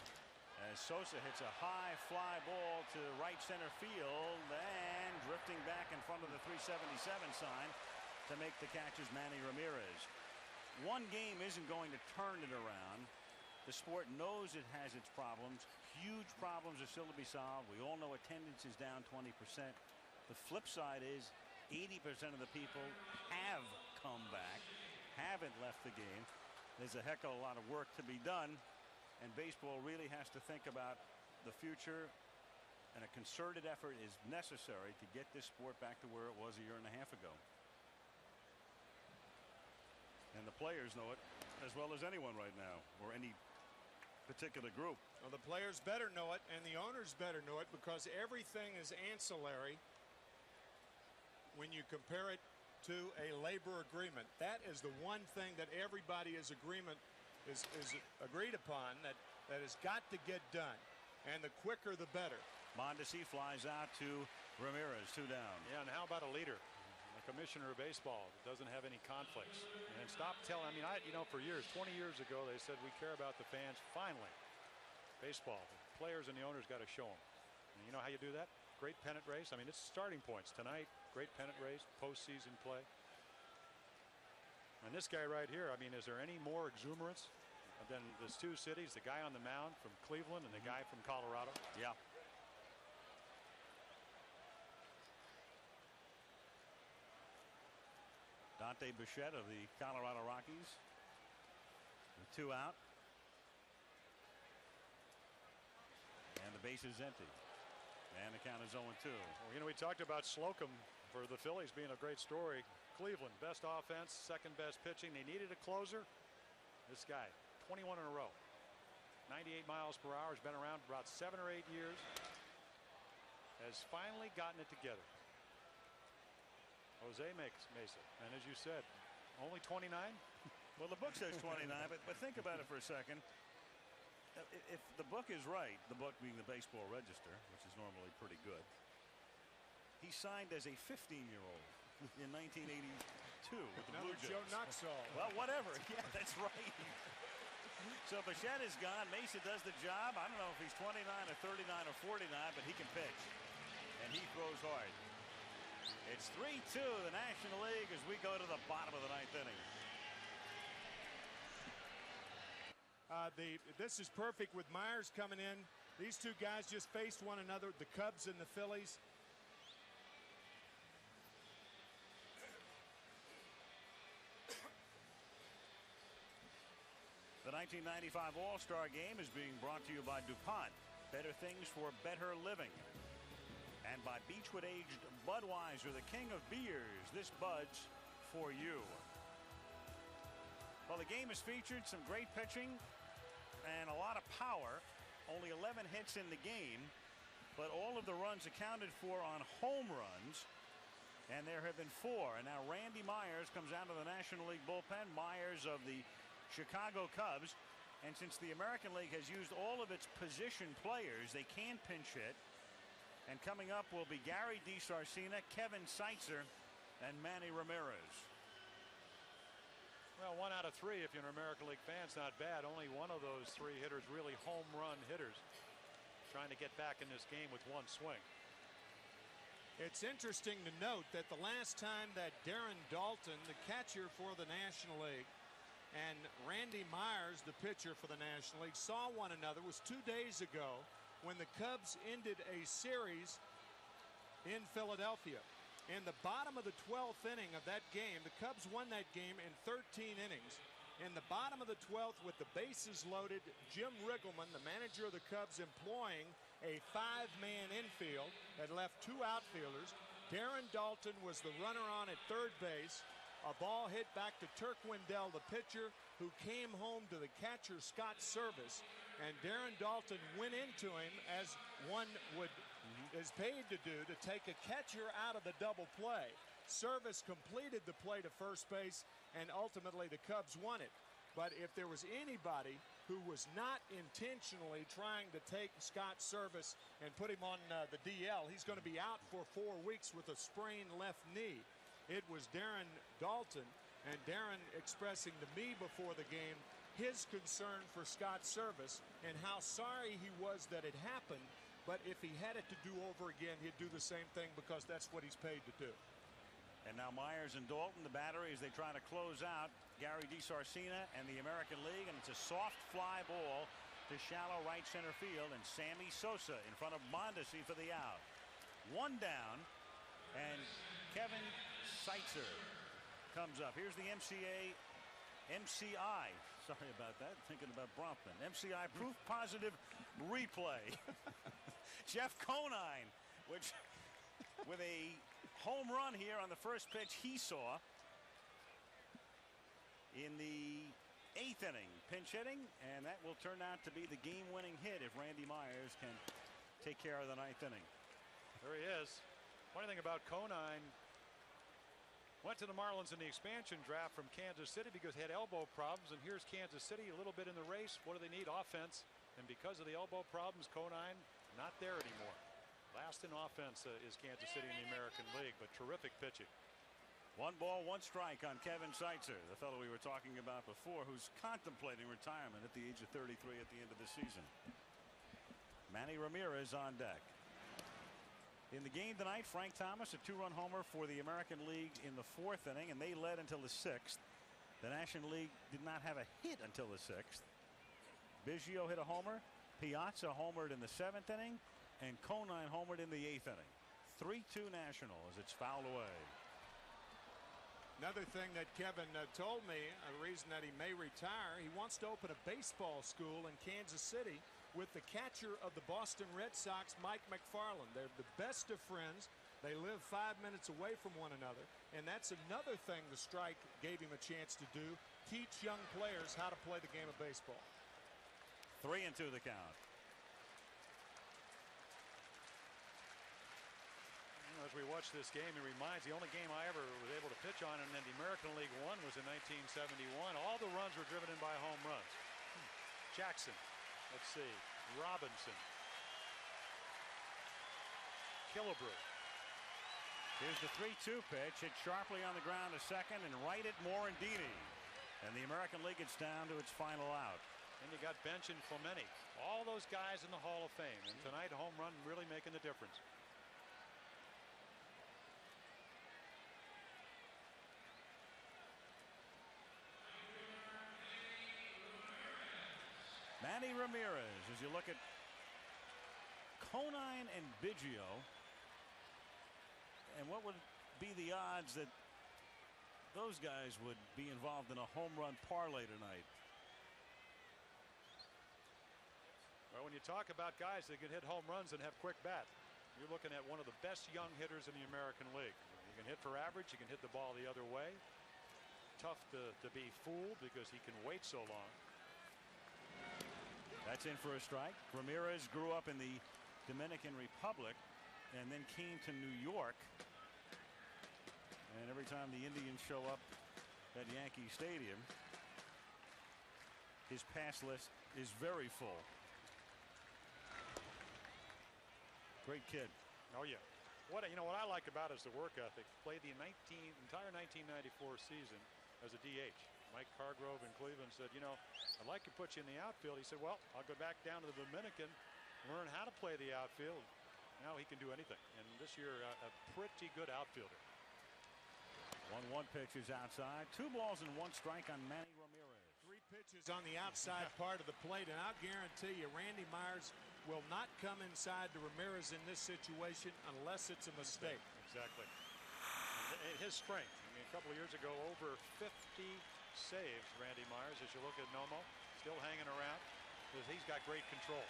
as Sosa hits a high fly ball to right center field, and drifting back in front of the 377 sign to make the catch is Manny Ramirez. One game isn't going to turn it around. The sport knows it has its problems. Huge problems are still to be solved. We all know attendance is down 20%. The flip side is 80% of the people have come back, haven't left the game. There's a heck of a lot of work to be done, and baseball really has to think about the future, and a concerted effort is necessary to get this sport back to where it was a year and a half ago. And the players know it as well as anyone right now, or any particular group. Well, the players better know it, and the owners better know it, because everything is ancillary when you compare it to a labor agreement. That is the one thing that everybody is agreed upon that has got to get done, and the quicker the better. Mondesi flies out to Ramirez, 2 down. Yeah, and how about a leader, a commissioner of baseball that doesn't have any conflicts? And stop telling. I mean, for years, 20 years ago, they said we care about the fans. Finally, baseball, the players and the owners got to show them. And you know how you do that? Great pennant race. I mean, it's starting points tonight. Great pennant race, postseason play. And this guy right here, I mean, is there any more exuberance than these two cities? The guy on the mound from Cleveland and the guy from Colorado. Yeah. Dante Bichette of the Colorado Rockies with 2 out. And the base is empty. And the count is 0-2. Well, we talked about Slocum for the Phillies being a great story. Cleveland, best offense, second best pitching. They needed a closer. This guy, 21 in a row. 98 miles per hour, has been around for about 7 or 8 years. Has finally gotten it together. Jose Mesa, and as you said, only 29? Well, the book says 29, but think about it for a second. If the book is right, the book being the Baseball Register, which is normally pretty good, he signed as a 15-year-old in 1982 with the Blue Jays. Joe Nuxall. Well, whatever. Yeah, that's right. So Bichette is gone. Mesa does the job. I don't know if he's 29 or 39 or 49, but he can pitch. And he throws hard. It's 3-2 the National League as we go to the bottom of the 9th inning. This is perfect with Myers coming in. These two guys just faced one another, the Cubs and the Phillies. The 1995 All-Star Game is being brought to you by DuPont. Better things for better living. And by Beechwood Aged Budweiser, the king of beers, this Bud's for you. Well, the game has featured some great pitching and a lot of power. Only 11 hits in the game, but all of the runs accounted for on home runs. And there have been 4. And now Randy Myers comes out of the National League bullpen. Myers of the Chicago Cubs. And since the American League has used all of its position players, they can pinch hit. And coming up will be Gary DiSarcina, Kevin Seitzer, and Manny Ramirez. Well, 1 out of 3 if you're an American League fan is not bad. Only one of those 3 hitters really home run hitters. Trying to get back in this game with 1 swing. It's interesting to note that the last time that Darren Daulton, the catcher for the National League, and Randy Myers, the pitcher for the National League, saw one another was 2 days ago when the Cubs ended a series in Philadelphia. In the bottom of the 12th inning of that game, the Cubs won that game in 13 innings. In the bottom of the 12th, with the bases loaded, Jim Riggleman, the manager of the Cubs, employing a 5-man infield that left 2 outfielders. Darren Daulton was the runner on at third base. A ball hit back to Turk Wendell, the pitcher, who came home to the catcher Scott Service. And Darren Daulton went into him as one is paid to do, to take a catcher out of the double play. Service completed the play to first base, and ultimately the Cubs won it. But if there was anybody who was not intentionally trying to take Scott Service and put him on the DL, he's going to be out for 4 weeks with a sprained left knee. It was Darren Daulton, and Darren expressing to me before the game his concern for Scott Service and how sorry he was that it happened. But if he had it to do over again, he'd do the same thing because that's what he's paid to do. And now Myers and Daulton, the battery, as they try to close out Gary DiSarcina and the American League. And it's a soft fly ball to shallow right center field. And Sammy Sosa in front of Mondesi for the out. 1 down. And Kevin Seitzer comes up. Here's the MCI. Sorry about that. Thinking about Bronfman. MCI proof positive replay. Jeff Conine, which with a home run here on the first pitch he saw in the 8th inning, pinch hitting, and that will turn out to be the game-winning hit if Randy Myers can take care of the 9th inning. There he is. Funny thing about Conine, went to the Marlins in the expansion draft from Kansas City because he had elbow problems, and here's Kansas City a little bit in the race. What do they need? Offense. And because of the elbow problems, Conine not there anymore. Last in offense is Kansas City in the American League, but terrific pitching. 1 ball, 1 strike on Kevin Seitzer, the fellow we were talking about before, who's contemplating retirement at the age of 33 at the end of the season. Manny Ramirez on deck. In the game tonight, Frank Thomas, a 2-run homer for the American League in the 4th inning, and they led until the 6th. The National League did not have a hit until the 6th. Biggio hit a homer. Piazza homered in the 7th inning. And Conine homered in the 8th inning. 3-2 National as it's fouled away. Another thing that Kevin told me, a reason that he may retire, he wants to open a baseball school in Kansas City with the catcher of the Boston Red Sox, Mike McFarland. They're the best of friends. They live 5 minutes away from one another. And that's another thing the strike gave him a chance to do, teach young players how to play the game of baseball. 3-2 the count. As we watch this game, it reminds the only game I ever was able to pitch on, and then the American League won was in 1971. All the runs were driven in by home runs. Jackson, let's see, Robinson, Killebrew. Here's the 3-2 pitch, hit sharply on the ground to second and right at Morandini. And the American League gets down to its final out. And you got Bench and Clemente, all those guys in the Hall of Fame. And tonight, a home run really making the difference. Manny Ramirez, as you look at Conine and Biggio, and what would be the odds that those guys would be involved in a home run parlay tonight? Well, when you talk about guys that can hit home runs and have quick bat, you're looking at one of the best young hitters in the American League. You can hit for average. You can hit the ball the other way. Tough to be fooled because he can wait so long. That's in for a strike. Ramirez grew up in the Dominican Republic and then came to New York. And every time the Indians show up at Yankee Stadium, his pass list is very full. Great kid. Oh yeah. What I like about it is the work ethic. Played the entire 1994 season as a DH. Mike Hargrove in Cleveland said, I'd like to put you in the outfield. He said, well, I'll go back down to the Dominican, learn how to play the outfield. Now he can do anything. And this year, a pretty good outfielder. 1-1 pitch is outside. 2 balls and 1 strike on Manny Ramirez. 3 pitches on the outside part of the plate, and I'll guarantee you Randy Myers will not come inside to Ramirez in this situation unless it's a mistake. Exactly. And his strength. I mean, a couple of years ago, over 50 saves, Randy Myers, as you look at Nomo, still hanging around because he's got great control.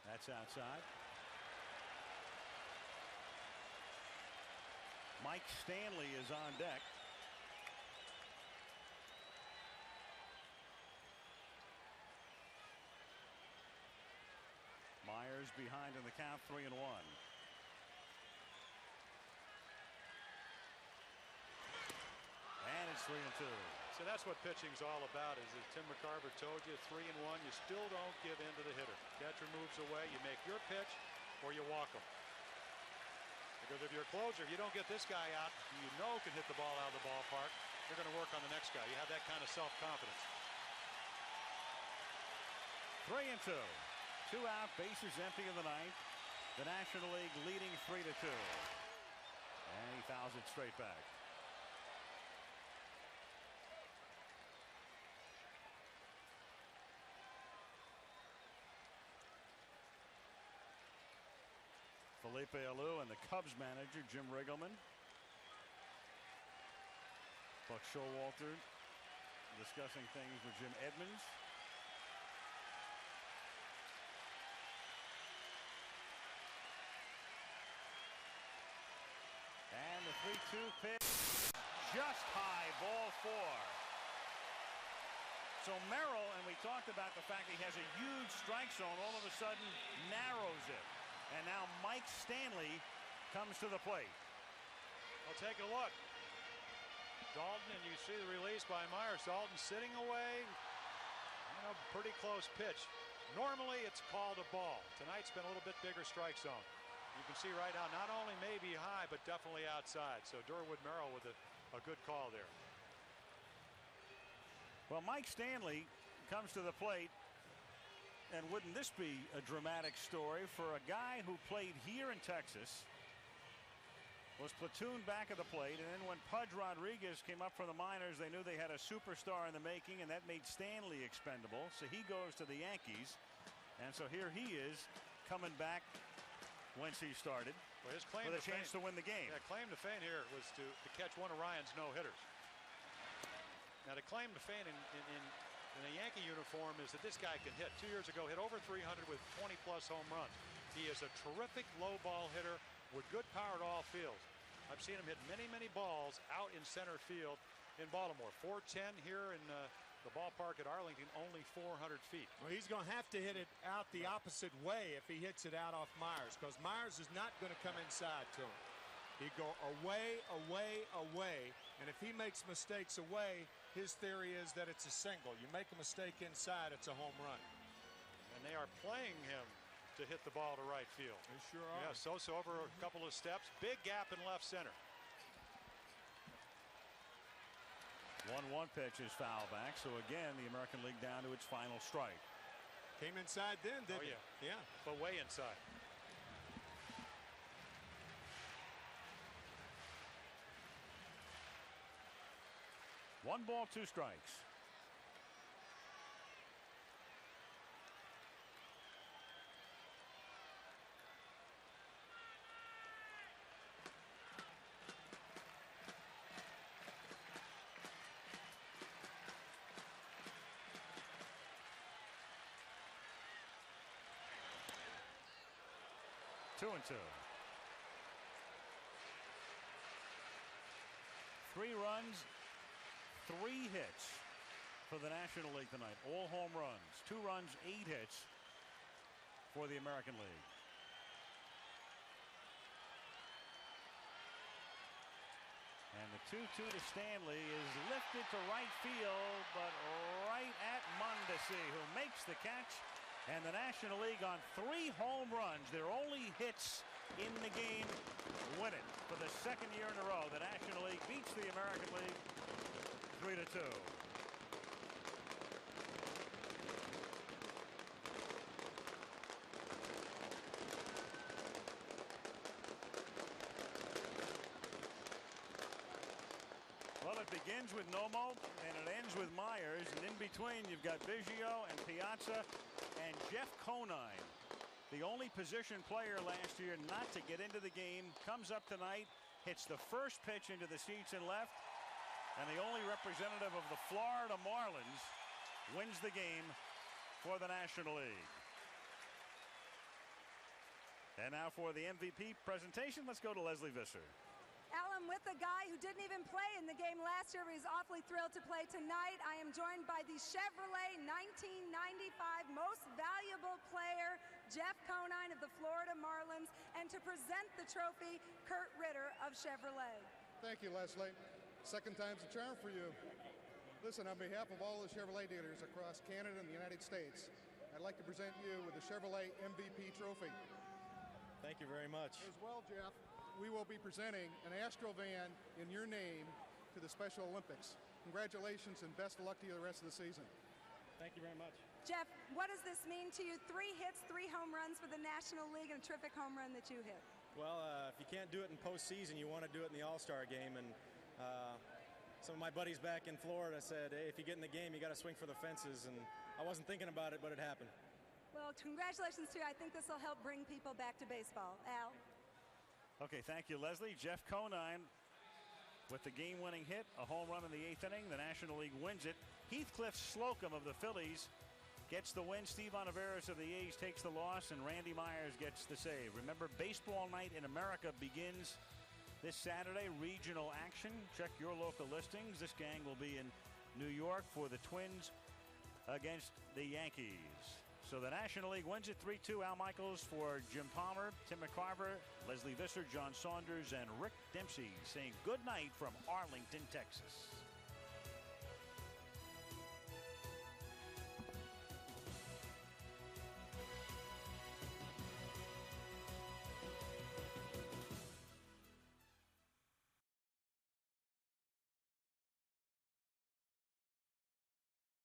That's outside. Mike Stanley is on deck. Myers behind in the count, 3-1. And it's 3-2. So that's what pitching's all about. Is as Tim McCarver told you, 3-1. You still don't give in to the hitter. Catcher moves away. You make your pitch, or you walk him. Because if you're a closer, you don't get this guy out, you can hit the ball out of the ballpark. You're going to work on the next guy. You have that kind of self-confidence. 3-2. 2 out, bases empty in the ninth. The National League leading 3-2. And he fouls it straight back. Felipe Alou and the Cubs manager Jim Riggleman. Buck Showalter discussing things with Jim Edmonds. And the 3-2 pitch, just high, ball 4. So Merrill, and we talked about the fact that he has a huge strike zone, all of a sudden narrows it. And now Mike Stanley comes to the plate. Well, take a look. Dalton, and you see the release by Myers. Dalton sitting away. Pretty close pitch. Normally it's called a ball. Tonight's been a little bit bigger strike zone. You can see right now, not only maybe high, but definitely outside. So Durwood Merrill with a good call there. Well, Mike Stanley comes to the plate. And wouldn't this be a dramatic story for a guy who played here in Texas, was platooned back at the plate, and then when Pudge Rodriguez came up from the minors, they knew they had a superstar in the making, and that made Stanley expendable. So he goes to the Yankees, and so here he is coming back whence he started, well, his claim with a chance to win the game. Yeah, claim to fame here was to catch one of Ryan's no-hitters. Now, the claim to fame in a Yankee uniform is that this guy can hit. 2 years ago, hit over 300 with 20-plus home runs. He is a terrific low ball hitter with good power at all fields. I've seen him hit many, many balls out in center field in Baltimore. 410 here in the ballpark at Arlington, only 400 feet. Well, he's going to have to hit it out the opposite way if he hits it out off Myers, because Myers is not going to come inside to him. He'd go away, away, away, and if he makes mistakes away, his theory is that it's a single. You make a mistake inside, it's a home run. And they are playing him to hit the ball to right field. They sure are. Yeah, Sosa over a couple of steps. Big gap in left center. 1-1 pitch is foul back. So again, the American League down to its final strike. Came inside then, didn't he? Yeah. But way inside. One ball, 2 strikes. 2-2. 3 runs, 3 hits for the National League tonight. All home runs. 2 runs, 8 hits for the American League. And the 2-2 to Stanley is lifted to right field, but right at Mondesi, who makes the catch. And the National League on 3 home runs. Their only hits in the game win it. For the 2nd year in a row, the National League beats the American League 3-2. Well, it begins with Nomo and it ends with Myers, and in between you've got Biggio and Piazza and Jeff Conine, the only position player last year not to get into the game, comes up tonight, hits the first pitch into the seats and left, and the only representative of the Florida Marlins wins the game for the National League. And now for the MVP presentation, let's go to Leslie Visser. Alan, with a guy who didn't even play in the game last year, but he's awfully thrilled to play tonight. I am joined by the Chevrolet 1995 Most Valuable Player, Jeff Conine of the Florida Marlins, and to present the trophy, Kurt Ritter of Chevrolet. Thank you, Leslie. Second time's a charm for you. Listen, on behalf of all the Chevrolet dealers across Canada and the United States, I'd like to present you with the Chevrolet MVP trophy. Thank you very much. As well, Jeff, we will be presenting an Astro van in your name to the Special Olympics. Congratulations and best of luck to you the rest of the season. Thank you very much. Jeff, what does this mean to you? 3 hits, 3 home runs for the National League, and a terrific home run that you hit. Well, if you can't do it in postseason, you want to do it in the All-Star game. And some of my buddies back in Florida said, hey, if you get in the game, you got to swing for the fences. And I wasn't thinking about it, but it happened. Well, congratulations to you. I think this will help bring people back to baseball. Al? Okay, thank you, Leslie. Jeff Conine with the game-winning hit, a home run in the 8th inning. The National League wins it. Heathcliff Slocum of the Phillies gets the win. Steve Olivares of the A's takes the loss, and Randy Myers gets the save. Remember, Baseball Night in America begins this Saturday. Regional action. Check your local listings. This gang will be in New York for the Twins against the Yankees. So the National League wins it 3-2. Al Michaels for Jim Palmer, Tim McCarver, Leslie Visser, John Saunders, and Rick Dempsey saying good night from Arlington, Texas.